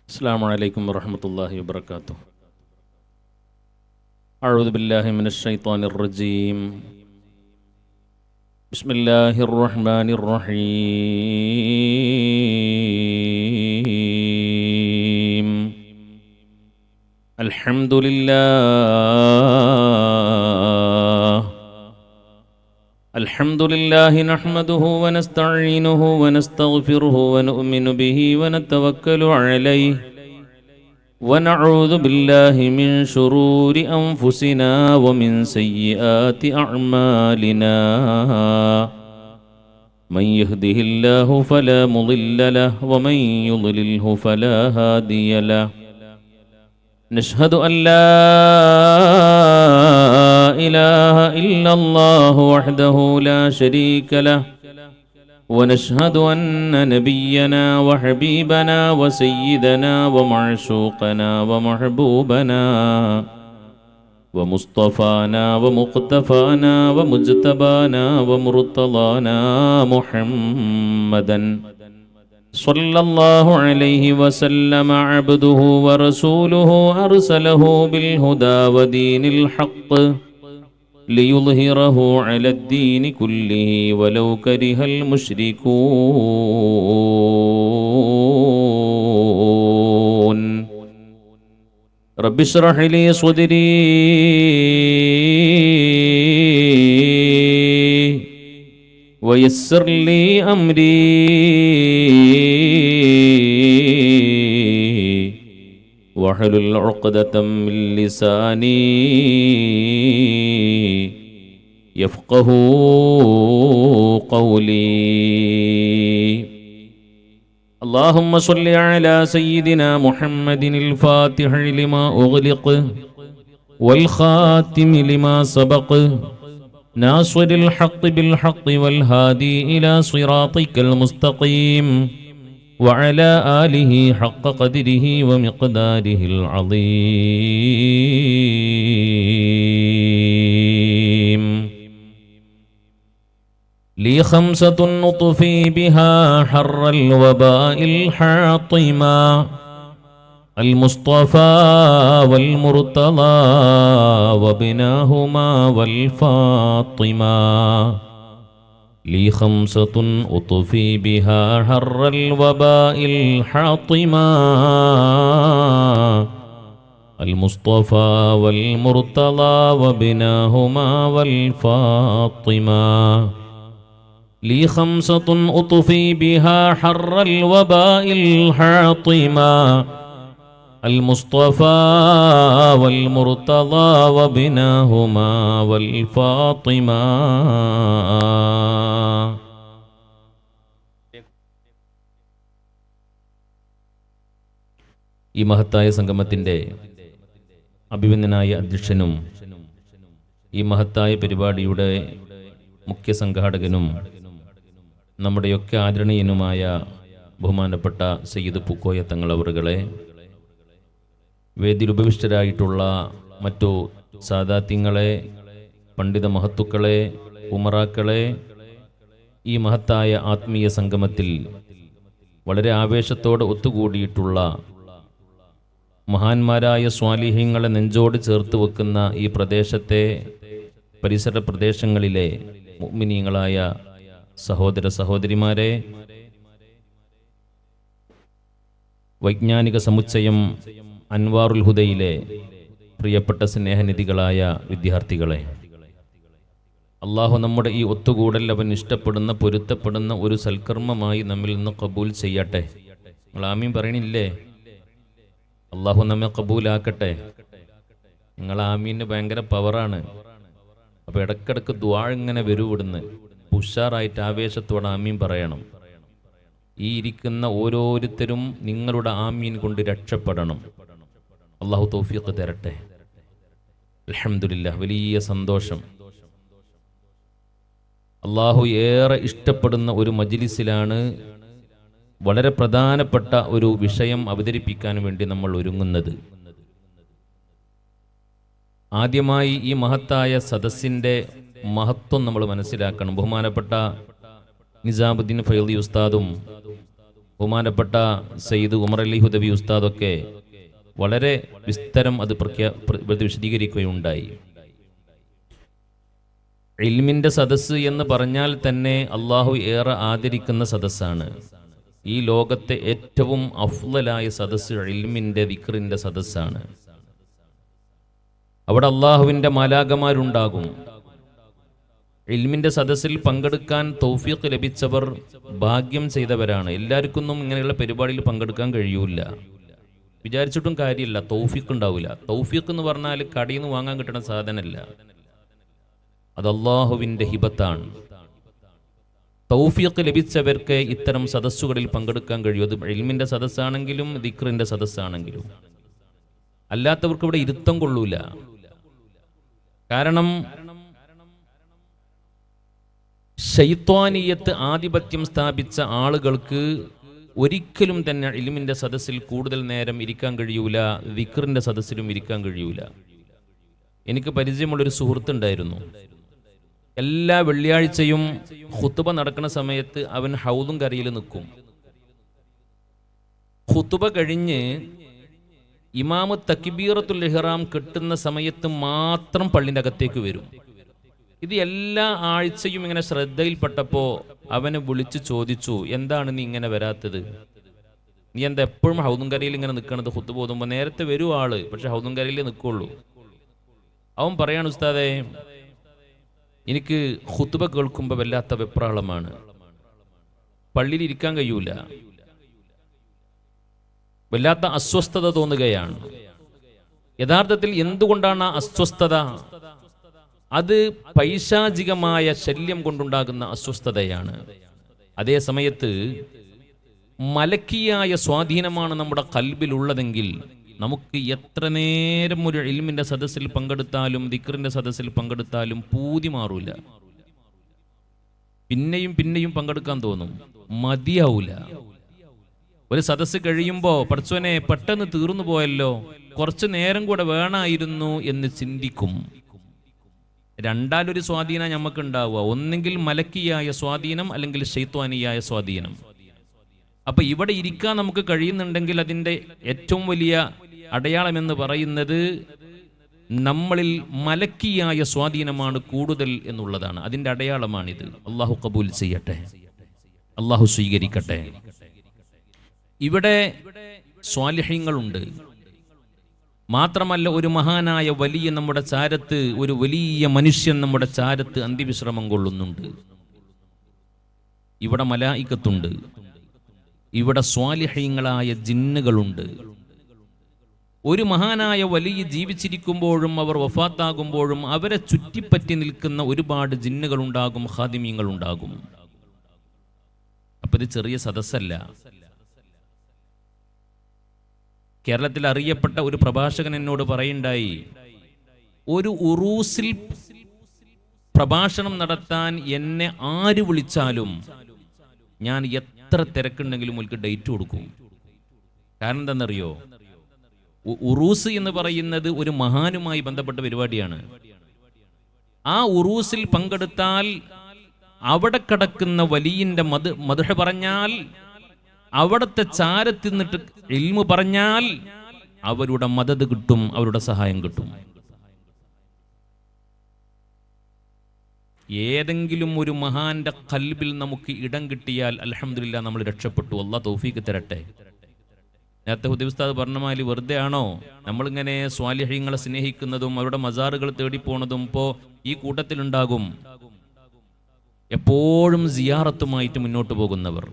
السلام عليكم ورحمة الله وبركاته. أعوذ بالله من الشيطان الرجيم. بسم الله الرحمن الرحيم. الحمد لله نحمده ونستعينه ونستغفره ونؤمن به ونتوكل عليه ونعوذ بالله من شرور أنفسنا ومن سيئات أعمالنا. من يهده الله فلا مضل له ومن يضلله فلا هادي له. نشهد أن لا إله إلا الله وحده لا شريك له، ونشهد أن نبينا وحبيبنا وسيدنا ومعشوقنا ومحبوبنا ومصطفانا ومقتفانا ومجتبانا ومرتضانا محمدا صلى الله عليه وسلم عبده ورسوله أرسله بالهدى ودين الحق ليظهره على الدين كله ولو كره المشركون. رب اشرح لي صدري ويسر لي أمري واحلل عقدة من لساني يفقه قولي. اللهم صل على سيدنا محمد الفاتح لما أغلق والخاتم لما سبق ناصر الحق بالحق والهادي إلى صراطك المستقيم وعلى آله حق قدره ومقداره العظيم. لي خمسة نطفي بها حر الوباء الحاطما: المصطفى والمرتضى وابناهما والفاطمة. لي خمسة أطفي بها حر الوباء الحاطما: المصطفى والمرتضى وابناهما والفاطمة. لي خمسة أطفي بها حر الوباء الحاطما: المصطفى والمرتضى وابناهما والفاطمة. ഈ മഹത്തായ സംഗമത്തിൻ്റെ അഭിവന്ദനായ അധ്യക്ഷനും ഈ മഹത്തായ പരിപാടിയുടെ മുഖ്യ സംഘാടകനും നമ്മുടെയൊക്കെ ആദരണീയനുമായ ബഹുമാനപ്പെട്ട സയ്യിദ് പൂക്കോയ തങ്ങൾ അവറുകളെ, വേദിയിൽ ഉപവിഷ്ടരായിട്ടുള്ള മറ്റു സാദാത്യങ്ങളെ, പണ്ഡിത മഹത്തുക്കളെ, ഉമറാക്കളെ, ഈ മഹത്തായ ആത്മീയ സംഗമത്തിൽ വളരെ ആവേശത്തോടെ ഒത്തുകൂടിയിട്ടുള്ള മഹാന്മാരായ സ്വാലിഹ്യങ്ങളെ നെഞ്ചോട് ചേർത്ത് വെക്കുന്ന ഈ പ്രദേശത്തെ പരിസര പ്രദേശങ്ങളിലെ മുഅ്മിനീങ്ങളായ സഹോദര സഹോദരിമാരെ, വൈജ്ഞാനിക സമുച്ചയം അൻവാറുൽ ഹുദയിലെ പ്രിയപ്പെട്ട സ്നേഹനിധികളായ വിദ്യാർത്ഥികളെ, അള്ളാഹു നമ്മുടെ ഈ ഒത്തുകൂടൽ അവൻ ഇഷ്ടപ്പെടുന്ന പൊരുത്തപ്പെടുന്ന ഒരു സൽക്കർമ്മമായി നമ്മിൽ നിന്ന് കബൂൽ ചെയ്യട്ടെ. നിങ്ങൾ ആമീൻ പറയണില്ലേ? അള്ളാഹു നമ്മെ കബൂലാക്കട്ടെ. നിങ്ങൾ ആമീന് ഭയങ്കര പവറാണ്. അപ്പോൾ ഇടക്കിടക്ക് ദുആ ഇങ്ങനെ വരുവിടുന്ന് ഉഷാറായിട്ട് ആവേശത്തോടെ ആമീൻ പറയണം. ഈ ഇരിക്കുന്ന ഓരോരുത്തരും നിങ്ങളുടെ ആമീൻ കൊണ്ട് രക്ഷപ്പെടണം. അള്ളാഹു തൗഫീഖ് തരട്ടെ. അൽഹംദുലില്ലാഹ്, വലിയ സന്തോഷം. അള്ളാഹു ഏറെ ഇഷ്ടപ്പെടുന്ന ഒരു മജ്ലിസിലാണ് വളരെ പ്രധാനപ്പെട്ട ഒരു വിഷയം അവതരിപ്പിക്കാൻ വേണ്ടി നമ്മൾ ഒരുങ്ങുന്നത്. ആദ്യമായി ഈ മഹത്തായ സദസ്സിൻ്റെ മഹത്വം നമ്മൾ മനസ്സിലാക്കണം. ബഹുമാനപ്പെട്ട നിസാമുദ്ദീൻ ഫൈളി ഉസ്താദും ബഹുമാനപ്പെട്ട സയ്യിദ് ഉമർ അലി ഹുദവി ഉസ്താദൊക്കെ വളരെ വിസ്തരം അത് വിശദീകരിക്കുകയുണ്ടായി. ഇൽമിൻ്റെ സദസ്സ് എന്ന് പറഞ്ഞാൽ തന്നെ അള്ളാഹു ഏറെ ആദരിക്കുന്ന സദസ്സാണ്. ഈ ലോകത്തെ ഏറ്റവും അഫ്ളലായ സദസ്സ് ഇൽമിൻ്റെ ദിക്റിൻ്റെ സദസ്സാണ്. അവിടെ അള്ളാഹുവിൻ്റെ മാലാഖമാരുണ്ടാകും. ഇൽമിൻ്റെ സദസ്സിൽ പങ്കെടുക്കാൻ തൗഫീഖ് ലഭിച്ചവർ ഭാഗ്യം ചെയ്തവരാണ്. എല്ലാവർക്കൊന്നും ഇങ്ങനെയുള്ള പരിപാടിയിൽ പങ്കെടുക്കാൻ കഴിയൂല. വിചാരിച്ചിട്ടും കാര്യമില്ല, തൗഫീഖ് ഉണ്ടാവില്ല. തൗഫീഖ് എന്ന് പറഞ്ഞാൽ കടയിൽ നിന്ന് വാങ്ങാൻ കിട്ടുന്ന സാധനമല്ല, അത് അള്ളാഹുവിൻ്റെ ഹിബത്താണ്. തൗഫീഖ് ലഭിച്ചവർക്ക് ഇത്തരം സദസ്സുകളിൽ പങ്കെടുക്കാൻ കഴിയും. അത് ഇൽമിൻ്റെ സദസ്സാണെങ്കിലും ദിക്റിൻ്റെ സദസ്സാണെങ്കിലും. അല്ലാത്തവർക്ക് ഇവിടെ ഇരുത്തം കൊള്ളൂല. കാരണം ശൈത്വാനിയത്ത് ആധിപത്യം സ്ഥാപിച്ച ആളുകൾക്ക് ഒരിക്കലും തന്നെ ഇൽമിൻ്റെ സദസ്സിൽ കൂടുതൽ നേരം ഇരിക്കാൻ കഴിയൂല, ദിക്റിൻ്റെ സദസ്സിലും ഇരിക്കാൻ കഴിയൂല. എനിക്ക് പരിചയമുള്ളൊരു സുഹൃത്തുണ്ടായിരുന്നു. എല്ലാ വെള്ളിയാഴ്ചയും ഖുതുബ നടക്കുന്ന സമയത്ത് അവൻ ഹൗദും കരയിൽ നിൽക്കും. ഖുതുബ കഴിഞ്ഞ് ഇമാമ് തക്ബീറത്തുൽ ഇഹ്റാം കെട്ടുന്ന സമയത്ത് മാത്രം പള്ളിൻ്റെ അകത്തേക്ക് വരും. ഇത് എല്ലാ ആഴ്ചയും ഇങ്ങനെ ശ്രദ്ധയിൽപ്പെട്ടപ്പോൾ അവനെ വിളിച്ച് ചോദിച്ചു, എന്താണ് നീ ഇങ്ങനെ വരാത്തത്? നീ എന്താ എപ്പോഴും ഹൗദും കരയിൽ ഇങ്ങനെ നിൽക്കണത്? ഖുതുബ ഓതുമ്പോൾ നേരത്തെ വരും ആള്, പക്ഷെ ഹൗദും കരയിലേ നിൽക്കുള്ളൂ. അവൻ പറയാണ്, ഉസ്താദേ, എനിക്ക് ഖുതുബ കേൾക്കുമ്പോൾ വല്ലാത്ത വെപ്രാളമാണ്, പള്ളിയിൽ ഇരിക്കാൻ കഴിയൂല, വല്ലാത്ത അസ്വസ്ഥത തോന്നുകയാണ്. യഥാർത്ഥത്തിൽ എന്തുകൊണ്ടാണ് ആ അസ്വസ്ഥത? അത് പൈശാചികമായ ശല്യം കൊണ്ടുണ്ടാകുന്ന അസ്വസ്ഥതയാണ്. അതേ സമയത്ത് മലക്കിയായ സ്വാധീനമാണ് നമ്മുടെ ഖൽബിലുള്ളതെങ്കിൽ നമുക്ക് എത്ര നേരം ഒരു ഇൽമിൻ്റെ സദസ്സിൽ പങ്കെടുത്താലും ദിക്റിൻ്റെ സദസ്സിൽ പങ്കെടുത്താലും പൂതി മാറൂല. പിന്നെയും പിന്നെയും പങ്കെടുക്കാൻ തോന്നും, മതിയാവൂല. ഒരു സദസ്സ് കഴിയുമ്പോൾ പടച്ചോനെ പെട്ടെന്ന് തീർന്നു പോയല്ലോ, കുറച്ച് നേരം കൂടെ വേണമായിരുന്നു എന്ന് ചിന്തിക്കും. രണ്ടാലൊരു സ്വാധീനം നമുക്ക് ഉണ്ടാവുക, ഒന്നെങ്കിൽ മലക്കിയായ സ്വാധീനം അല്ലെങ്കിൽ ശൈത്വാനിയായ സ്വാധീനം. അപ്പൊ ഇവിടെ ഇരിക്കാൻ നമുക്ക് കഴിയുന്നുണ്ടെങ്കിൽ അതിൻ്റെ ഏറ്റവും വലിയ അടയാളം എന്ന് പറയുന്നത് നമ്മളിൽ മലക്കിയായ സ്വാധീനമാണ് കൂടുതൽ എന്നുള്ളതാണ്. അതിൻ്റെ അടയാളമാണിത്. അള്ളാഹു കബൂൽ ചെയ്യട്ടെ, അള്ളാഹു സ്വീകരിക്കട്ടെ. ഇവിടെ സ്വാലിഹ്യങ്ങളുണ്ട്. മാത്രമല്ല, ഒരു മഹാനായ വലിയ നമ്മുടെ ചാരത്ത്, ഒരു വലിയ മനുഷ്യൻ നമ്മുടെ ചാരത്ത് അന്ത്യവിശ്രമം കൊള്ളുന്നുണ്ട്. ഇവിടെ മലായികത്തുണ്ട്, ഇവിടെ സ്വാലിഹ്യങ്ങളായ ജിന്നുകളുണ്ട്. ഒരു മഹാനായ വലിയ ജീവിച്ചിരിക്കുമ്പോഴും അവർ വഫാത്താകുമ്പോഴും അവരെ ചുറ്റിപ്പറ്റി നിൽക്കുന്ന ഒരുപാട് ജിന്നുകളുണ്ടാകും, ഖാദിമീങ്ങളുണ്ടാകും. അപ്പൊ ഇത് ചെറിയ സദസ്സല്ല. കേരളത്തിൽ അറിയപ്പെട്ട ഒരു പ്രഭാഷകൻ എന്നോട് പറയുണ്ടായി, ഒരു ഉറൂസിൽ പ്രഭാഷണം നടത്താൻ എന്നെ ആര് വിളിച്ചാലും ഞാൻ എത്ര തിരക്കുണ്ടെങ്കിലും എനിക്ക് ഡേറ്റ് കൊടുക്കും. കാരണം എന്താണെന്നറിയോ? ഉറൂസ് എന്ന് പറയുന്നത് ഒരു മഹാനുമായി ബന്ധപ്പെട്ട പരിപാടിയാണ്. ആ ഉറൂസിൽ പങ്കെടുത്താൽ അവിടെ കിടക്കുന്ന വലിയന്റെ മദ്ഹ് പറഞ്ഞാൽ, അവിടത്തെ ചാരത്തിൽ നിന്നിട്ട് ഇൽമു പറഞ്ഞാൽ അവരുടെ മദദ് കിട്ടും, അവരുടെ സഹായം കിട്ടും. ഏതെങ്കിലും ഒരു മഹാന്റെ ഖൽബിൽ നമുക്ക് ഇടം കിട്ടിയാൽ അൽഹംദുലില്ലാ, നമ്മൾ രക്ഷപ്പെട്ടു. അല്ലാഹു തൗഫീഖ് തരട്ടെ. നേരത്തെ ഹുദവി ഉസ്താദ് പറഞ്ഞ മാതിരി വെറുതെ ആണോ നമ്മളിങ്ങനെ സ്വാലിഹ്യങ്ങളെ സ്നേഹിക്കുന്നതും അവരുടെ മസാറുകൾ തേടിപ്പോണതും? ഇപ്പോൾ ഈ കൂട്ടത്തിലുണ്ടാകും എപ്പോഴും സിയാറത്തുമായിട്ട് മുന്നോട്ട് പോകുന്നവർ.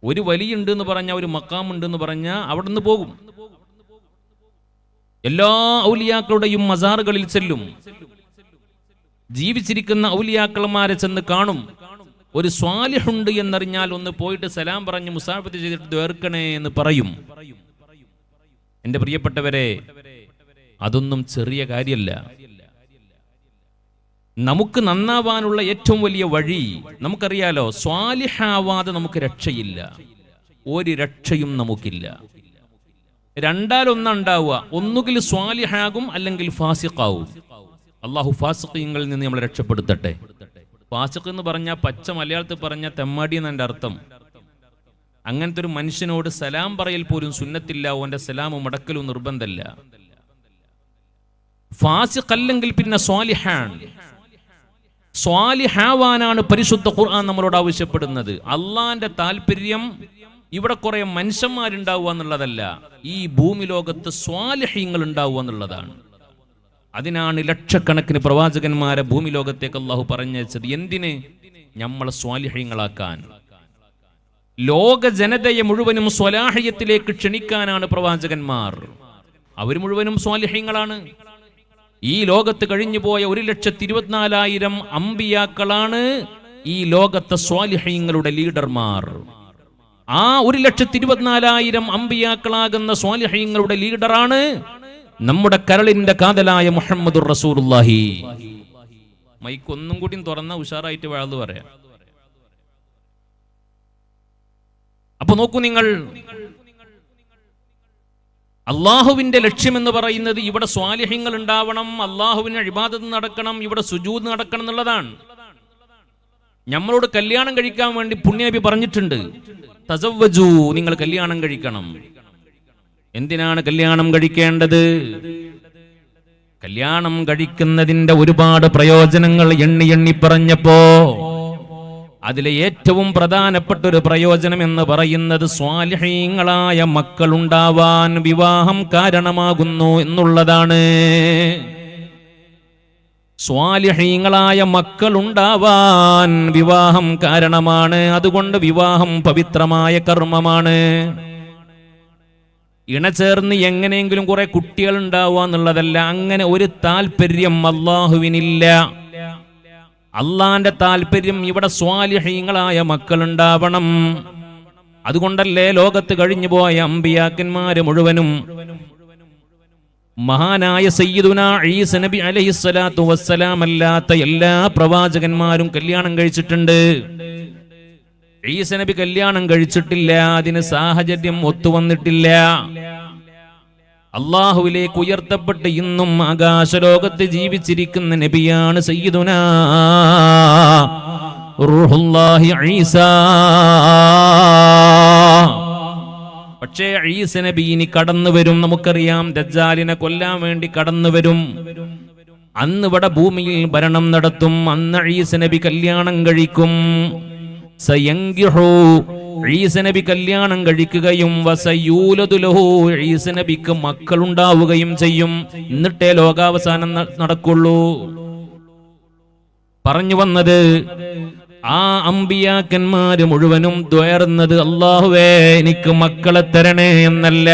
ഒരു വലിയുണ്ട് എന്ന് പറഞ്ഞാൽ, ഒരു മക്കാമുണ്ട് എന്ന് പറഞ്ഞാൽ അവിടെ നിന്ന് പോകും. എല്ലാ ഔലിയാക്കളുടെയും മസാറുകളിൽ ചെല്ലും. ജീവിച്ചിരിക്കുന്ന ഔലിയാക്കളമാരെ ചെന്ന് കാണും. ഒരു സ്വാലിഹുണ്ട് എന്നറിഞ്ഞാൽ ഒന്ന് പോയിട്ട് സലാം പറഞ്ഞ് മുസാഫത്ത് ചെയ്തിട്ട് ദ്വേർക്കണേ എന്ന് പറയും. എൻ്റെ പ്രിയപ്പെട്ടവരെ, അതൊന്നും ചെറിയ കാര്യമല്ല. നമുക്ക് നന്നാവാനുള്ള ഏറ്റവും വലിയ വഴി നമുക്കറിയാലോ, സ്വാലിഹാവാതെ നമുക്ക് രക്ഷയില്ല. ഒരു രക്ഷയും നമുക്കില്ല. രണ്ടാലൊന്നുണ്ടാവുക, ഒന്നുകിൽ സ്വാലിഹാകും അല്ലെങ്കിൽ ഫാസിഖാവും. അള്ളാഹു ഫാസിഖീങ്ങളിൽ നിന്ന് നമ്മളെ രക്ഷപ്പെടുത്തട്ടെ. ഫാസിഖ് എന്ന് പറഞ്ഞാൽ പച്ച മലയാളത്തിൽ പറഞ്ഞ തെമ്മാടി എന്നെ അർത്ഥം. അങ്ങനത്തെ ഒരു മനുഷ്യനോട് സലാം പറയൽ പോലും സുന്നത്തില്ല, ഓന്റെ സലാം മടക്കലും നിർബന്ധമല്ല. ഫാസിഖല്ലെങ്കിൽ പിന്നെ സ്വാലിഹാവാനാണ് പരിശുദ്ധ ഖുർആൻ നമ്മളോട് ആവശ്യപ്പെടുന്നത്. അള്ളാന്റെ താല്പര്യം ഇവിടെ കുറെ മനുഷ്യന്മാരുണ്ടാവുക എന്നുള്ളതല്ല, ഈ ഭൂമി ലോകത്ത് സ്വാലിഹീങ്ങൾ ഉണ്ടാവുക എന്നുള്ളതാണ്. അതിനാണ് ലക്ഷക്കണക്കിന് പ്രവാചകന്മാരെ ഭൂമി ലോകത്തേക്ക് അള്ളാഹു പറഞ്ഞയച്ചത്. എന്തിന്? നമ്മളെ സ്വാലിഹീങ്ങളാക്കാൻ. ലോക ജനതയെ മുഴുവനും സ്വലാഹിയത്തിലേക്ക് ക്ഷണിക്കാനാണ് പ്രവാചകന്മാർ. അവർ മുഴുവനും സ്വാലിഹീങ്ങളാണ്. ഈ ലോകത്ത് കഴിഞ്ഞുപോയ 1,24,000 അമ്പിയാക്കളാണ് ഈ ലോകത്തെ സ്വാലിഹീങ്ങളുടെ ലീഡർമാർ. ആ 1,24,000 അമ്പിയാക്കളാകുന്ന സ്വാലിഹീങ്ങളുടെ ലീഡറാണ് നമ്മുടെ കരളിന്റെ കാതലായ മുഹമ്മദുർ റസൂലുള്ളാഹി. മൈക്ക് ഒന്നും കൂടി തുറന്ന ഉഷാറായിട്ട് വാഴ്ന്നു പറയാം. അപ്പൊ നോക്കൂ നിങ്ങൾ, അള്ളാഹുവിന്റെ ലക്ഷ്യമെന്ന് പറയുന്നത് ഇവിടെ സ്വാലിഹ്യങ്ങൾ ഉണ്ടാവണം, അള്ളാഹുവിന് ഇബാദത്ത് നടക്കണം, ഇവിടെ സുജൂദ് നടക്കണം എന്നുള്ളതാണ്. നമ്മളോട് കല്യാണം കഴിക്കാൻ വേണ്ടി പുണ്യനബി പറഞ്ഞിട്ടുണ്ട്, തസവ്വജു, നിങ്ങൾ കല്യാണം കഴിക്കണം. എന്തിനാണ് കല്യാണം കഴിക്കേണ്ടത്? കല്യാണം കഴിക്കുന്നതിന്റെ ഒരുപാട് പ്രയോജനങ്ങൾ എണ്ണി എണ്ണി പറഞ്ഞപ്പോ അതിലെ ഏറ്റവും പ്രധാനപ്പെട്ട ഒരു പ്രയോജനം എന്ന് പറയുന്നത് സ്വാലിഹീങ്ങളായ മക്കളുണ്ടാവാൻ വിവാഹം കാരണമാകുന്നു എന്നുള്ളതാണ്. സ്വാലിഹീങ്ങളായ മക്കളുണ്ടാവാൻ വിവാഹം കാരണമാണ്. അതുകൊണ്ട് വിവാഹം പവിത്രമായ കർമ്മമാണ്. ഇണചേർന്ന് എങ്ങനെയെങ്കിലും കുറെ കുട്ടികൾ ഉണ്ടാവുക എന്നുള്ളതല്ല. അങ്ങനെ ഒരു താല്പര്യം അള്ളാഹുവിനില്ല. അള്ളാന്റെ താല്പര്യം ഇവിടെ സ്വാലിഹീങ്ങളായ മക്കളുണ്ടാവണം. അതുകൊണ്ടല്ലേ ലോകത്ത് കഴിഞ്ഞുപോയ അമ്പിയാക്കന്മാര് മുഴുവനും മഹാനായ സയ്യിദുനാ ഈസ നബി അലൈഹിസ്സലാത്തു വസ്സലാം അല്ലാത്ത എല്ലാ പ്രവാചകന്മാരും കല്യാണം കഴിച്ചിട്ടുണ്ട്. ഈസ നബി കല്യാണം കഴിച്ചിട്ടില്ല. അതിന് സാഹചര്യം ഒത്തുവന്നിട്ടില്ല. അള്ളാഹുവിലേക്ക് ഉയർത്തപ്പെട്ട് ഇന്നും ആകാശലോകത്ത് ജീവിച്ചിരിക്കുന്ന നബിയാണ് സയ്യിദുനാ റൂഹുല്ലാഹി ഈസ. പക്ഷേ ഈസ നബി ഇനി കടന്നു വരും. നമുക്കറിയാം, ദജ്ജാലിനെ കൊല്ലാൻ വേണ്ടി കടന്നു വരും. അന്ന് ഇവിടെ ഭൂമിയിൽ ഭരണം നടത്തും. അന്ന് ഈസ നബി കല്യാണം കഴിക്കും. ഈസ നബി കല്യാണം കഴിക്കുകയും ഈസ നബിക്ക് മക്കളുണ്ടാവുകയും ചെയ്യും. എന്നിട്ടേ ലോകാവസാനം നടക്കുള്ളൂ. പറഞ്ഞു വന്നത്, ആ അമ്പിയാക്കന്മാര് മുഴുവനും ദ്വയർന്നത് അല്ലാഹുവേ എനിക്ക് മക്കളെ തരണേ എന്നല്ല.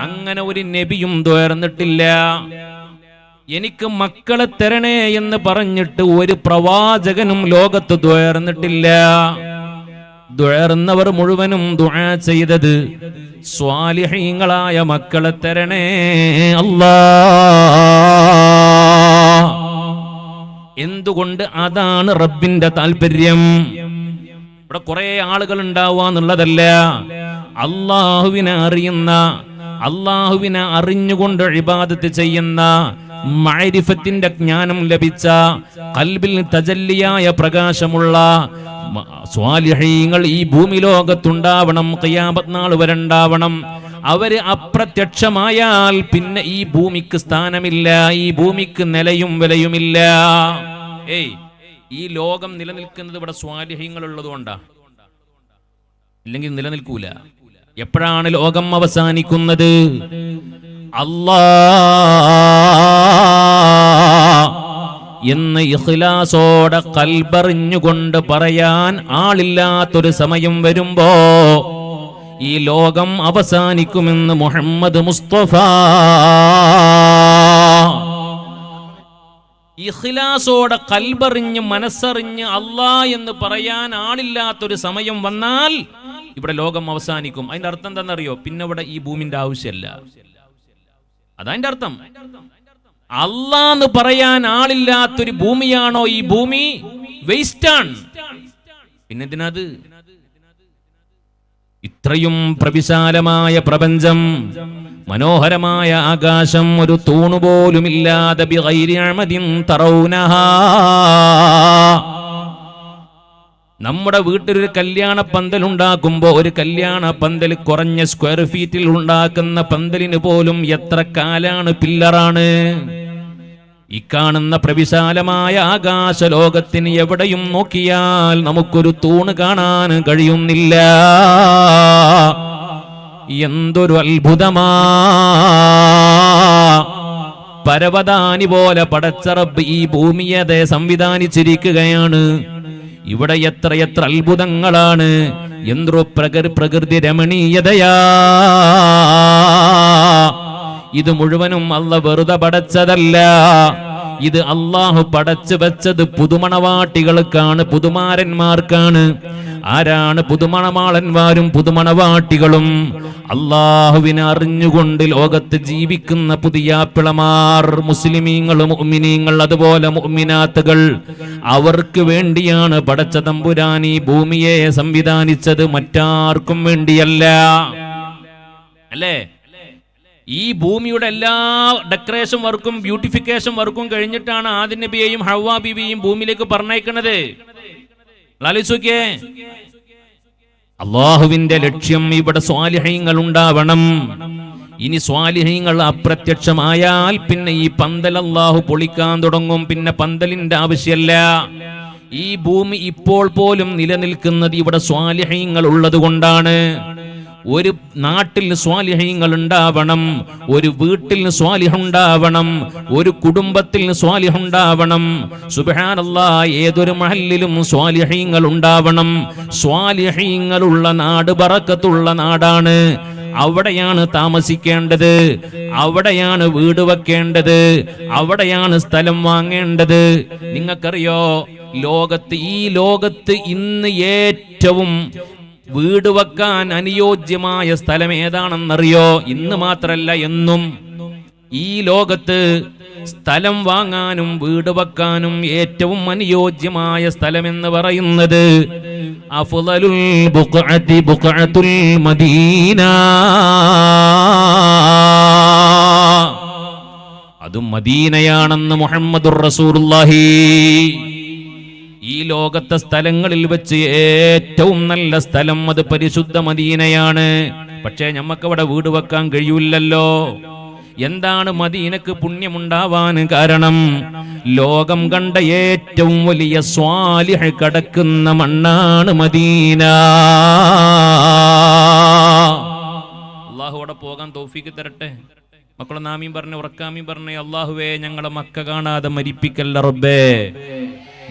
അങ്ങനെ ഒരു നബിയും ദ്വയർന്നിട്ടില്ല. എനിക്ക് മക്കളെ തരണേ എന്ന് പറഞ്ഞിട്ട് ഒരു പ്രവാചകനും ലോകത്ത് ദ്വയർന്നിട്ടില്ല. ദ്വയർന്നവർ മുഴുവനും ദുആ ചെയ്തത് സ്വാലിഹീങ്ങളായ മക്കളെ തരണേ അല്ലാ. എന്തുകൊണ്ട്? അതാണ് റബ്ബിന്റെ താല്പര്യം. ഇവിടെ കുറെ ആളുകൾ ഉണ്ടാവുക എന്നുള്ളതല്ല. അള്ളാഹുവിനെ അറിയുന്ന, അള്ളാഹുവിനെ അറിഞ്ഞുകൊണ്ട് ഇബാദത്ത് ചെയ്യുന്ന, മഅരിഫത്തിന്റെ ജ്ഞാനം ലഭിച്ച, ഖൽബിൽ തജല്ലിയായ പ്രകാശമുള്ള സ്വാലിഹീങ്ങൾ ഈ ഭൂമി ലോകത്തുണ്ടാവണം. ഖിയാമത്ത് നാൾ വരെ ഉണ്ടാവണം. അവര് അപ്രത്യക്ഷമായാൽ പിന്നെ ഈ ഭൂമിക്ക് സ്ഥാനമില്ല, ഈ ഭൂമിക്ക് നിലയും വിലയുമില്ല. ഈ ലോകം നിലനിൽക്കുന്നത് ഇവിടെ സ്വാലിഹീങ്ങൾ ഉള്ളതുകൊണ്ടാ, ഇല്ലെങ്കിൽ നിലനിൽക്കൂല. എപ്പോഴാണ് ലോകം അവസാനിക്കുന്നത്? എന്ന് ഇഖ്ലാസോടെ ഖൽബറിഞ്ഞുകൊണ്ട് പറയാൻ ആളില്ലാത്തൊരു സമയം വരുമ്പോ ഈ ലോകം അവസാനിക്കുമെന്ന് മുഹമ്മദ് മുസ്തഫ. ഇഖ്ലാസോടെ ഖൽബറിഞ്ഞ് മനസ്സറിഞ്ഞ് അല്ലാ എന്ന് പറയാൻ ആളില്ലാത്തൊരു സമയം വന്നാൽ ഇവിടെ ലോകം അവസാനിക്കും. അതിന്റെ അർത്ഥം എന്താണെന്നറിയോ? പിന്നെ ഇവിടെ ഈ ഭൂമിന്റെ ആവശ്യമല്ല. അതതിന്റെ അർത്ഥം. അല്ലാന്ന് പറയാൻ ആളില്ലാത്തൊരു ഭൂമിയാണോ ഈ ഭൂമി? വേസ്റ്റാണ്. പിന്നെന്തിനത്? ഇത്രയും പ്രവിശാലമായ പ്രപഞ്ചം, മനോഹരമായ ആകാശം, ഒരു തൂണുപോലുമില്ലാതെ ബിഗൈരി അമദിൻ തറൗനഹാ, നമ്മുടെ വീട്ടിലൊരു കല്യാണ പന്തൽ ഉണ്ടാക്കുമ്പോൾ ഒരു കല്യാണ പന്തൽ കുറഞ്ഞ സ്ക്വയർ ഫീറ്റിൽ ഉണ്ടാക്കുന്ന പന്തലിന് പോലും എത്ര കാലാണ്, പില്ലറാണ്. ഈ കാണുന്ന പ്രവിശാലമായ ആകാശ ലോകത്തിന് എവിടെയും നോക്കിയാൽ നമുക്കൊരു തൂണ് കാണാൻ കഴിയുന്നില്ല. എന്തൊരു അത്ഭുതമാ! പരവതാനി പോലെ പടച്ച റബ്ബ് ഈ ഭൂമിയെ സംവിധാനിച്ചിരിക്കുകയാണ്. ഇവിടെ എത്രയെത്ര അത്ഭുതങ്ങളാണ്! എന്തോ പ്രകൃതി രമണീയതയാ! ഇത് മുഴുവനും അല്ലാഹു വെറുതെ പടച്ചതല്ല. ഇത് അള്ളാഹു പടച്ചു വെച്ചത് പുതുമണവാട്ടികൾക്കാണ്, പുതുമാരന്മാർക്കാണ്. ആരാണ് പുതുമണമാളന്മാരും പുതുമണവാട്ടികളും? അള്ളാഹുവിനെ അറിഞ്ഞുകൊണ്ട് ലോകത്ത് ജീവിക്കുന്ന പുതിയ പിളമാർ, മുസ്ലിമീങ്ങൾ, മുഅ്മിനീങ്ങൾ, അതുപോലെ മുഅ്മിനാത്തുകൾ. അവർക്ക് വേണ്ടിയാണ് പടച്ച തമ്പുരാൻ ഈ ഭൂമിയെ സംവിധാനിച്ചത്, മറ്റാർക്കും വേണ്ടിയല്ല. അല്ലേ? ഈ ഭൂമിയുടെ എല്ലാ ഡെക്കറേഷൻ വർക്കും ബ്യൂട്ടിഫിക്കേഷൻ വർക്കും കഴിഞ്ഞിട്ടാണ് ആദം നബിയെയും ഹവ്വാ ബീവിയെയും ഭൂമിയിലേക്ക് പറഞ്ഞയക്കുന്നത്. ആലോചിച്ചോക്കിയേ, അള്ളാഹുവിന്റെ ലക്ഷ്യം ഇവിടെ സ്വാലിഹീങ്ങൾ ഉണ്ടാവണം. ഇനി സ്വാലിഹീങ്ങൾ അപ്രത്യക്ഷമായാൽ പിന്നെ ഈ പന്തൽ അള്ളാഹു പൊളിക്കാൻ തുടങ്ങും. പിന്നെ പന്തലിന്റെ ആവശ്യമല്ല. ഈ ഭൂമി ഇപ്പോൾ പോലും നിലനിൽക്കുന്നത് ഇവിടെ സ്വാലിഹീങ്ങൾ ഉള്ളത് കൊണ്ടാണ്. ഒരു നാട്ടിൽ സ്വാലിഹീങ്ങൾ ഉണ്ടാവണം, ഒരു വീട്ടിൽ സ്വാലിഹ് ഉണ്ടാവണം, ഒരു കുടുംബത്തിൽ സ്വാലിഹ് ഉണ്ടാവണം. സുബ്ഹാനല്ലാഹ്, ഏതൊരു മഹല്ലിലും സ്വാലിഹീങ്ങൾ ഉണ്ടാവണം. സ്വാലിഹീങ്ങളുള്ള നാട് ബറക്കത്തുള്ള നാടാണ്. അവിടെയാണ് താമസിക്കേണ്ടത്, അവിടെയാണ് വീട് വെക്കേണ്ടത്, അവിടെയാണ് സ്ഥലം വാങ്ങേണ്ടത്. നിങ്ങൾക്കറിയോ, ഈ ലോകത്ത് ഇന്ന് ഏറ്റവും വീട് വെക്കാൻ അനുയോജ്യമായ സ്ഥലം ഏതാണെന്നറിയോ? ഇന്ന് മാത്രല്ല, എന്നും ഈ ലോകത്ത് സ്ഥലം വാങ്ങാനും വീട് വെക്കാനും ഏറ്റവും അനുയോജ്യമായ സ്ഥലം എന്ന് പറയുന്നത് അഫ്ളലുൽ ബുഖഅതി ബുഖഅത്തുൽ മദീന. അതും മദീനയാണെന്ന് മുഹമ്മദുർ റസൂലുള്ളാഹി. ഈ ലോകത്തെ സ്ഥലങ്ങളിൽ വെച്ച് ഏറ്റവും നല്ല സ്ഥലം അത് പരിശുദ്ധ മദീനയാണ്. പക്ഷേ നമുക്കവിടെ വീട് വെക്കാൻ കഴിയില്ലല്ലോ. എന്താണ് മദീനക്ക് പുണ്യമുണ്ടാവാൻ കാരണം? ലോകം കണ്ട ഏറ്റവും വലിയ സ്വാലിഹ് കിടക്കുന്ന മണ്ണാണ് മദീന. അല്ലാഹു അവിടെ പോകാൻ തൗഫീക്ക് തരട്ടെ. മക്കളെ നാമീൻ പറഞ്ഞ, ഉറക്കാമീൻ പറഞ്ഞ. അല്ലാഹുവേ, ഞങ്ങളെ മക്ക കാണാതെ മരിപ്പിക്കല്ല റബ്ബേ,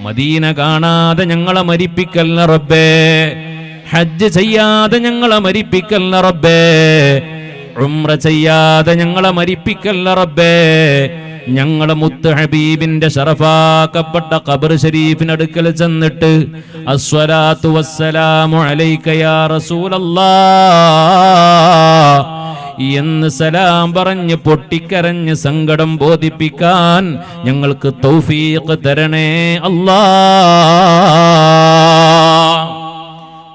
മദീന കാണാതെ ഞങ്ങളെ മരിപ്പിക്കല്ല റബ്ബേ, ഹജ്ജ് ചെയ്യാതെ ഞങ്ങളെ മരിപ്പിക്കല്ല റബ്ബേ, ഉംറ ചെയ്യാതെ ഞങ്ങളെ മരിപ്പിക്കല്ല റബ്ബേ. ഞങ്ങളെ മുത്ത് ഹബീബിന്റെ ശറഫാക്കപ്പെട്ട ഖബർ ശരീഫിനടുക്കൽ ചെന്നിട്ട് അസ്സലാത്തു വസ്സലാമു അലൈക യാ റസൂലല്ലാഹ് എന്ന് സലാം പറഞ്ഞ് പൊട്ടിക്കരഞ്ഞ് സങ്കടം ബോധിപ്പിക്കാൻ ഞങ്ങൾക്ക് തൗഫീഖ് തരണേ അല്ലാഹ്.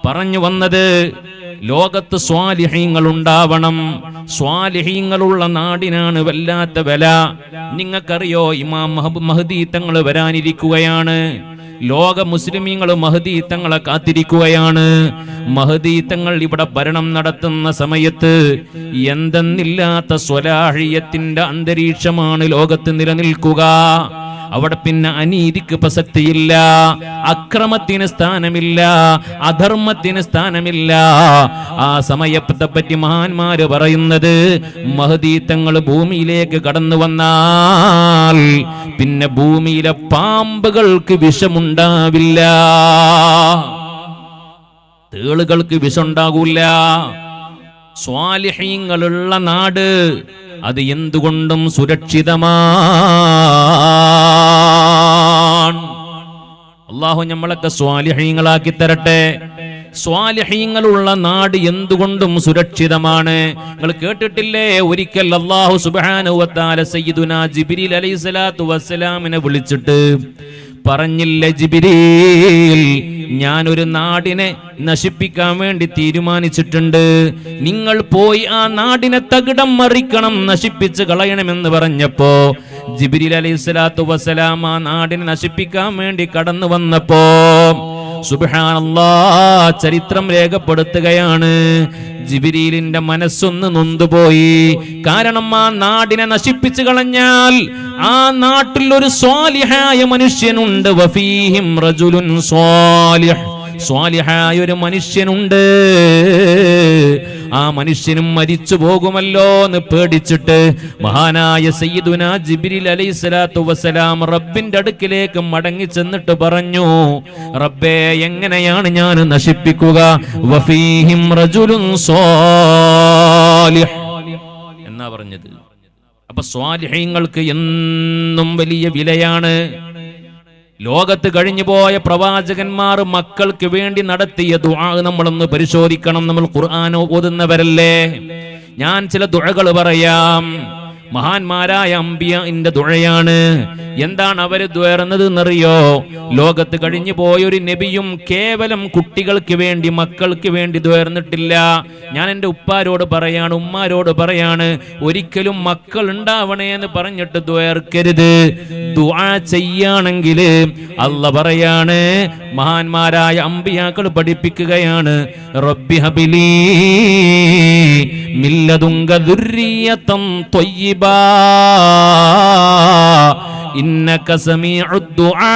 പറഞ്ഞു വന്നത്, ലോകത്ത് സ്വാലിഹീങ്ങൾ ഉണ്ടാവണം. സ്വാലിഹീങ്ങളുള്ള നാടിനാണ് വല്ലാത്ത വില. നിങ്ങൾക്കറിയോ, ഇമാം മഹ്ദി തങ്ങൾ വരാനിരിക്കുകയാണ്. ലോക മുസ്ലിമീങ്ങൾ മഹ്ദി തങ്ങളെ കാത്തിരിക്കുകയാണ്. മഹ്ദി തങ്ങൾ ഇവിടെ ഭരണം നടത്തുന്ന സമയത്ത് എന്തെന്നില്ലാത്ത സ്വലാഹിയത്തിന്റെ അന്തരീക്ഷമാണ് ലോകത്ത് നിലനിൽക്കുക. അവിടെ പിന്നെ അനീതിക്ക് പ്രസക്തിയില്ല, അക്രമത്തിന് സ്ഥാനമില്ല, അധർമ്മത്തിന് സ്ഥാനമില്ല. ആ സമയത്തെ പറ്റി മഹാന്മാര് പറയുന്നത്, മഹ്ദി തങ്ങൾ ഭൂമിയിലേക്ക് കടന്നു വന്നാൽ പിന്നെ ഭൂമിയിലെ പാമ്പുകൾക്ക് വിഷമുണ്ടാവില്ല, തേളുകൾക്ക് വിഷമുണ്ടാകൂല. സ്വാലിഹീങ്ങളുള്ള നാട് അത് എന്തുകൊണ്ടും സുരക്ഷിതമാണ്. അല്ലാഹു നമ്മളൊക്കെ സ്വാലിഹീങ്ങളാക്കി തരട്ടെ. സ്വാലിഹീങ്ങളുള്ള നാട് എന്തുകൊണ്ടും സുരക്ഷിതമാണ്. നിങ്ങൾ കേട്ടിട്ടില്ലേ, ഒരിക്കൽ അല്ലാഹു സുബ്ഹാനഹു വ തആല സയ്യിദുനാ ജിബ്രീൽ അലൈഹിസ്സലാത്തു വസ്സലാമിനെ വിളിച്ചിട്ട് പറഞ്ഞില്ല, ജിബ്രീൽ, ഞാനൊരു നാടിനെ നശിപ്പിക്കാൻ വേണ്ടി തീരുമാനിച്ചിട്ടുണ്ട്. നിങ്ങൾ പോയി ആ നാടിനെ തകിടം മറിക്കണം, നശിപ്പിച്ച് കളയണമെന്ന് പറഞ്ഞപ്പോ ജിബ്രീൽ അലൈഹിസ്സലാത്തു വസ്സലാം ആ നാടിനെ നശിപ്പിക്കാൻ വേണ്ടി കടന്നു വന്നപ്പോ സുബ്ഹാനല്ലാഹ്, ചരിത്രം രേഖപ്പെടുത്തുകയാണ്, ജിബ്രീലിന്റെ മനസ്സൊന്ന് നൊന്തുപോയി. കാരണം ആ നാടിനെ നശിപ്പിച്ചു കളഞ്ഞാൽ ആ നാട്ടിൽ ഒരു സ്വാലിഹായ മനുഷ്യനുണ്ട്. വഫീഹിം റജുലുൻ സ്വാലിഹ്, സ്വാലിഹായ ഒരു മനുഷ്യനുണ്ട്. ആ മനുഷ്യനും മരിച്ചു പോകുമല്ലോ എന്ന് പേടിച്ചിട്ട് മഹാനായ സയ്യിദുനാ ജിബ്രീൽ അലൈഹിസ്സലാത്തു വസ്സലാം റബ്ബിന്റെ അടുക്കിലേക്ക് മടങ്ങി ചെന്നിട്ട് പറഞ്ഞു, റബ്ബേ, എങ്ങനെയാണ് ഞാൻ നശിപ്പിക്കുക? വഫീഹിം റജുലുൻ സ്വാലിഹ് എന്നാ പറഞ്ഞത്. അപ്പൊ സ്വാലിഹീങ്ങൾക്ക് എന്നും വലിയ വിലയാണ്. ലോകത്ത് കഴിഞ്ഞു പോയ പ്രവാചകന്മാർ മക്കൾക്ക് വേണ്ടി നടത്തിയ ദുആ നമ്മളൊന്ന് പരിശോധിക്കണം. നമ്മൾ ഖുർആൻ ഓതുന്നവരല്ലേ. ഞാൻ ചില ദുആകൾ പറയാം. മഹാന്മാരായ അംബിയാന്റെ ദുആയാണ്. എന്താണ് അവര് ദ്വേർന്നത് എന്നറിയോ? ലോകത്ത് കഴിഞ്ഞു പോയൊരു നബിയും കേവലം കുട്ടികൾക്ക് വേണ്ടി, മക്കൾക്ക് വേണ്ടി ദ്വേർന്നിട്ടില്ല. ഞാൻ എൻ്റെ ഉപ്പാരോട് പറയാണ്, ഉമ്മാരോട് പറയാണ്, ഒരിക്കലും മക്കൾ ഉണ്ടാവണേ എന്ന് പറഞ്ഞിട്ട് ദ്വേർക്കരുത്. ദുആ ചെയ്യാണെങ്കിൽ അല്ലാഹ് പറയാണ്, മഹാന്മാരായ അംബിയാക്കൾ പഠിപ്പിക്കുകയാണ്, റബ്ബി ഹബിലി മില്ലദുങ്ക ദുർരിയതൻ ത്വയ്യിബാ ഇന്നക സമീഉദ് ദുആ.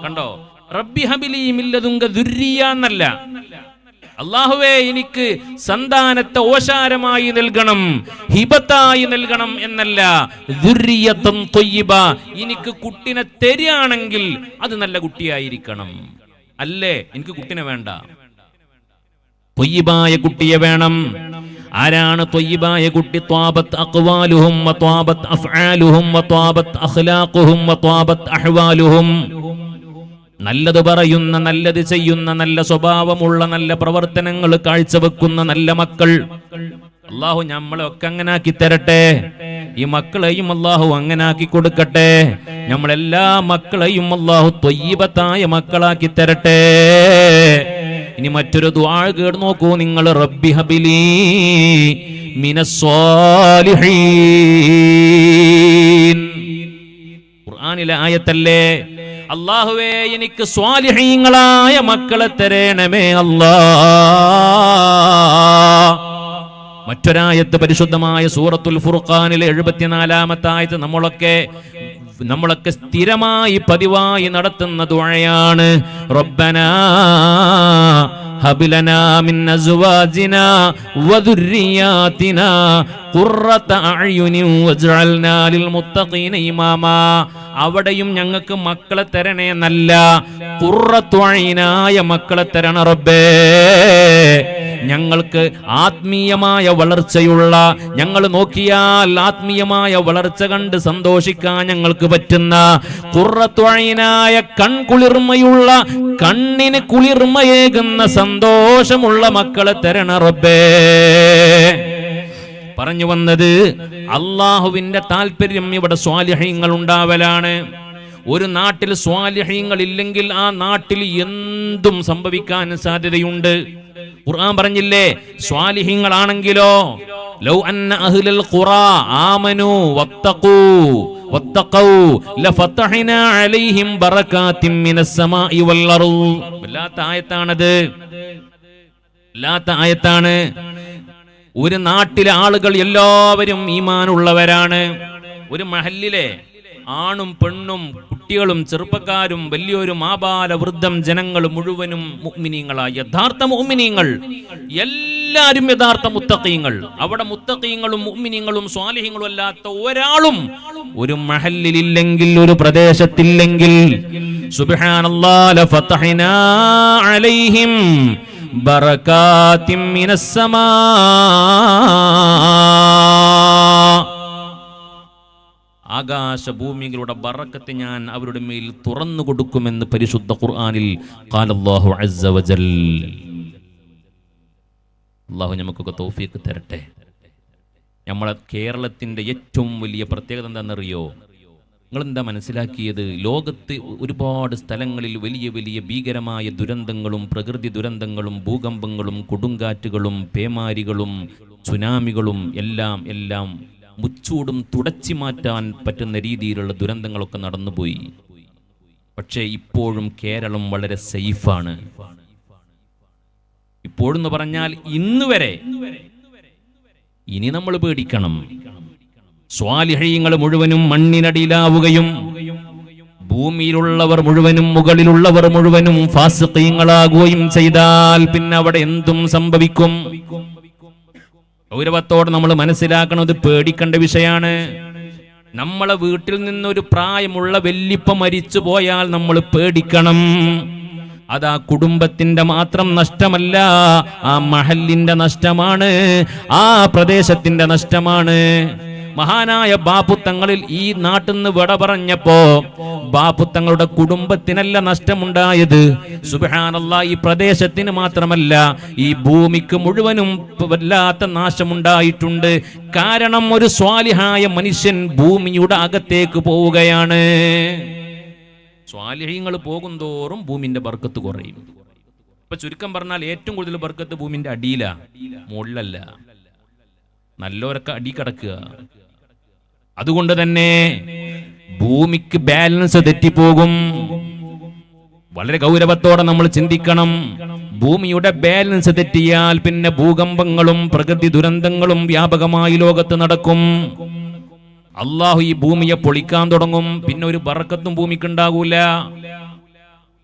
കണ്ടോ, റബ്ബി ഹബിലി മില്ലദുങ്ക ദുർരിയ എന്നല്ല, അല്ലാഹുവേ എനിക്ക് സന്താനത്തെ ഓശാരമായി നൽകണം, ഹിബത്തായി നൽകണം എന്നല്ല. ദുർരിയതൻ ത്വയ്യിബ, എനിക്ക് കുട്ടിനെ തരികയാണെങ്കിൽ അത് നല്ല കുട്ടിയായിരിക്കണം. അല്ലേ, എനിക്ക് കുട്ടിനെ വേണ്ട, ത്വയ്യിബായ കുട്ടിയെ വേണം. ആരാണ് ത്വയ്യിബായ കുട്ടി? ത്വാബത്ത് അഖ്വാലുഹും വത്വാബത്ത് അഫ്ആലുഹും വത്വാബത്ത് അഖ്ലാഖുഹും വത്വാബത്ത് അഹ്വാലുഹും. നല്ലത് പറയുന്ന, നല്ലത് ചെയ്യുന്ന, നല്ല സ്വഭാവമുള്ള, നല്ല പ്രവർത്തനങ്ങൾ കാഴ്ചവെക്കുന്ന നല്ല മക്കൾ. അല്ലാഹു നമ്മളെ ഒക്കെ അങ്ങനാക്കി തരട്ടെ. ഈ മക്കളെയും അല്ലാഹു അങ്ങനാക്കി കൊടുക്കട്ടെ. നമ്മളെല്ലാ മക്കളെയും അല്ലാഹു ത്വയ്യിബത്തായ മക്കളാക്കി തരട്ടെ. ഇനി മറ്റൊരു ദുആ കേട്ട് നോക്കൂ നിങ്ങൾ. റബ്ബി ഹബിലി മിനസ് സ്വാലിഹീൻ. ഖുർആനിലെ ആയത്തല്ലേ. അല്ലാഹുവേ, എനിക്ക് സ്വാലിഹീങ്ങളായ മക്കളെ തരണമേ അല്ലാഹ്. മറ്റൊരായത്ത് പരിശുദ്ധമായ സൂറത്തുൽ ഫുർഖാനിലെ 74-ാമത്തെ ആയത്ത് നമ്മളൊക്കെ സ്ഥിരമായി പതിവായി നടത്തുന്ന ദുആയാണ്. റബ്ബനാ ഹബ് ലനാ മിൻ അസ്വാജിനാ വദുർരിയാതിനാ ഖുർറത അഅ്യുനിൻ വജ്അൽനാ ലിൽ മുത്തഖീന ഇമാമാ. അവിടെയും ഞങ്ങൾക്ക് മക്കളെ തരണേ എന്നല്ല, ഖുർറത്തു അയ്നായ മക്കളെ തരണ റബ്ബേ. ഞങ്ങൾക്ക് ആത്മീയമായ വളർച്ചയുള്ള, ഞങ്ങൾ നോക്കിയാൽ ആത്മീയമായ വളർച്ച കണ്ട് സന്തോഷിക്കാൻ ഞങ്ങൾക്ക് പറ്റുന്ന, ഖുർറത്തു അയ്നായ കൺകുളിർമയുള്ള, കണ്ണിന് കുളിർമയേകുന്ന സന്തോഷമുള്ള മക്കളെ തരണ റബ്ബേ. പറഞ്ഞു വന്നത്, അള്ളാഹുവിന്റെ താല്പര്യം ഇവിടെ സ്വാലിഹീങ്ങൾ ഉണ്ടാവലാണ്. ഒരു നാട്ടിൽ സ്വാലിഹീങ്ങൾ ഇല്ലെങ്കിൽ ആ നാട്ടിൽ എന്തും സംഭവിക്കാൻ സാധ്യതയുണ്ട്. ഖുർആൻ പറഞ്ഞില്ലേ, സ്വാലിഹീങ്ങളാണെങ്കിലോ, ലൗ അന്ന അഹ്ലൽ ഖുറാ ആമനൂ വത്തഖൂ ലഫതഹ്നാ അലൈഹിം ബറകാതിൻ മിനസ് സമാഇ വൽ അർദ്. വല്ലാത്ത ആയത്താണത്, വല്ലാത്ത ആയത്താണ്. ഒരു നാട്ടിലെ ആളുകൾ എല്ലാവരും ഈമാനുള്ളവരാണ്. ഒരു മഹല്ലിലെ ആണും പെണ്ണും കുട്ടികളും ചെറുപ്പക്കാരും വലിയൊരു ആബാല വൃദ്ധം ജനങ്ങൾ മുഴുവനും മുഅ്മിനീങ്ങളായ യഥാർത്ഥ മുഅ്മിനീങ്ങൾ, എല്ലാവരും യഥാർത്ഥ മുത്തഖീങ്ങൾ. അവിടെ മുത്തഖീങ്ങളും മുഅ്മിനീങ്ങളും സ്വാലിഹീങ്ങളും അല്ലാത്ത ഒരാളും ഒരു മഹല്ലിലില്ലെങ്കിൽ, ഒരു പ്രദേശത്തില്ലെങ്കിൽ, സുബ്ഹാനല്ലാഹ് ലഫതഹ്നാ അലൈഹിം ബറകാതിൻ മിനസ് സമാ. ആകാശഭൂമികളുടെ ബറക്കത്ത് ഞാൻ അവരുടെ മേൽ തുറന്നു കൊടുക്കുമെന്ന് പരിശുദ്ധ ഖുർആനിൽ ഖാലല്ലാഹു അസ്സ വജൽ. അല്ലാഹു നമുക്കൊക്കെ തൗഫീഖ് തരട്ടെ. നമ്മളെ കേരളത്തിന്റെ ഏറ്റവും വലിയ പ്രത്യേകത എന്താണെന്നറിയോ? നിങ്ങളെന്താ മനസ്സിലാക്കിയത്? ലോകത്ത് ഒരുപാട് സ്ഥലങ്ങളിൽ വലിയ വലിയ ഭീകരമായ ദുരന്തങ്ങളും, പ്രകൃതി ദുരന്തങ്ങളും, ഭൂകമ്പങ്ങളും, കൊടുങ്കാറ്റുകളും, പേമാരികളും, സുനാമികളും എല്ലാം മുച്ചൂടും തുടച്ചു മാറ്റാൻ പറ്റുന്ന രീതിയിലുള്ള ദുരന്തങ്ങളൊക്കെ നടന്നുപോയി. പക്ഷേ ഇപ്പോഴും കേരളം വളരെ സേഫാണ്. ഇപ്പോഴെന്ന് പറഞ്ഞാൽ ഇന്ന് വരെ. ഇനി നമ്മൾ പേടിക്കണം. സ്വാലിഹീങ്ങൾ മുഴുവനും മണ്ണിനടിയിലാവുകയും ഭൂമിയിലുള്ളവർ മുഴുവനും മുകളിലുള്ളവർ മുഴുവനും ഫാസിഖീങ്ങളാകുകയും ചെയ്താൽ പിന്നെ അവിടെ എന്തും സംഭവിക്കും. ഗൗരവത്തോടെ നമ്മൾ മനസ്സിലാക്കുന്നത് പേടിക്കേണ്ട വിഷയമാണ്. നമ്മളെ വീട്ടിൽ നിന്നൊരു പ്രായമുള്ള വല്ലിപ്പ മരിച്ചു പോയാൽ നമ്മൾ പേടിക്കണം. അതാ കുടുംബത്തിന്റെ മാത്രം നഷ്ടമല്ല, ആ മഹല്ലിന്റെ നഷ്ടമാണ്, ആ പ്രദേശത്തിന്റെ നഷ്ടമാണ്. മഹാനായ ബാപ്പുത്തങ്ങളിൽ ഈ നാട്ടിൽ നിന്ന് വിട പറഞ്ഞപ്പോ ബാപ്പുത്തങ്ങളുടെ കുടുംബത്തിനല്ല നഷ്ടമുണ്ടായത്, സുബ്ഹാനല്ലാഹ്, ഈ പ്രദേശത്തിന് മാത്രമല്ല ഈ ഭൂമിക്ക് മുഴുവനും വല്ലാത്ത നാശമുണ്ടായിട്ടുണ്ട്. കാരണം ഒരു സ്വാലിഹായ മനുഷ്യൻ ഭൂമിയുടെ അകത്തേക്ക് പോവുകയാണ്. സ്വാലിഹീങ്ങൾ പോകുന്തോറും ഭൂമിന്റെ ബർക്കത്ത് കുറയും. ഇപ്പൊ ചുരുക്കം പറഞ്ഞാൽ ഏറ്റവും കൂടുതൽ ബർക്കത്ത് ഭൂമിന്റെ അടിയിലാ, മുകളിലല്ല. നല്ലവരൊക്കെ അടി കിടക്കുക. അതുകൊണ്ട് തന്നെ ഭൂമിക്ക് ബാലൻസ് തെറ്റിപ്പോകും. വളരെ ഗൗരവത്തോടെ നമ്മൾ ചിന്തിക്കണം. ഭൂമിയുടെ ബാലൻസ് തെറ്റിയാൽ പിന്നെ ഭൂകമ്പങ്ങളും പ്രകൃതി ദുരന്തങ്ങളും വ്യാപകമായി ലോകത്ത് നടക്കും. അള്ളാഹു ഈ ഭൂമിയെ പൊളിക്കാൻ തുടങ്ങും. പിന്നെ ഒരു ബറക്കത്തും ഭൂമിക്കുണ്ടാകൂല.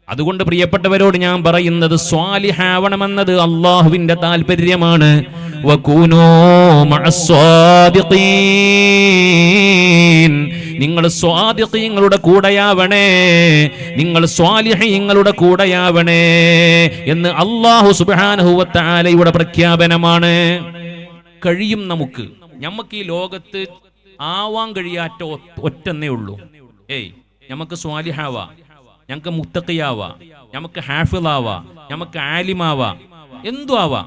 അതുകൊണ്ട് പ്രിയപ്പെട്ടവരോട് ഞാൻ പറയുന്നത്, സ്വാലിഹാവണമെന്നത് അള്ളാഹുവിന്റെ താല്പര്യമാണ്. നിങ്ങൾ സ്വാദിഖീങ്ങളുടെ കൂടെയാവണേ, നിങ്ങൾ സ്വാലിഹീങ്ങളുടെ കൂടെയാവണേ എന്ന് അല്ലാഹു സുബ്ഹാനഹു വ തആലയുടെ പ്രഖ്യാപനമാണ്. കഴിയും നമുക്ക് ഈ ലോകത്ത് ആവാൻ കഴിയാത്ത ഒറ്റന്നേ ഉള്ളൂ. നമുക്ക് സ്വാലിഹാവാ, ഞങ്ങൾക്ക് മുത്തഖിയാവാ, നമുക്ക് ഹാഫിളാവാ, നമുക്ക് ആലിമാവാ, എന്തു ആവാ.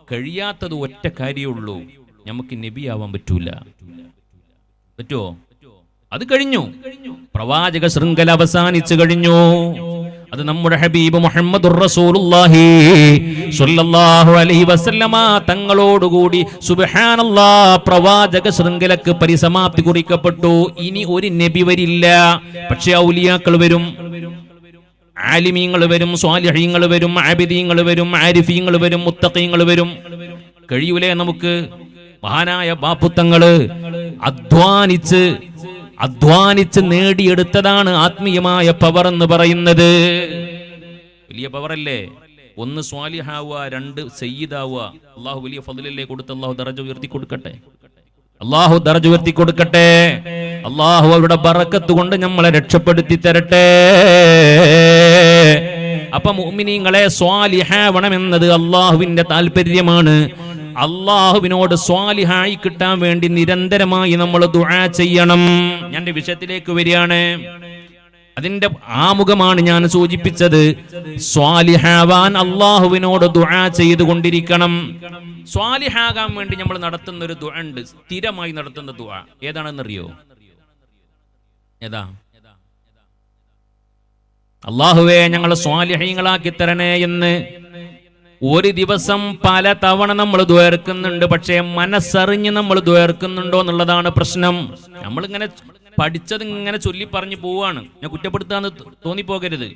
കഴിയാത്തത് ഒറ്റ കാര്യമുള്ളൂ, നമുക്ക് നബിയാവാൻ പറ്റൂല. പറ്റുമോ? അത് കഴിഞ്ഞു. പ്രവാചക ശൃംഖല അവസാനിച്ചു കഴിഞ്ഞു. അത് നമ്മുടെ ഹബീബ് മുഹമ്മദുർ റസൂലുള്ളാഹി സ്വല്ലല്ലാഹു അലൈഹി വസല്ലമ തങ്ങളോടുകൂടി സുബ്ഹാനല്ലാഹ് പ്രവാചക ശൃംഖലക്ക് പരിസമാപ്തി കുറിക്കപ്പെട്ടു. ഇനി ഒരു നബി വരില്ല, പക്ഷേ ഔലിയാക്കൾ വരും, ആലിമീങ്ങൾ വരും, സ്വാലിഹീങ്ങൾ വരും, ആബിദീങ്ങൾ വരും, ആരിഫീങ്ങൾ വരും, മുത്തഖീങ്ങൾ വരും. കഴിയൂലേ നമുക്ക്? മഹാനായ ബാപ്പുത്തങ്ങള് അധ്വാനിച്ച് നേടിയെടുത്തതാണ് ആത്മീയമായ പവർ എന്ന് പറയുന്നത്. വലിയ പവറല്ലേ? ഒന്ന് സ്വാലിഹാവുക, രണ്ട് സയ്യിദാവുക. അള്ളാഹു വലിയ ഫദ്ലല്ലേ കൊടുത്ത് അള്ളാഹു ദറജ ഉയർത്തി കൊടുക്കട്ടെ. അള്ളാഹു ദറജ ഉയർത്തി കൊടുക്കട്ടെ. അള്ളാഹു അവരുടെ ബറക്കത്ത് കൊണ്ട് നമ്മളെ രക്ഷപ്പെടുത്തി തരട്ടെ. അപ്പൊ മുഅ്മിനീങ്ങളെ, സ്വാലിഹാവണമെന്നത് അള്ളാഹുവിന്റെ താല്പര്യമാണ്. അള്ളാഹുവിനോട് സ്വാലിഹായി കിട്ടാൻ വേണ്ടി നിരന്തരമായി നമ്മൾ ദുആ ചെയ്യണം. ഞാൻ വിഷയത്തിലേക്ക് വരികയാണ്. അതിന്റെ ആമുഖമാണ് ഞാൻ സൂചിപ്പിച്ചത്. സ്വാലിഹാവാൻ അള്ളാഹുവിനോട് ദുആ ചെയ്തുകൊണ്ടിരിക്കണം. സ്വാലിഹാകാൻ വേണ്ടി നമ്മൾ നടത്തുന്ന ഒരു ദുആ ഉണ്ട്, സ്ഥിരമായി നടത്തുന്ന ദുആ. ഏതാണെന്നറിയോ? ഏതാ? അള്ളാഹുവേ ഞങ്ങളെ സ്വാലിഹീങ്ങളാക്കി തരണേ എന്ന് ഒരു ദിവസം പല തവണ നമ്മൾ ദ്വേർക്കുന്നുണ്ട്. പക്ഷേ മനസ്സറിഞ്ഞ് നമ്മൾ ദ്വേർക്കുന്നുണ്ടോ എന്നുള്ളതാണ് പ്രശ്നം. നമ്മളിങ്ങനെ പഠിച്ചത് ഇങ്ങനെ ചൊല്ലി പറഞ്ഞു പോവാണ്. ഞാൻ കുറ്റപ്പെടുത്താന്ന് തോന്നിപ്പോകരുത്.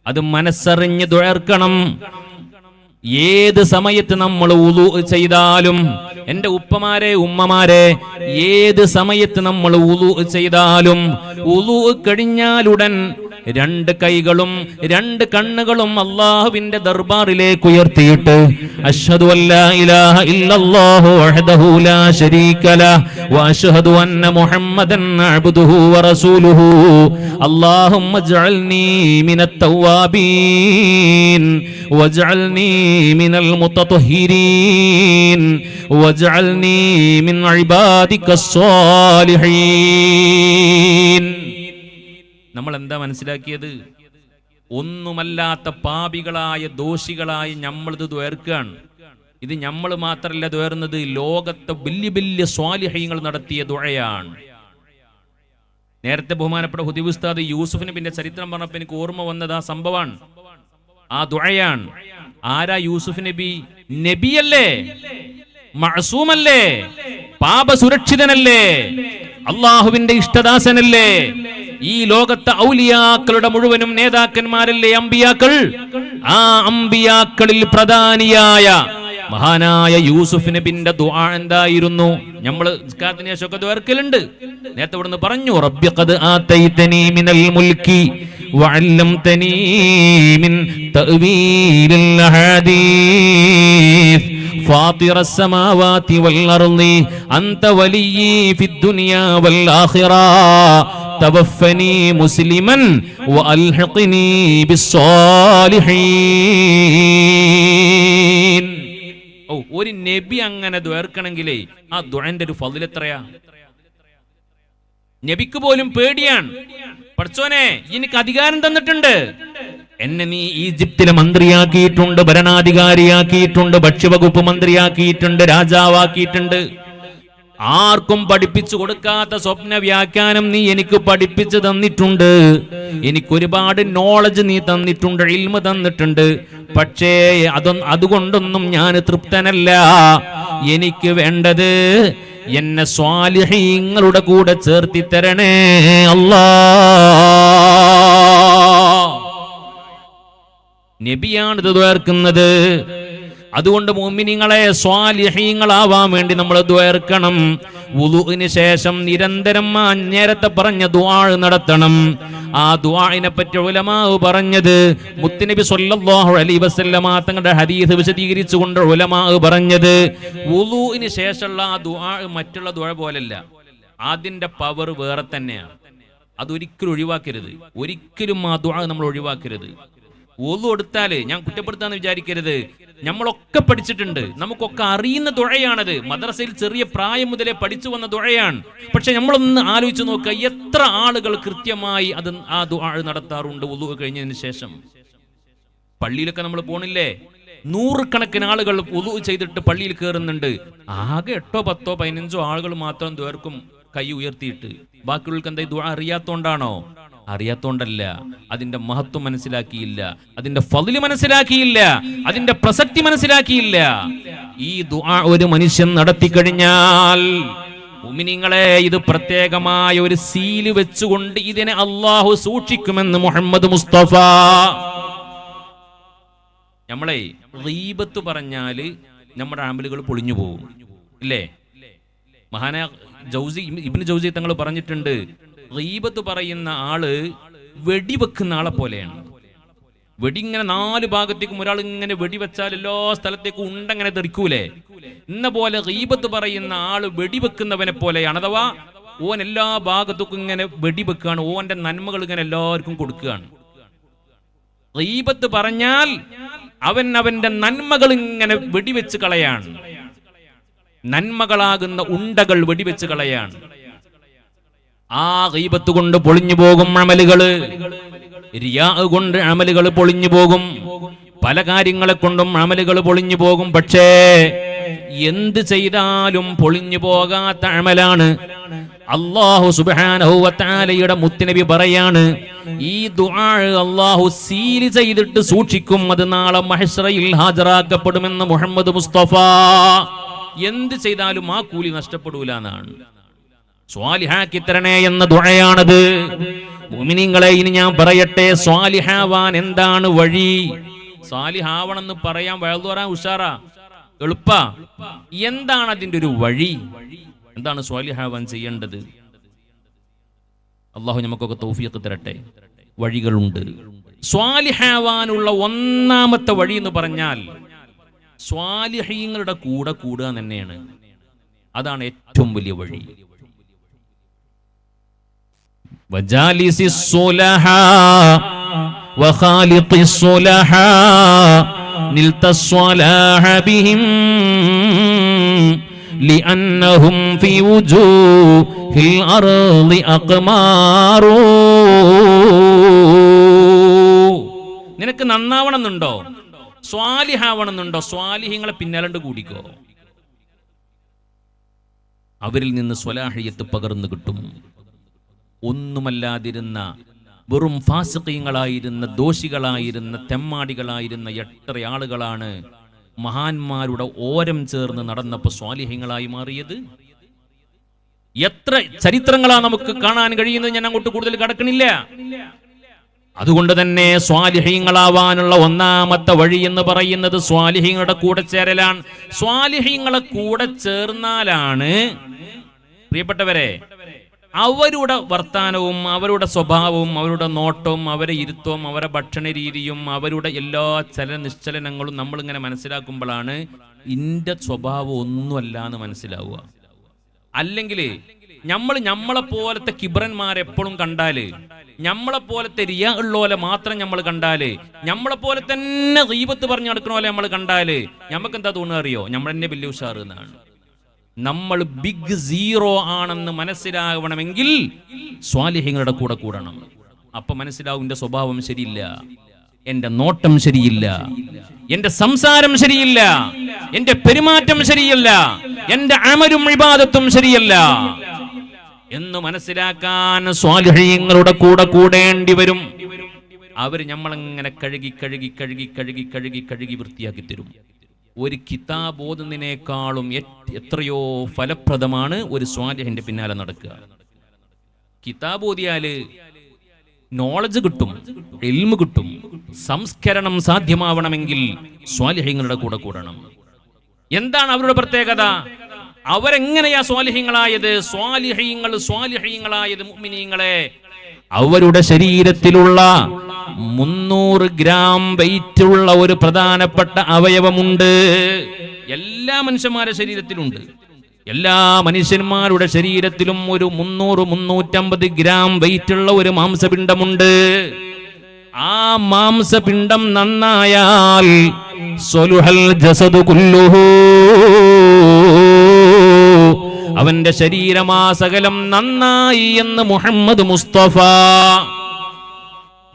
അത് മനസ്സറിഞ്ഞ് ദ്വേർക്കണം. ഏത് സമയത്ത് നമ്മൾ ഉളു ചെയ്താലും, എന്റെ ഉപ്പമാരെ ഉമ്മമാരെ, ഏത് സമയത്ത് നമ്മൾ ഉളു ചെയ്താലും ഉളു കഴിഞ്ഞാലുടൻ രണ്ട് കൈകളും രണ്ട് കണ്ണുകളും അല്ലാഹുവിന്റെ ദർബാറിലേക്ക് ഉയർത്തിയിട്ട് അശ്ഹദു അല്ലാ ഇലാഹ ഇല്ലല്ലാഹു വഹ്ദഹു ലാ ശരീക ലഹു വഅശ്ഹദു അന്ന മുഹമ്മദൻ അബ്ദുഹു വറസൂലുഹു അല്ലാഹുമ്മ ഇജ്അൽനീ മിനത് തവ്വാബീൻ വജ്അൽനീ മിനൽ മുതത്വഹിരീൻ വജ്അൽനീ മിൻ ഇബാദികസ് സ്വാലിഹീൻ. നമ്മൾ എന്താ മനസ്സിലാക്കിയത്? ഒന്നുമല്ലാത്ത പാപികളായ ദോഷികളായി നമ്മളിത് ദ്വേർക്കുകയാണ്. ഇത് നമ്മൾ മാത്രമല്ല ദ്വേർന്നത്, ലോകത്തെ വലിയ വലിയ സ്വാലിഹീങ്ങൾ നടത്തിയ ദുആയാണ്. നേരത്തെ ബഹുമാനപ്പെട്ട ഹുദി ഉസ്താദ് യൂസുഫ് നബിന്റെ ചരിത്രം പറഞ്ഞപ്പോൾ എനിക്ക് ഓർമ്മ വന്നത് ആ സംഭവമാണ്, ആ ദുആയാണ്. ആരാ യൂസുഫ് നബി? നബിയല്ലേ, മഅസൂമല്ലേ, പാപസുരക്ഷിതനല്ലേ, അള്ളാഹുവിന്റെ ഇഷ്ടദാസനല്ലേ. ഈ ലോകത്തെ ഔലിയാക്കളുടെ മുഴുവനും നേതാക്കന്മാരല്ലേ അമ്പിയാക്കൾ? ആ അമ്പിയാക്കളിൽ പ്രധാനിയായ മഹാനായ യൂസുഫ് നബിന്റെ ദുആ എന്തായിരുന്നു? നമ്മൾ നിസ്കാരത്തിന് ശേഷമൊക്കെ ദുആർക്കലുണ്ട്. നേരത്തെ ഇവിടുന്ന് പറഞ്ഞു, റബ്ബി ഖദ് ആതൈതനി മിനൽ മുൽക്കി വഅല്ലംതനി മിൻ തഅ്വീലിൽ ഹദീസ് ഫാത്തിറസ് സമാവാതി വൽ അർളി അൻത വലിയ്യി ഫിദ് ദുനിയാ വൽ ആഖിറ തവഫനി മുസ്ലിമൻ വഅൽഹിഖ്നി ബിസ്സാലിഹീൻ. ഒരു നബി അങ്ങനെ ദ്വേർക്കണമെങ്കിലേ ആ ദുആന്റെ ഒരു ഫളിൽ എത്രയാ? നബിക്ക് പോലും പേടിയാണ്. പടച്ചോനെ, എനിക്ക് അധികാരം തന്നിട്ടുണ്ട്, എന്നെ നീ ഈജിപ്തിലെ മന്ത്രിയാക്കിയിട്ടുണ്ട്, ഭരണാധികാരിയാക്കിയിട്ടുണ്ട്, ഭക്ഷ്യവകുപ്പ് മന്ത്രിയാക്കിയിട്ടുണ്ട്, രാജാവാക്കിയിട്ടുണ്ട്. ആർക്കും പഠിപ്പിച്ചു കൊടുക്കാത്ത സ്വപ്ന വ്യാഖ്യാനം നീ എനിക്ക് പഠിപ്പിച്ചു തന്നിട്ടുണ്ട്. എനിക്കൊരുപാട് നോളജ് നീ തന്നിട്ടുണ്ട്, ഇൽമ തന്നിട്ടുണ്ട്. പക്ഷേ അതുകൊണ്ടൊന്നും ഞാൻ തൃപ്തനല്ല. എനിക്ക് വേണ്ടത് എന്നെ സ്വാലിഹീങ്ങളുടെ കൂടെ ചേർത്തി തരണേ അല്ലാ. നബിയാണിത് ദ്വാർക്കുന്നത്. അതുകൊണ്ട് മുഅ്മിനീങ്ങളെ, സ്വാലിഹീങ്ങളാവാൻ വേണ്ടി നമ്മൾ ദ്വാർക്കണം. വുളുഇന് ശേഷം നിരന്തരം നേരത്തെ പറഞ്ഞ ദുആ നടത്തണം. ആ ദുആഇനെ പറ്റി ഉലമാ പറഞ്ഞത്, മുത്തുനബി സ്വല്ലല്ലാഹു അലൈഹി വസല്ലമ തങ്ങളുടെ ഹദീസ് വിശദീകരിച്ചുകൊണ്ട് ഉലമാ പറഞ്ഞത്, വുളുഇന് ശേഷമുള്ള ആ ദുആ മറ്റുള്ള ദുആ പോലല്ല. അതിന്റെ പവർ വേറെ തന്നെയാണ്. അതൊരിക്കലും ഒഴിവാക്കരുത്. ഒരിക്കലും ആ ദുആ നമ്മൾ ഒഴിവാക്കരുത്. വുളു എടുത്താല്, ഞാൻ കുറ്റപ്പെടുത്താന്ന് വിചാരിക്കരുത്, നമ്മളൊക്കെ പഠിച്ചിട്ടുണ്ട്, നമുക്കൊക്കെ അറിയുന്ന ദുആയാണത്. മദ്രസയിൽ ചെറിയ പ്രായം മുതലേ പഠിച്ചു വന്ന ദുആയാണ്. പക്ഷെ നമ്മളൊന്ന് ആലോചിച്ച് നോക്കുക, എത്ര ആളുകൾ കൃത്യമായി ആ ദുആ നടത്താറുണ്ട് വുളു കഴിഞ്ഞതിന് ശേഷം? പള്ളിയിലൊക്കെ നമ്മൾ പോണില്ലേ, 100 കണക്കിന് ആളുകൾ വുളു ചെയ്തിട്ട് പള്ളിയിൽ കയറുന്നുണ്ട്. ആകെ 8, 10, 15 ആളുകൾ മാത്രം ദ്വാർക്കും കൈ ഉയർത്തിയിട്ട്. ബാക്കിയുള്ളവർക്ക് എന്താ ദുആ അറിയാത്തോണ്ടാണോ? അറിയാത്തോണ്ടല്ല, അതിന്റെ മഹത്വം മനസ്സിലാക്കിയില്ല, അതിന്റെ ഫളിൽ മനസ്സിലാക്കിയില്ല, അതിന്റെ പ്രസക്തി മനസ്സിലാക്കിയില്ല. ഈ ദുആ ഒരു മനുഷ്യൻ നടത്തി കഴിഞ്ഞാൽ, മുഅ്മിനീങ്ങളെ, ഇത് പ്രത്യേകമായ ഒരു സീല് വെച്ചുകൊണ്ട് ഇതിനെ അല്ലാഹു സൂക്ഷിക്കുമെന്ന് മുഹമ്മദ് മുസ്തഫ. നമ്മളെ ഗീബത്ത് പറഞ്ഞാല് നമ്മുടെ അമലുകൾ പൊളിഞ്ഞു പോകും, ഇല്ലേ? മഹാനായ ഇബ്നു ജൗസി തങ്ങൾ പറഞ്ഞിട്ടുണ്ട്, ഗീബത്ത് പറയുന്ന ആള് വെടിവെക്കുന്ന ആളെ പോലെയാണ്. വെടി ഇങ്ങനെ 4 ഭാഗത്തേക്കും ഒരാൾ ഇങ്ങനെ വെടിവെച്ചാൽ എല്ലാ സ്ഥലത്തേക്കും ഉണ്ടങ്ങനെ തെറിക്കൂലേ? ഇന്ന പോലെ ഗീബത്ത് പറയുന്ന ആള് വെടിവെക്കുന്നവനെ പോലെയാണ്. അഥവാ ഓൻ എല്ലാ ഭാഗത്തേക്കും ഇങ്ങനെ വെടിവെക്കുകയാണ്, ഓന്റെ നന്മകൾ ഇങ്ങനെ എല്ലാവർക്കും കൊടുക്കുകയാണ്. ഗീബത്ത് പറഞ്ഞാൽ അവന്റെ നന്മകൾ ഇങ്ങനെ വെടിവെച്ച് കളയാണ്, നന്മകളാകുന്ന ഉണ്ടകൾ വെടിവെച്ച് കളയാണ്. ആ ഗീബത്ത് കൊണ്ട് പൊളിഞ്ഞു പോകും അമലുകള്, റിയാ കൊണ്ട് അമലുകൾ പൊളിഞ്ഞു പോകും, പല കാര്യങ്ങളെ കൊണ്ടും അമലുകൾ പൊളിഞ്ഞു പോകും. പക്ഷേ എന്ത് ചെയ്താലും പൊളിഞ്ഞു പോകാത്ത അമലാണ് അല്ലാഹു സുബ്ഹാനഹു വ തആലയുടെ മുത്തുനബി പറയാണ്, ഈ ദുആ അല്ലാഹു സീൽ ചെയ്തിട്ട് സൂക്ഷിക്കും, അത് നാളെ മഹ്ശറയിൽ ഹാജരാക്കപ്പെടുമെന്ന് മുഹമ്മദ് മുസ്തഫ. എന്ത് ചെയ്താലും ആ കൂലി നഷ്ടപ്പെടൂല എന്നാണ്. സ്വാലിഹാക്കി തരണേ എന്ന ദുആയാണത്. മുഅ്മിനീങ്ങളെ, ഇനി ഞാൻ പറയട്ടെ, സ്വാലിഹാവാൻ എന്താണ് വഴി? സ്വാലിഹാവണമെന്ന് പറയാൻ വയലുറാൻ ഉഷാറാ, എളുപ്പ. എന്താണ് അതിന്റെ ഒരു വഴി? എന്താണ് സ്വാലിഹാവാൻ ചെയ്യേണ്ടത്? അല്ലാഹു നമുക്കൊക്കെ തൗഫീഖ് തരട്ടെ. വഴികളുണ്ട്. സ്വാലിഹാവാനുള്ള ഒന്നാമത്തെ വഴി എന്ന് പറഞ്ഞാൽ സ്വാലിഹീങ്ങളുടെ കൂടെ കൂടുക തന്നെയാണ്. അതാണ് ഏറ്റവും വലിയ വഴി. വജാലിസി സുലഹാ വഖാലിഖി സുലഹാ നിൽത സ്വലാഹ ബിഹിം ലിഅന്നഹും ഫീ വുജൂഹിൽ അർളി അഖ്മാറൂ. നിനക്ക് നന്നാവണമെന്നുണ്ടോ? സ്വാലിഹാവണമെന്നുണ്ടോ? സ്വാലിഹീങ്ങളെ പിന്നാലണ്ട് കൂടിക്കോ. അവരിൽ നിന്ന് സ്വലാഹിയത്ത് പകർന്നു കിട്ടും. ഒന്നുമല്ലാതിരുന്ന വെറും ഫാസിഖീങ്ങളായിരുന്ന, ദോഷികളായിരുന്ന, തെമ്മാടികളായിരുന്ന എത്ര ആളുകളാണ് മഹാന്മാരുടെ ഓരം ചേർന്ന് നടന്നപ്പോൾ സ്വാലിഹീങ്ങളായി മാറിയത്? എത്ര ചരിത്രങ്ങളാ നമുക്ക് കാണാൻ കഴിയുന്നത്. ഞാൻ അങ്ങോട്ട് കൂടുതൽ കടക്കണില്ല. അതുകൊണ്ട് തന്നെ സ്വാലിഹീങ്ങളാവാനുള്ള ഒന്നാമത്തെ വഴി എന്ന് പറയുന്നത് സ്വാലിഹീങ്ങളുടെ കൂടെ ചേരലാണ്. സ്വാലിഹീങ്ങളെ കൂടെ ചേർന്നാലാണ് പ്രിയപ്പെട്ടവരെ അവരുടെ വർത്താനവും അവരുടെ സ്വഭാവവും അവരുടെ നോട്ടവും അവരെ ഇരുത്തവും അവരുടെ ഭക്ഷണ രീതിയും അവരുടെ എല്ലാ നിശ്ചലനങ്ങളും നമ്മളിങ്ങനെ മനസ്സിലാക്കുമ്പോഴാണ് ഇന്റെ സ്വഭാവം ഒന്നുമല്ല എന്ന് മനസ്സിലാവുക. അല്ലെങ്കിൽ നമ്മളെ പോലത്തെ കിബ്രന്മാരെപ്പോഴും കണ്ടാല്, നമ്മളെ പോലത്തെ റിയാ ഉള്ളോലെ മാത്രം നമ്മൾ കണ്ടാല്, നമ്മളെ പോലെ തന്നെ ഗീബത്ത് പറഞ്ഞു നടക്കണ പോലെ നമ്മൾ കണ്ടാല് നമുക്ക് എന്താ തോന്നുക അറിയോ? നമ്മൾ തന്നെ വലിയ ഉഷാർ എന്നാണ്. നമ്മൾ ബിഗ് സീറോ ആണെന്ന് മനസ്സിലാവണമെങ്കിൽ സ്വാലിഹീങ്ങളുടെ കൂടെ കൂടണം. അപ്പൊ മനസ്സിലാവും എന്റെ സ്വഭാവം ശരിയില്ല, എന്റെ നോട്ടം ശരിയില്ല, എന്റെ സംസാരം ശരിയില്ല, എന്റെ പെരുമാറ്റം ശരിയല്ല, എന്റെ അമലും ഇബാദത്തും ശരിയല്ല എന്ന് മനസ്സിലാക്കാൻ സ്വാലിഹീങ്ങളുടെ കൂടെ കൂടേണ്ടി വരും. അവർ നമ്മളങ്ങനെ കഴുകി കഴുകി കഴുകി കഴുകി കഴുകി കഴുകി വൃത്തിയാക്കി തരും. ഒരു കിതാബ് ഓതുന്നതിനേക്കാളും എത്രയോ ഫലപ്രദമാണ് ഒരു സ്വാലിഹിന്റെ പിന്നാലെ നടക്കുക. കിതാബ് ഓതിയാല് നോളജ് കിട്ടും, ഇൽമ് കിട്ടും. സംസ്കരണം സാധ്യമാവണമെങ്കിൽ സ്വാലിഹീങ്ങളുടെ കൂടെ കൂടണം. എന്താണ് അവരുടെ പ്രത്യേകത? അവരെങ്ങനെയാ സ്വാലിഹീങ്ങളായത്? സ്വാലിഹീങ്ങളായത് മുഅ്മിനീങ്ങളെ അവരുടെ ശരീരത്തിലുള്ള 300 ഗ്രാം വെയിറ്റ് ഉള്ള ഒരു പ്രധാനപ്പെട്ട അവയവമുണ്ട്. എല്ലാ മനുഷ്യന്മാരുടെ ശരീരത്തിലുണ്ട്. എല്ലാ മനുഷ്യന്മാരുടെ ശരീരത്തിലും ഒരു 300-350 ഗ്രാം വെയിറ്റ് ഉള്ള ഒരു മാംസപിണ്ഡമുണ്ട്. ആ മാംസപിണ്ഡം നന്നായാൽ സ്വലുഹൽ ജസദു കുല്ലുഹു, അവന്റെ ശരീരമാസകലം നന്നായി എന്ന് മുഹമ്മദ് മുസ്തഫ.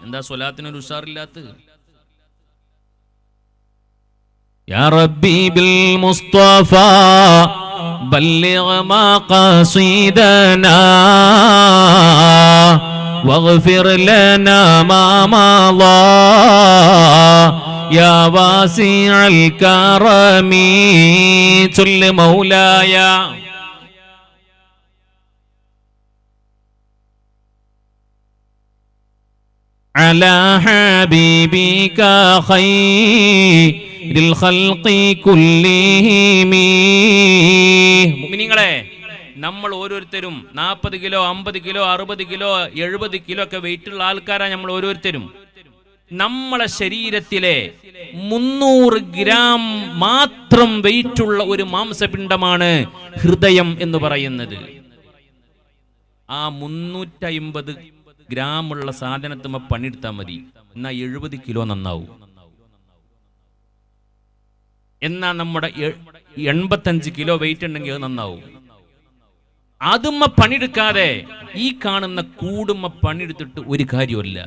എന്താ സ്വലാത്തിനൊരു ഉഷാറില്ലാത്തത്? യാ റബ്ബി ബിൽ മുസ്തഫ ബല്ലിഗ് മഖാസിദനാ വഗ്ഫിർ ലനാ മാ മളാ യാ വാസിഅൽ കറമി ചൊല്ല് മൗലായ. على حبيبك خير الخلق كلهم. മുഅ്മിനീങ്ങളെ, നമ്മൾ ഓരോരുത്തരും 40 കിലോ 50 കിലോ 60 കിലോ 70 കിലോ ഒക്കെ വെയിറ്റ് ഉള്ള ആൾക്കാരാണ് നമ്മൾ ഓരോരുത്തരും. നമ്മളെ ശരീരത്തിലെ 300 ഗ്രാം മാത്രം വെയിറ്റ് ഉള്ള ഒരു മാംസപിണ്ഡമാണ് ഹൃദയം എന്ന് പറയുന്നത്. ആ 350 ഗ്രാമുള്ള സാധനത്തുമ്മ പണിയെടുത്താൽ മതി, എന്നാ 70 കിലോ നന്നാവും. എന്നാ നമ്മുടെ 85 കിലോ വെയിറ്റ് ഉണ്ടെങ്കിൽ അത് നന്നാവും. അതുമ്മ പണിയെടുക്കാതെ ഈ കാണുന്ന കൂടുമ്മ പണിയെടുത്തിട്ട് ഒരു കാര്യമല്ല.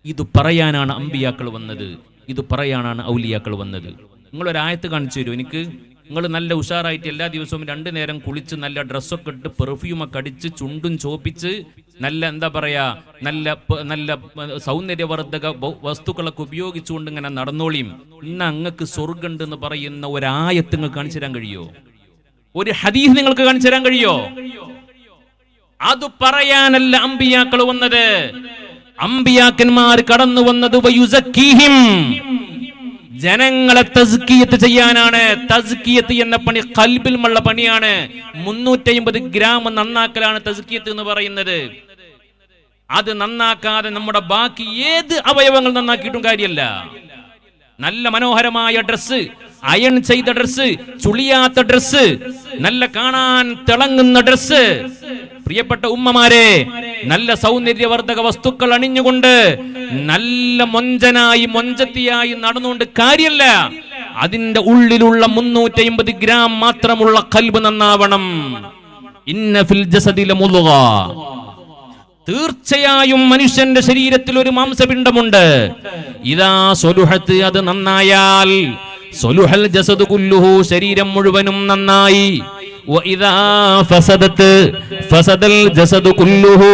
ഇത് പറയാനാണ് അമ്പിയാക്കൾ വന്നത്, ഇത് പറയാനാണ് ഔലിയാക്കൾ വന്നത്. നിങ്ങളൊരായത്ത് കാണിച്ചു തരൂ എനിക്ക്. നിങ്ങൾ നല്ല ഉഷാറായിട്ട് എല്ലാ ദിവസവും 2 നേരം കുളിച്ച് നല്ല ഡ്രസ്സൊക്കെ ഇട്ട് പെർഫ്യൂമൊക്കെ അടിച്ച് ചുണ്ടും ചോപ്പിച്ച് നല്ല എന്താ പറയാ നല്ല സൗന്ദര്യവർദ്ധക വസ്തുക്കളൊക്കെ ഉപയോഗിച്ചുകൊണ്ട് ഇങ്ങനെ നടന്നോളിയും. ഇന്ന് അങ്ങക്ക് സ്വർഗുണ്ട് എന്ന് പറയുന്ന ഒരായത്ത് നിങ്ങൾക്ക് കാണിച്ചു തരാൻ കഴിയോ? ഒരു ഹദീസ് നിങ്ങൾക്ക് കാണിച്ചു തരാൻ കഴിയോ? അത് പറയാനല്ല അമ്പിയാക്കൾ വന്നത്. അമ്പിയാക്കന്മാർ കടന്നു വന്നത് വയുസക്കീഹിം, ജനങ്ങളെ തസ്കിയത്ത് ചെയ്യാനാണ്. തസ്കിയത്ത് എന്ന പണി ഖൽബിലുള്ള പണിയാണ്. 350 ഗ്രാം നന്നാക്കലാണ് തസ്കിയത്ത് എന്ന് പറയുന്നത്. അത് നന്നാക്കാതെ നമ്മുടെ ബാക്കി ഏത് അവയവങ്ങൾ നന്നാക്കിയിട്ടും കാര്യമല്ല. നല്ല മനോഹരമായ ഡ്രസ്സ്, അയൺ ചെയ്ത ഡ്രസ്സ്, ചുളിയാത്ത ഡ്രസ്സ്, നല്ല കാണാൻ തിളങ്ങുന്ന ഡ്രസ്സ്, പ്രിയപ്പെട്ട ഉമ്മമാരെ, നല്ല സൗന്ദര്യവർദ്ധക വസ്തുക്കൾ അണിഞ്ഞുകൊണ്ട് നല്ല മൊഞ്ചത്തിയായി നടന്നുകൊണ്ട് കാര്യമല്ല. അതിന്റെ ഉള്ളിലുള്ള 350 ഗ്രാം മാത്രമുള്ള ഖൽബ് നന്നാവണം. ഇന്ന ഫിൽ ജസദി ലമുദ്ഗ, തീർച്ചയായും മനുഷ്യന്റെ ശരീരത്തിൽ ഒരു മാംസപിണ്ഡമുണ്ട്. ഇദാ സ്വലുഹത്ത്, അത് നന്നായാൽ സ്വലുഹൽ ജസദു കുല്ലുഹു, ശരീരം മുഴുവനും നന്നായി. വഇദാ ഫസദത് ഫസദൽ ജസദു കുല്ലുഹു,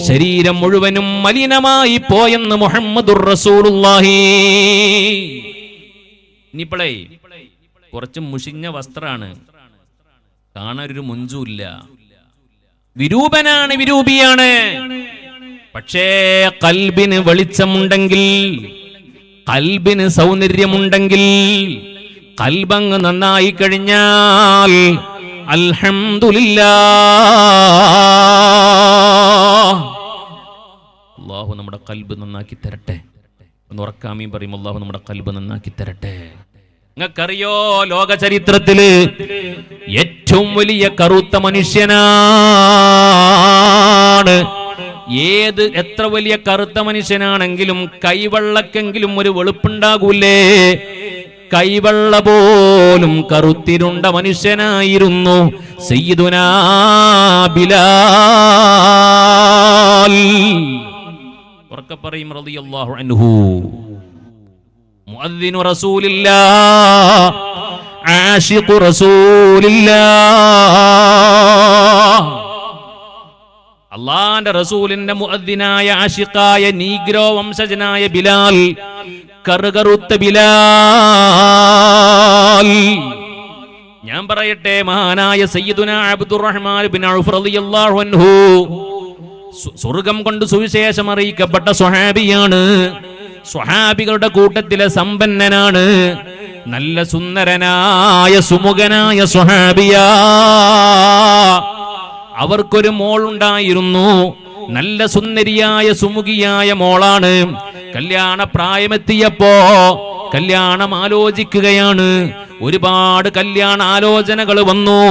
ശരീരം മുഴുവനും മലിനമായി പോയെന്ന് മുഹമ്മദുർ റസൂലുള്ളാഹി. ഇനിയിപ്പോഴേ കുറച്ച് മുഷിഞ്ഞ വസ്ത്രമാണ്, കാണാനൊരു മുഞ്ചുമില്ല, വിരൂപനാണ്, വിരൂപിയാണ്. പക്ഷേ കൽബിന് വെളിച്ചമുണ്ടെങ്കിൽ, കൽബിന് സൗന്ദര്യമുണ്ടെങ്കിൽ, കൽബങ്ങ് നന്നായി കഴിഞ്ഞാൽ അൽഹംദുലില്ലാഹ്. അല്ലാഹു നമ്മുടെ കൽബ് നന്നാക്കി തരട്ടെ. ഒന്ന് ഉറക്കാമീൻ പറയും, അല്ലാഹു നമ്മുടെ കൽബ് നന്നാക്കി തരട്ടെ. നിങ്ങൾക്കറിയോ, ലോക ചരിത്രത്തില് ഏറ്റവും വലിയ കറുത്ത മനുഷ്യനാണ്. എത്ര വലിയ കറുത്ത മനുഷ്യനാണെങ്കിലും കൈവെള്ളക്കെങ്കിലും ഒരു വെളുപ്പുണ്ടാകൂലേ? കൈവെള്ള പോലും കറുത്തിരുണ്ട മനുഷ്യനായിരുന്നു സയ്യിദുനാ ബിലാൽ. ഉറക്കെ പറയും റളിയല്ലാഹു അൻഹു. മുഅദ്ദിനു റസൂലില്ലാഹ്, ആശിഖു റസൂലില്ലാഹ്. അല്ലാഹുവിന്റെ റസൂലിന്റെ മുഅദ്ദിനായ ആശിഖായ നീഗ്രോ വംശജനായ ബിലാൽ, കറുകറുത്ത ബിലാൽ. ഞാൻ പറയട്ടെ, മഹാനായ സയ്യിദുനാ അബ്ദുറഹ്മാൻ ബിൻ ഔഫ് റളിയല്ലാഹു അൻഹു സ്വർഗം കൊണ്ട് സുവിശേഷം അറിയിക്കപ്പെട്ട സ്വഹാബിയാണ്. സ്വഹാബികളുടെ കൂട്ടത്തിലെ സമ്പന്നനാണ്. നല്ല സുന്ദരനായ സുമുഖനായ സ്വഹാബിയാ. അവർക്കൊരു മോളുണ്ടായിരുന്നു. നല്ല സുന്ദരിയായ സുമുഖിയായ മോളാണ്. കല്യാണ പ്രായമെത്തിയപ്പോ കല്യാണം ആലോചിക്കുകയാണ്. ഒരുപാട് കല്യാണ ആലോചനകൾ വന്നു.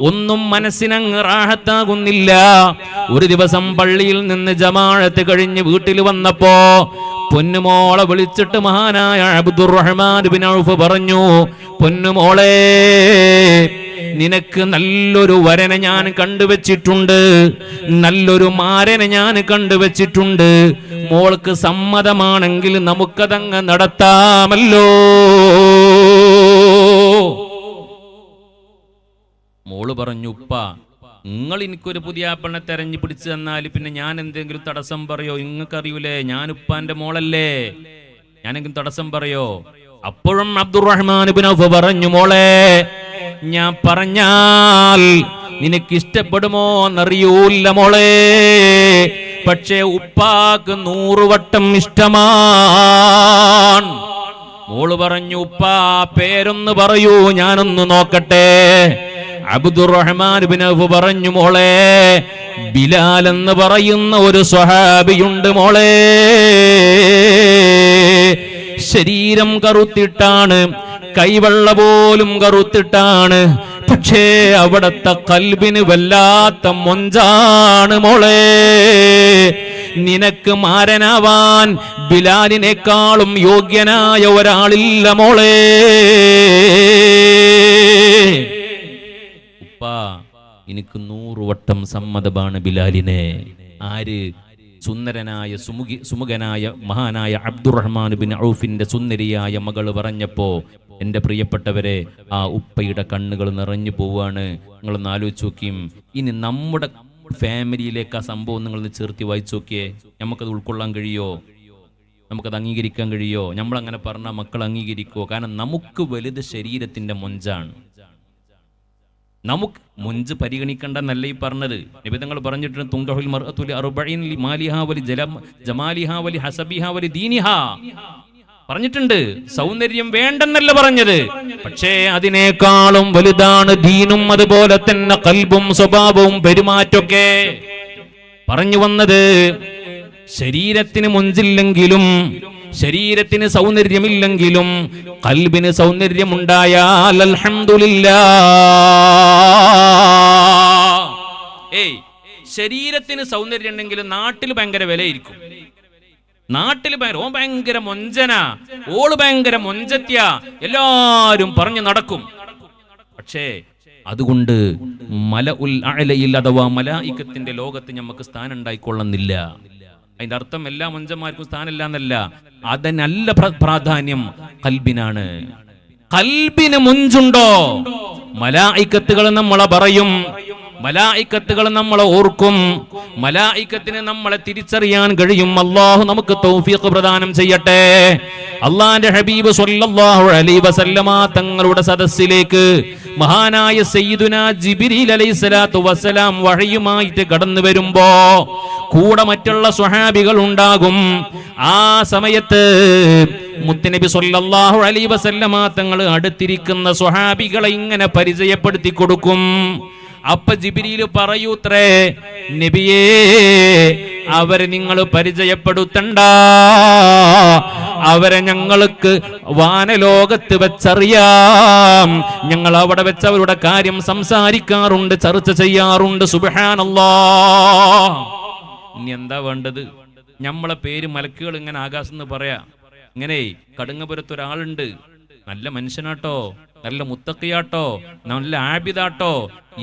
ഒന്നും മനസ്സിനങ്ങ് റാഹത്താകുന്നില്ല. ഒരു ദിവസം പള്ളിയിൽ നിന്ന് ജമാഅത്ത് കഴിഞ്ഞ് വീട്ടിൽ വന്നപ്പോ പൊന്നുമോളെ വിളിച്ചിട്ട് മഹാനായ അബ്ദുറഹ്മാൻ ബിൻ ഔഫ് പറഞ്ഞു, പൊന്നുമോളെ, നിനക്ക് നല്ലൊരു വരനെ ഞാൻ കണ്ടുവച്ചിട്ടുണ്ട്, നല്ലൊരു മാരനെ ഞാൻ കണ്ടുവച്ചിട്ടുണ്ട്. മോൾക്ക് സമ്മതമാണെങ്കിൽ നമുക്കതങ്ങ് നടത്താമല്ലോ. മോള് പറഞ്ഞു, ഉപ്പ, നിങ്ങൾ എനിക്കൊരു പുതിയ പെണ്ണെ തെരഞ്ഞു പിടിച്ചു തന്നാൽ പിന്നെ ഞാൻ എന്തെങ്കിലും തടസ്സം പറയോ? നിങ്ങൾക്കറിയൂലേ, ഞാൻ ഉപ്പാന്റെ മോളല്ലേ, ഞാനെങ്കിലും തടസ്സം പറയോ? അപ്പോഴും അബ്ദുറഹ്മാൻ ഇബ്നു ഔഫ് പറഞ്ഞു, മോളെ, ഞാൻ പറഞ്ഞാൽ നിനക്ക് ഇഷ്ടപ്പെടുമോ എന്നറിയൂല്ല മോളെ, പക്ഷേ ഉപ്പാക്ക് 100 വട്ടം ഇഷ്ടമാണ്. മോള് പറഞ്ഞു, ഉപ്പാ, പേരൊന്ന് പറയൂ, ഞാനൊന്ന് നോക്കട്ടെ. അബ്ദുറഹ്മാൻ ഇബ്നു ഔഫ് പറഞ്ഞു, മോളെ, ബിലാൽ എന്ന് പറയുന്ന ഒരു സ്വഹാബിയുണ്ട് മോളെ. ശരീരം കറുത്തിട്ടാണ്, കൈവെള്ള പോലും കറുത്തിട്ടാണ്, പക്ഷേ അവിടത്തെ കൽബിന് വല്ലാത്ത മൊഞ്ചാണ് മോളെ. നിനക്ക് മാരനാവാൻ ബിലാലിനേക്കാളും യോഗ്യനായ ഒരാളില്ല മോളെ. ഉപ്പാ, എനിക്ക് 100 വട്ടം സമ്മതമാണ് ബിലാലിനെ. ആര്? സുന്ദരനായ സുമുഖനായ മഹാനായ അബ്ദുറഹ്മാൻ ബിൻ ഔഫിന്റെ സുന്ദരിയായ മകള് പറഞ്ഞപ്പോ, എൻ്റെ പ്രിയപ്പെട്ടവരെ, ആ ഉപ്പയുടെ കണ്ണുകൾ നിറഞ്ഞു പോവാണ്. നിങ്ങളൊന്ന് ആലോചിച്ച് നോക്കിയും. ഇനി നമ്മുടെ ഫാമിലിയിലേക്ക് ആ സംഭവം നിങ്ങളൊന്ന് ചേർത്തി വായിച്ചു നോക്കിയേ. നമുക്കത് ഉൾക്കൊള്ളാൻ കഴിയോ? നമുക്കത് അംഗീകരിക്കാൻ കഴിയോ? നമ്മളങ്ങനെ പറഞ്ഞാൽ മക്കൾ അംഗീകരിക്കുമോ? കാരണം നമുക്ക് വലുത് ശരീരത്തിന്റെ മൊഞ്ചാണ്. നമുക്ക് മൊഞ്ച് പരിഗണിക്കേണ്ടെന്നല്ല ഈ പറഞ്ഞത്. നിബിധങ്ങൾ പറഞ്ഞിട്ടുണ്ട്, തുങ്കഹുൽ മർഅതു ലിഅർബഈൻ ലിമാലിഹാ വലി ജമാലിഹാ വലി ഹസബിഹാ വലി ദീനിഹാ പറഞ്ഞിട്ടുണ്ട്. സൗന്ദര്യം വേണ്ടെന്നല്ല പറഞ്ഞത്, പക്ഷേ അതിനേക്കാളും വലുതാണ് ദീനും അതുപോലെ തന്നെ കൽബും സ്വഭാവവും പെരുമാറ്റമൊക്കെ. പറഞ്ഞു വന്നത്, ശരീരത്തിന് മൊഞ്ചില്ലെങ്കിലും, ശരീരത്തിന് സൗന്ദര്യമില്ലെങ്കിലും കൽബിന് സൗന്ദര്യമുണ്ടായാൽ അൽഹംദുലില്ലാഹ്. ശരീരത്തിന് സൗന്ദര്യം ഉണ്ടെങ്കിലും നാട്ടിൽ ഭയങ്കര വിലയിരിക്കും. നാട്ടിൽ ഓൻ ഭയങ്കര മൊഞ്ചന, ഓള് ഭയങ്കര മൊഞ്ചത്യ, എല്ലാരും പറഞ്ഞു നടക്കും. പക്ഷേ അതുകൊണ്ട് മലഉൽ അഅലയിൽ അഥവാ മലായികത്തിന്റെ ലോകത്ത് നമുക്ക് സ്ഥാനം ഉണ്ടായിക്കൊള്ളുന്നില്ല. അതിന്റെ അർത്ഥം എല്ലാ മൊഞ്ചന്മാർക്കും സ്ഥാനമില്ല എന്നല്ല. അതിനല്ല പ്രാധാന്യം, കൽബിനാണ്. കൽബിന് മുഞ്ചുണ്ടോ, മലായികത്തുകൾ നമ്മളെ പറയും, മലായികത്തുകൾ നമ്മളെ ഓർക്കും, മലായികത്തിന് നമ്മളെ തിരിച്ചറിയാൻ കഴിയും. അല്ലാഹു നമുക്ക് തൗഫീഖ് പ്രദാനം ചെയ്യട്ടെ. അല്ലാഹുവിന്റെ ഹബീബ് സ്വല്ലല്ലാഹു അലൈഹി വസല്ലമ തങ്ങളുടെ സദസ്സിലേക്ക് മഹാനായ സയ്യിദുനാ ജിബ്രീൽ അലൈഹിസ്സലാത്തു വസ്സലാം വഹയുമായിട്ട് കടന്നു വരുമ്പോ കൂടെ മറ്റുള്ള സ്വഹാബികൾ ഉണ്ടാകും. ആ സമയത്ത് മുത്തുനബി സ്വല്ലല്ലാഹു അലൈഹി വസല്ലമ തങ്ങൾ അടുത്തിരിക്കുന്ന സ്വഹാബികളെ ഇങ്ങനെ പരിചയപ്പെടുത്തി കൊടുക്കും. അപ്പൊ ജിബ്രീൽ പറയൂത്രേ, നബിയേ അവരെ നിങ്ങൾ പരിചയപ്പെടുത്തണ്ട, അവരെ ഞങ്ങൾക്ക് വാനലോകത്ത് വെച്ചറിയാം, ഞങ്ങൾ അവിടെ വെച്ച് അവരുടെ കാര്യം സംസാരിക്കാറുണ്ട്, ചർച്ച ചെയ്യാറുണ്ട്. സുബ്ഹാനല്ലാഹ്. ഇനി എന്താ വേണ്ടത്? നമ്മളെ പേര് മലക്കുകൾ ഇങ്ങനെ ആകാശത്ത് പറയാ, ഇങ്ങനെ കടുങ്ങപുരത്തൊരാളുണ്ട്, നല്ല മനുഷ്യനാട്ടോ, നല്ല മുത്തക്കിയാട്ടോ, നല്ല ആബിദാട്ടോ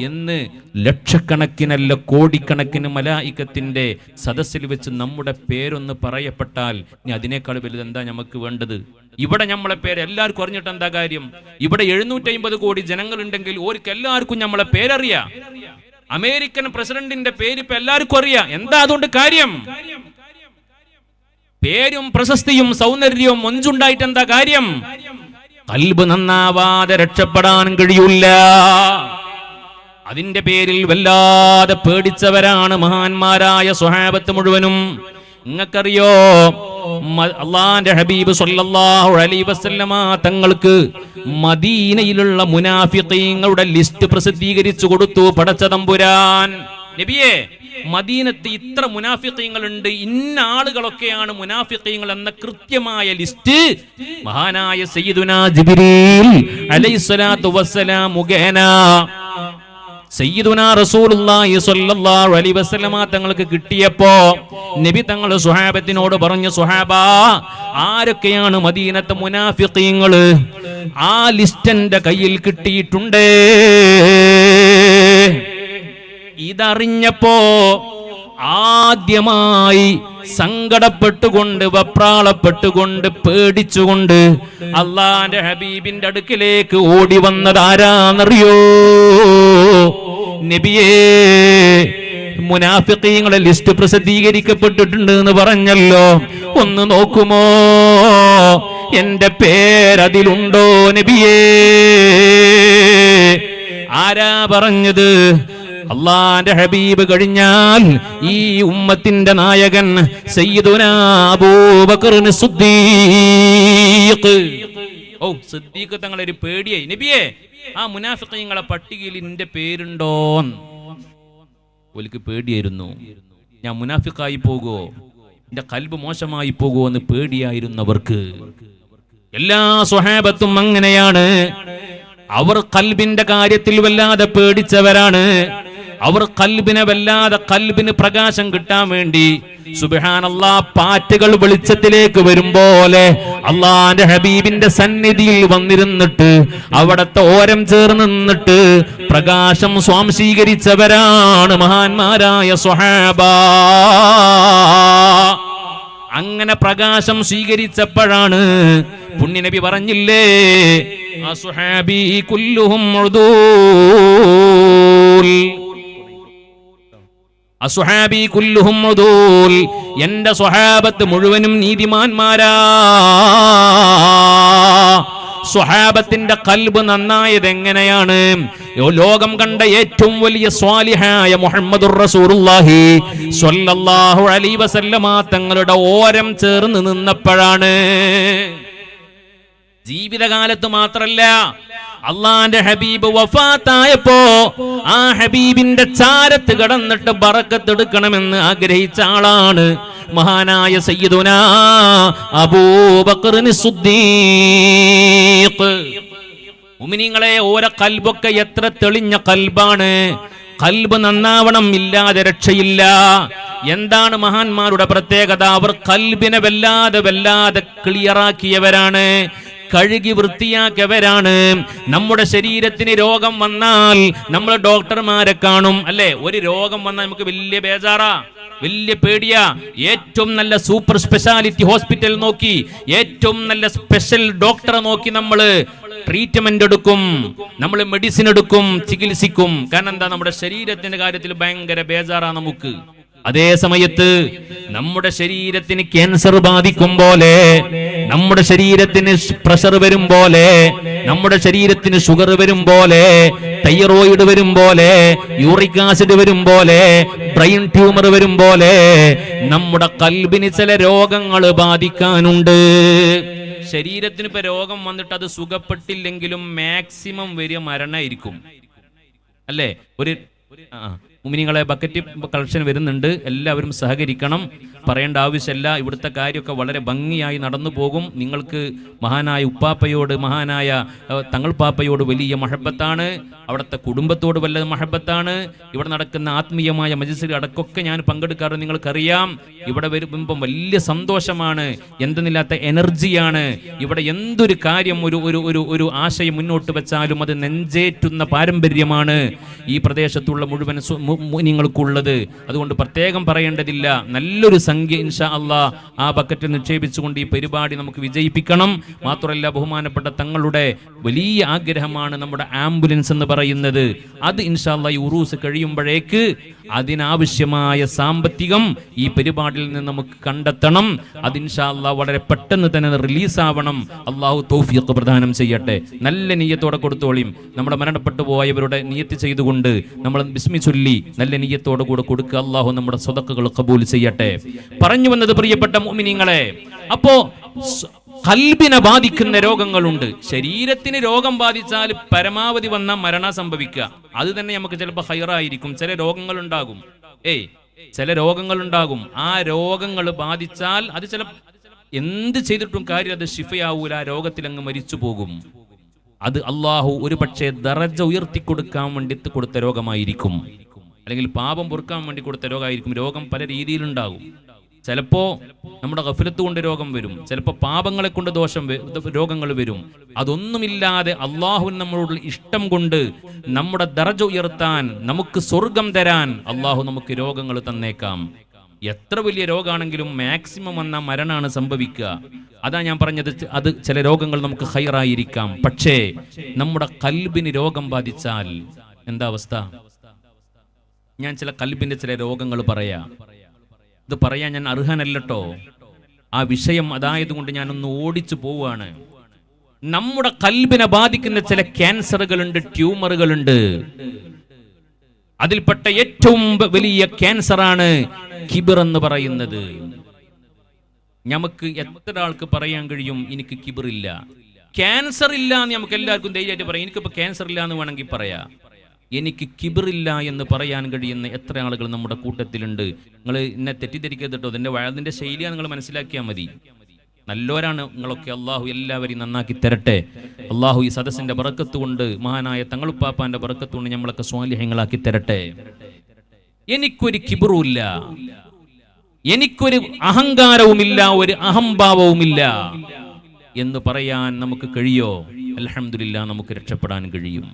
എന്ന് ലക്ഷക്കണക്കിനല്ല കോടിക്കണക്കിന് മലായികത്തിന്റെ സദസ്സിൽ വെച്ച് നമ്മുടെ പേരൊന്ന് പറയപ്പെട്ടാൽ ഇനി അതിനേക്കാൾ വലുത് എന്താ നമുക്ക് വേണ്ടത്? ഇവിടെ നമ്മളെ പേര് എല്ലാവർക്കും അറിഞ്ഞിട്ട് എന്താ കാര്യം? ഇവിടെ 750 കോടി ജനങ്ങളുണ്ടെങ്കിൽ ഓർക്ക് എല്ലാവർക്കും നമ്മളെ പേരറിയാം. അമേരിക്കൻ പ്രസിഡന്റിന്റെ പേര് ഇപ്പൊ എല്ലാവർക്കും അറിയാം. എന്താ അതുകൊണ്ട് കാര്യം? പേരും പ്രശസ്തിയും സൗന്ദര്യവും മൊഞ്ചുണ്ടായിട്ട് എന്താ കാര്യം? ഖൽബ് നന്നാവാതെ രക്ഷപ്പെടാൻ കഴിയില്ല. അതിന്റെ പേരിൽ വല്ലാതെ പേടിച്ചവരാണ് മഹാന്മാരായ സ്വഹാബത്ത് മുഴുവനും. നിങ്ങൾക്കറിയോ, അള്ളാന്റെ ഹബീബ് സ്വല്ലല്ലാഹു അലൈഹി വസല്ലമ തങ്ങൾക്ക് മദീനയിലുള്ള മുനാഫിഖീങ്ങളുടെ ലിസ്റ്റ് പ്രസിദ്ധീകരിച്ചു കൊടുത്തു പടച്ച തമ്പുരാൻ. നബിയേ, മദീനത്ത് ഇത്ര മുനാഫിഖീങ്ങൾ ഉണ്ട്, ഇന്ന ആളുകളൊക്കെയാണ് മുനാഫിഖീങ്ങൾ എന്ന കൃത്യമായ ലിസ്റ്റ് മഹാനായ സയ്യിദുനാ ജിബ്രീൽ അലൈഹിസ്സലാത്തു വസ്സലാം മുഖേന സയ്യിദുനാ റസൂലുള്ളാഹി സ്വല്ലല്ലാഹു അലൈഹി വസല്ലമ തങ്ങൾക്ക് കിട്ടിയപ്പോ നബി തങ്ങൾ സ്വഹാബത്തിനോട് പറഞ്ഞു, സ്വഹാബാ, ആരൊക്കെയാണ് മദീനത്തെ മുനാഫിഖീങ്ങൾ? ആ ലിസ്റ്റ് എന്റെ കയ്യിൽ കിട്ടിയിട്ടുണ്ട്. ഇതറിഞ്ഞപ്പോ ആദ്യമായി സങ്കടപ്പെട്ടുകൊണ്ട്, വപ്രാളപ്പെട്ടുകൊണ്ട്, പേടിച്ചുകൊണ്ട് അള്ളാന്റെ ഹബീബിന്റെ അടുക്കിലേക്ക് ഓടി വന്നത് ആരാന്നറിയോ? നബിയേ, മുനാഫിഖീങ്ങളുടെ ലിസ്റ്റ് പ്രസിദ്ധീകരിക്കപ്പെട്ടിട്ടുണ്ട് എന്ന് പറഞ്ഞല്ലോ, ഒന്ന് നോക്കുമോ, എന്റെ പേരതിലുണ്ടോ നബിയേ? ആരാ പറഞ്ഞത്? അള്ളാന്റെ ഹബീബ് കഴിഞ്ഞാൽ ഈ ഉമ്മത്തിന്റെ നായകൻ സയ്യിദുനാ അബൂബക്കർ സിദ്ദീഖ്. ഓ, സിദ്ദീഖ് തങ്ങളൊരു പേടിയായി. നബിയേ, ആ മുനാഫിഖീങ്ങളെ പട്ടികയിൽ എന്റെ പേരുണ്ടോന്ന് ഓൽക്ക് പേടിയായിരുന്നു. ഞാൻ മുനാഫിഖായി പോകുമോ, എന്റെ ഖൽബ് മോശമായി പോകുമോ എന്ന് പേടിയായിരുന്നവർക്ക്. എല്ലാ സ്വഹാബത്തും അങ്ങനെയാണ്. അവർ ഖൽബിന്റെ കാര്യത്തിൽ വല്ലാതെ പേടിച്ചവരാണ്. അവർ ഖൽബിനെ വല്ലാതെ, ഖൽബിന് പ്രകാശം കിട്ടാൻ വേണ്ടി സുബ്ഹാനല്ലാഹ്, പാറ്റുകൾ വെളിച്ചത്തിലേക്ക് വരും പോലെ അള്ളാന്റെ ഹബീബിന്റെ സന്നിധിയിൽ വന്നിരുന്നിട്ട് അവിടത്തെ ഓരം ചേർന്ന് നിന്നിട്ട് പ്രകാശം സ്വാംശീകരിച്ചവരാണ് മഹാന്മാരായ സ്വഹാബ. അങ്ങനെ പ്രകാശം സ്വീകരിച്ചപ്പോഴാണ് പുണ്യനബി പറഞ്ഞില്ലേ, അസ്ഹാബി കുല്ലുഹും ഉദൂൽ, അസ്ഹാബി കുല്ലുഹും ഉദൂൽ, എന്റെ സ്വഹാബത്ത് മുഴുവനും നീതിമാന്മാരാ. സ്വഹാബത്തിന്റെ ഖൽബ് നന്നായത് എങ്ങനെയാണ്? ലോകം കണ്ട ഏറ്റവും വലിയ സ്വാലിഹായ മുഹമ്മദുർ റസൂലുള്ളാഹി സ്വല്ലല്ലാഹു അലൈഹി വസല്ലമ തങ്ങളുടെ ഓരം ചേർന്ന് നിന്നപ്പോഴാണ്. ജീവിതകാലത്ത് മാത്രല്ല, അള്ളാന്റെ ഹബീബ് വഫാത്തായപ്പോ ആ ഹബീബിന്റെ ചാരത്ത് കടന്നിട്ട് ബറക്കത്തെടുക്കണമെന്ന് ആഗ്രഹിച്ച ആളാണ് മഹാനായ സയ്യിദുനാ അബൂബക്കർ സിദ്ദീഖ്. മുഅ്മിനീങ്ങളെ, ഓരോ ഖൽബൊക്കെ എത്ര തെളിഞ്ഞ ഖൽബാണ്. ഖൽബ് നന്നാവണം, ഇല്ലാതെ രക്ഷയില്ല. എന്താണ് മഹാന്മാരുടെ പ്രത്യേകത? അവർ ഖൽബിനെ വല്ലാതെ ക്ലിയറാക്കിയവരാണ്, കഴുകി വൃത്തിയാക്കിയവരാണ്. നമ്മുടെ ശരീരത്തിന് രോഗം വന്നാൽ നമ്മൾ ഡോക്ടർമാരെ കാണും, അല്ലെ? ഒരു രോഗം വന്നാൽ നമുക്ക് വലിയ ബേജാറാ, വലിയ പേടിയാ. ഏറ്റവും നല്ല സൂപ്പർ സ്പെഷ്യാലിറ്റി ഹോസ്പിറ്റൽ നോക്കി, ഏറ്റവും നല്ല സ്പെഷ്യൽ ഡോക്ടറെ നോക്കി നമ്മൾ ട്രീറ്റ്മെന്റ് എടുക്കും, നമ്മൾ മെഡിസിൻ എടുക്കും, ചികിത്സിക്കും. കാരണം എന്താ? നമ്മുടെ ശരീരത്തിന്റെ കാര്യത്തിൽ ഭയങ്കര ബേജാറാ നമുക്ക്. അതേ സമയത്ത് നമ്മുടെ ശരീരത്തിന് ക്യാൻസർ ബാധിക്കും പോലെ, നമ്മുടെ ശരീരത്തിന് പ്രഷർ വരും പോലെ, നമ്മുടെ ശരീരത്തിന് ഷുഗർ വരും പോലെ, തൈറോയിഡ് വരും പോലെ, യൂറിക് ആസിഡ് വരും പോലെ, ബ്രെയിൻ ട്യൂമർ വരും പോലെ നമ്മുടെ കൽബിന് ചില രോഗങ്ങൾ ബാധിക്കാനുണ്ട്. ശരീരത്തിന് ഇപ്പൊ രോഗം വന്നിട്ട് അത് സുഖപ്പെട്ടില്ലെങ്കിലും മാക്സിമം വരിക മരണമായിരിക്കും, അല്ലേ? ഒരു മുഅ്മിനീങ്ങളെ ബക്കറ്റ് കളക്ഷൻ വരുന്നുണ്ട്, എല്ലാവരും സഹകരിക്കണം. പറയേണ്ട ആവശ്യമില്ല, ഇവിടുത്തെ കാര്യമൊക്കെ വളരെ ഭംഗിയായി നടന്നു പോകും. നിങ്ങൾക്ക് മഹാനായ ഉപ്പാപ്പയോട്, മഹാനായ തങ്ങൾ പാപ്പയോട് വലിയ മഹബത്താണ്, അവിടുത്തെ കുടുംബത്തോട് വല്ല മഹബത്താണ്. ഇവിടെ നടക്കുന്ന ആത്മീയമായ മജ്‌ലിസിൽ അടക്കമൊക്കെ ഞാൻ പങ്കെടുക്കാറ്, നിങ്ങൾക്കറിയാം. ഇവിടെ വരുമ്പം വലിയ സന്തോഷമാണ്, എന്തെന്നില്ലാത്ത എനർജിയാണ്. ഇവിടെ എന്തൊരു കാര്യം, ഒരു ആശയം മുന്നോട്ട് വെച്ചാലും അത് നെഞ്ചേറ്റുന്ന പാരമ്പര്യമാണ് ഈ പ്രദേശത്തുള്ള മുഴുവൻ നിങ്ങൾക്കുള്ളത്. അതുകൊണ്ട് പ്രത്യേകം പറയേണ്ടതില്ല. നല്ലൊരു സംഖ്യ ഇൻഷാ അല്ലാഹ് ആ ബക്കറ്റിൽ നിക്ഷേപിച്ചുകൊണ്ട് ഈ പരിപാടി നമുക്ക് വിജയിപ്പിക്കണം. മാത്രമല്ല, ബഹുമാനപ്പെട്ട തങ്ങളുടെ വലിയ ആഗ്രഹമാണ് നമ്മുടെ ആംബുലൻസ് എന്ന് പറയുന്നത്. അത് ഇൻഷാ അല്ലാഹ് ഈ ഉറൂസ് കഴിയുമ്പോഴേക്ക് അതിനാവശ്യമായ സാമ്പത്തികം ഈ പരിപാടിയിൽ നിന്ന് നമുക്ക് കണ്ടെത്തണം. അത് ഇൻഷാ അല്ലാഹ് വളരെ പെട്ടെന്ന് തന്നെ റിലീസാവണം. അള്ളാഹു തൗഫീഖ് പ്രദാനം ചെയ്യട്ടെ. നല്ല നിയ്യത്തോടെ കൊടുത്തോളിയും. നമ്മുടെ മരണപ്പെട്ടു പോയവരുടെ നിയ്യത്ത് ചെയ്തുകൊണ്ട് നമ്മൾ ബിസ്മി ചൊല്ലി നല്ല നിയ്യത്തോടെ കൂടെ കൊടുക്കുക. അള്ളാഹു നമ്മുടെ സ്വതക്കകൾ ഖബൂൽ ചെയ്യട്ടെ. പറഞ്ഞു വന്നത് പ്രിയപ്പെട്ട മുഅ്മിനീങ്ങളെ, അപ്പോ ഖൽബിനെ ബാധിക്കുന്ന രോഗങ്ങളുണ്ട്. ശരീരത്തിന് രോഗം ബാധിച്ചാൽ പരമാവധി വന്ന മരണ സംഭവിക്കുക. അത് തന്നെ നമുക്ക് ചിലപ്പോൾ ഹൈറായിരിക്കും. ചില രോഗങ്ങൾ ഉണ്ടാകും, ചില രോഗങ്ങൾ ഉണ്ടാകും. ആ രോഗങ്ങൾ ബാധിച്ചാൽ അത് ചില എന്ത് ചെയ്തിട്ടും കാര്യം അത് ശിഫയാവൂല, ആ രോഗത്തിൽ അങ്ങ് മരിച്ചു പോകും. അത് അള്ളാഹു ഒരു പക്ഷേ ദറജ ഉയർത്തിക്കൊടുക്കാൻ വേണ്ടി കൊടുത്ത രോഗമായിരിക്കും, അല്ലെങ്കിൽ പാപം പൊറുക്കാൻ വേണ്ടി കൊടുത്ത രോഗമായിരിക്കും. രോഗം പല രീതിയിലുണ്ടാകും. ചിലപ്പോ നമ്മുടെ ഗഫലത്ത് കൊണ്ട് രോഗം വരും, ചിലപ്പോൾ പാപങ്ങളെ കൊണ്ട് രോഗങ്ങൾ വരും. അതൊന്നുമില്ലാതെ അള്ളാഹുവിന് നമ്മളോട് ഇഷ്ടം കൊണ്ട് നമ്മുടെ ദറജ ഉയർത്താൻ, നമുക്ക് സ്വർഗം തരാൻ അള്ളാഹു നമുക്ക് രോഗങ്ങൾ തന്നേക്കാം. എത്ര വലിയ രോഗമാണെങ്കിലും മാക്സിമം വന്ന മരണമാണ് സംഭവിക്കുക. അതാ ഞാൻ പറഞ്ഞത്, അത് ചില രോഗങ്ങൾ നമുക്ക് ഖൈറായിരിക്കാം. പക്ഷേ നമ്മുടെ കൽബിന് രോഗം ബാധിച്ചാൽ എന്താ അവസ്ഥ? ഞാൻ ചില കൽബിന്റെ ചില രോഗങ്ങൾ ഇത് പറയാൻ ഞാൻ അർഹനല്ലോ. ആ വിഷയം അതായതുകൊണ്ട് ഞാനൊന്ന് ഓടിച്ചു പോവുകയാണ്. നമ്മുടെ കൽബിനെ ബാധിക്കുന്ന ചില ക്യാൻസറുകളുണ്ട്, ട്യൂമറുകളുണ്ട്. അതിൽപ്പെട്ട ഏറ്റവും വലിയ ക്യാൻസറാണ് കിബിർ എന്ന് പറയുന്നത്. നമുക്ക് എത്ര ആൾക്ക് പറയാൻ കഴിയും എനിക്ക് കിബിറില്ല, ക്യാൻസർ ഇല്ല എന്ന് നമുക്ക് എല്ലാവർക്കും ധൈര്യമായിട്ട് പറയാം. എനിക്കിപ്പോൾ ക്യാൻസർ ഇല്ല എന്ന് വേണമെങ്കിൽ പറയാം. എനിക്ക് കിബിറില്ല എന്ന് പറയാൻ കഴിയുന്ന എത്ര ആളുകൾ നമ്മുടെ കൂട്ടത്തിലുണ്ട്? നിങ്ങൾ എന്നെ തെറ്റിദ്ധരിക്കരുത് കേട്ടോ, അതിൻ്റെ വഴതിൻ്റെ ശൈലിയാണ് നിങ്ങൾ മനസ്സിലാക്കിയാൽ മതി. നല്ലവരാണ് നിങ്ങളൊക്കെ. അള്ളാഹു എല്ലാവരെയും നന്നാക്കി തരട്ടെ. അള്ളാഹു ഈ സദസ്സിന്റെ ബറക്കത്ത് കൊണ്ട്, മഹാനായ തങ്ങളുപ്പാപ്പാന്റെ ബറക്കത്ത് കൊണ്ട് നമ്മളൊക്കെ സ്വാലിഹ്യങ്ങളാക്കി തരട്ടെ. എനിക്കൊരു കിബിറുമില്ല, എനിക്കൊരു അഹങ്കാരവുമില്ല, ഒരു അഹംഭാവവുമില്ല എന്ന് പറയാൻ നമുക്ക് കഴിയോ? അൽഹംദുലില്ലാ, നമുക്ക് രക്ഷപ്പെടാൻ കഴിയും.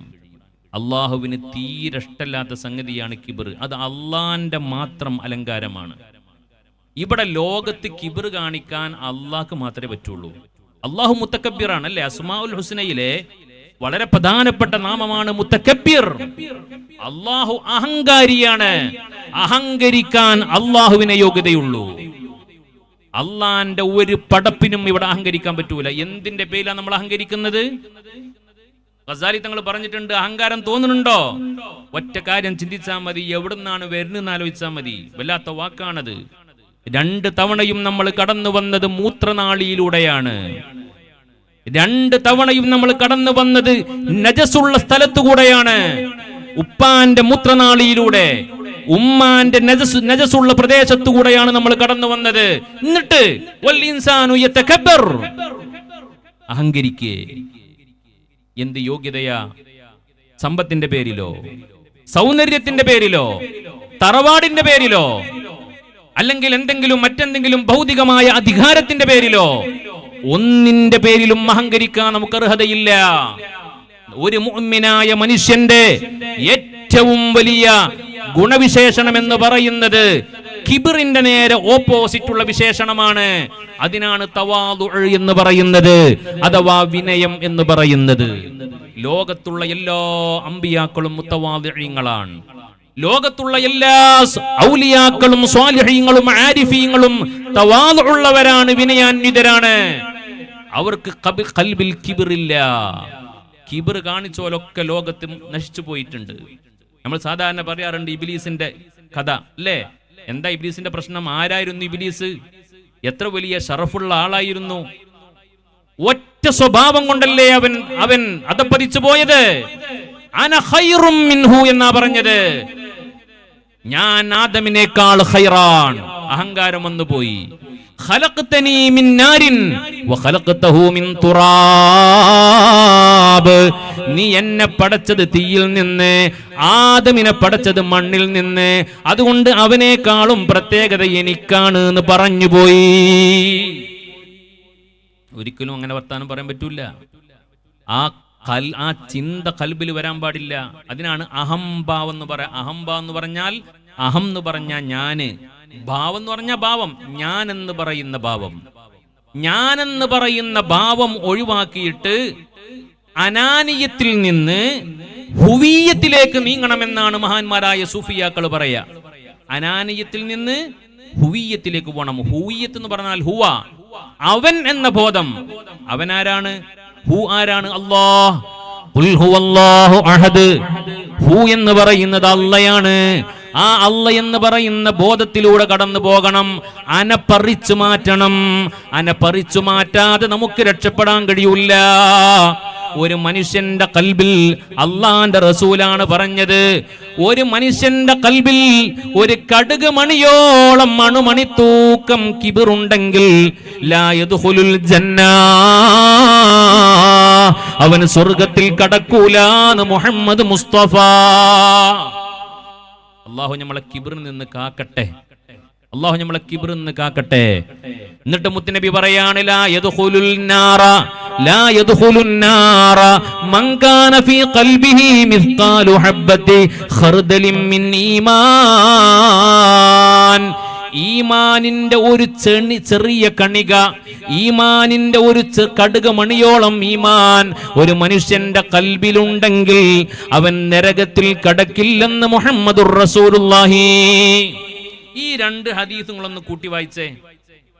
അള്ളാഹുവിന് തീരെ ഇഷ്ടമില്ലാത്ത സംഗതിയാണ് കിബിർ. അത് അള്ളാന്റെ മാത്രം അലങ്കാരമാണ്. ഇവിടെ ലോകത്ത് കിബിർ കാണിക്കാൻ അള്ളാഹ്ക്ക് മാത്രമേ പറ്റുള്ളൂ. അള്ളാഹു മുത്തക്കബ്ബിറാണ്, അല്ലേ? അസ്മാഉൽ ഹുസ്നയിലെ വളരെ പ്രധാനപ്പെട്ട നാമമാണ് മുത്തക്കബ്ബിർ. അള്ളാഹു അഹങ്കാരിയാണ്. അഹങ്കരിക്കാൻ അള്ളാഹുവിനെ യോഗ്യതയുള്ളൂ. അള്ളാന്റെ ഒരു പടപ്പിനും ഇവിടെ അഹങ്കരിക്കാൻ പറ്റൂല. എന്തിന്റെ പേരിലാണ് നമ്മൾ അഹങ്കരിക്കുന്നത്? ഗസാലി തങ്ങൾ പറഞ്ഞിട്ടുണ്ട്, അഹങ്കാരം തോന്നുന്നുണ്ടോ? ഒറ്റ കാര്യം ചിന്തിച്ചാൽ മതി, എവിടുന്നാണ് വരുന്നതെന്ന് ആലോചിച്ചാൽ മതി. വല്ലാത്ത വാക്കാണത്. 2 തവണയും നമ്മൾ കടന്നു വന്നത് മൂത്രനാളിയിലൂടെയാണ്. 2 തവണയും നമ്മൾ കടന്നു വന്നത് നജസുള്ള സ്ഥലത്തുകൂടെയാണ്. ഉപ്പാന്റെ മൂത്രനാളിയിലൂടെ, ഉമ്മാന്റെ നജസുള്ള പ്രദേശത്തുകൂടെയാണ് നമ്മൾ കടന്നു വന്നത്. എന്നിട്ട് വൽ ഇൻസാനു യതകബ്ബർ, അഹങ്കരിക്കേ. എന്ത് യോഗ്യതയാ? സമ്പത്തിന്റെ പേരിലോ, സൗന്ദര്യത്തിന്റെ പേരിലോ, തറവാടിന്റെ പേരിലോ, അല്ലെങ്കിൽ എന്തെങ്കിലും മറ്റെന്തെങ്കിലും ഭൗതികമായ അധികാരത്തിന്റെ പേരിലോ, ഒന്നിന്റെ പേരിലും അഹങ്കരിക്കാൻ നമുക്ക് അർഹതയില്ല. ഒരു മുഅ്മിനായ മനുഷ്യന്റെ ഏറ്റവും വലിയ ഗുണവിശേഷണം എന്ന് പറയുന്നത് കിബിറിന്റെ നേരെ ഓപ്പോസിറ്റുള്ള വിശേഷണമാണ്. അതിനാണ് തവാദു എന്ന് പറയുന്നത്, അഥവാ വിനയം എന്ന് പറയുന്നത്. ലോകത്തുള്ള എല്ലാ അമ്പിയാക്കളും മുത്തവാദിഈങ്ങളാണ്. ലോകത്തുള്ള എല്ലാ ഔലിയാക്കളും സ്വാലിഹീങ്ങളും ആരിഫീങ്ങളും തവാളുള്ളവരാണ്, വിനയാന്വിതരാണ്. അവർക്ക് ഖൽബിൽ കിബിറില്ല. കിബിർ കാണിച്ചോലൊക്കെ ലോകത്ത് നശിച്ചു പോയിട്ടുണ്ട്. നമ്മൾ സാധാരണ പറയാറുണ്ട് ഇബ്ലീസിന്റെ കഥ അല്ലേ? എന്താ ഇബ്ലീസിന്റെ പ്രശ്നം? ആരായിരുന്നു ഇബ്ലീസ്? എത്ര വലിയ ഷറഫുള്ള ആളായിരുന്നു! ഒറ്റ സ്വഭാവം കൊണ്ടല്ലേ അവൻ അധപ്പതിച്ചു പോയത്. അന ഖൈറും മിൻഹു എന്നാ പറഞ്ഞത്. ഞാൻ ആദമിനേക്കാൾ ഖൈറാൻ. അഹങ്കാരം വന്നു പോയി. ഖലഖ്തനീ മിൻ നാരിൻ വഖലഖ്തഹു മിൻ തുറാബ്. നീ എന്നെ പടച്ചത് തീയിൽ നിന്ന്, ആദമിനെ പടച്ചത് മണ്ണിൽ നിന്ന്. അതുകൊണ്ട് അവനേക്കാളും പ്രത്യേകത എനിക്കാണ് എന്ന് പറഞ്ഞുപോയി. ഒരിക്കലും അങ്ങനെ വർത്താനം പറയാൻ പറ്റൂല. ആ ചിന്ത കൽബിൽ വരാൻ പാടില്ല. അതിനാണ് അഹംഭാവം എന്ന് പറയാം. അഹംഭാവം എന്ന് പറഞ്ഞാൽ, അഹം എന്ന് പറഞ്ഞാൽ ഞാന്, ഭാവം എന്ന് പറഞ്ഞാൽ ഭാവം, ഞാൻ എന്ന് പറയുന്ന ഭാവം. ഞാനെന്ന് പറയുന്ന ഭാവം ഒഴിവാക്കിയിട്ട് അനാനിയത്തിൽ നിന്ന് ഹുവിയത്തിലേക്ക് നീങ്ങണമെന്നാണ് മഹാന്മാരായ സൂഫിയാക്കൾ പറയാ. അനാനിയത്തിൽ നിന്ന് ഹുവിയത്തിലേക്ക് പോകണം. ഹുവിയത്ത് എന്ന് പറഞ്ഞാൽ ഹുവ, അവൻ എന്ന ബോധം. അവൻ ആരാണ്? ഹു ആരാണ്? അല്ലാഹ്. ഖുൽ ഹുവല്ലാഹു അഹദ്. ഹു എന്ന് പറയുന്നത് അള്ളയാണ്. ആ അള്ള എന്ന് പറയുന്ന ബോധത്തിലൂടെ കടന്നു പോകണം. അനപ്പറിച്ചു മാറ്റണം. അനപ്പറിച്ചു മാറ്റാതെ നമുക്ക് രക്ഷപ്പെടാൻ കഴിയൂല. ഒരു മനുഷ്യന്റെ കൽബിൽ, അള്ളാന്റെ റസൂലാണ് പറഞ്ഞത്, ഒരു മനുഷ്യന്റെ കൽബിൽ ഒരു കടുക് മണിയോളം അണുമണി തൂക്കം കിബിറുണ്ടെങ്കിൽ ലാ യദ്ഖുലുൽ ജന്ന, അവൻ സ്വർഗത്തിൽ കടക്കൂലാന്ന് മുഹമ്മദ് മുസ്തഫ. അല്ലാഹു നമ്മളെ കിബിറിൽ നിന്ന് കാക്കട്ടെ. അല്ലാഹു നമ്മളെ കിബിറിൽ നിന്ന് കാക്കട്ടെ. എന്നിട്ട് മുത്തുനബി പറയാണ്, ലാ യദ്ഖുലുൽ നാറ, ലാ യദ്ഖുലുൻ നാറ മൻ കാന ഫീ ഖൽബിഹി മിസ്ഖാലു ഹബ്ബത്തി ഖർദലിൻ മിൻ ഈമാൻ. ഈമാനിന്റെ ഒരു ചെറിയ കണിക, ഈമാനിന്റെ ഒരു കടുക് മണിയോളം ഈമാൻ ഒരു മനുഷ്യന്റെ കൽബിലുണ്ടെങ്കിൽ അവൻ നരകത്തിൽ കടക്കില്ലെന്ന് മുഹമ്മദുർ റസൂലുള്ളാഹി. ഈ രണ്ട് ഹദീസുകളൊന്ന് കൂട്ടി വായിച്ചേ.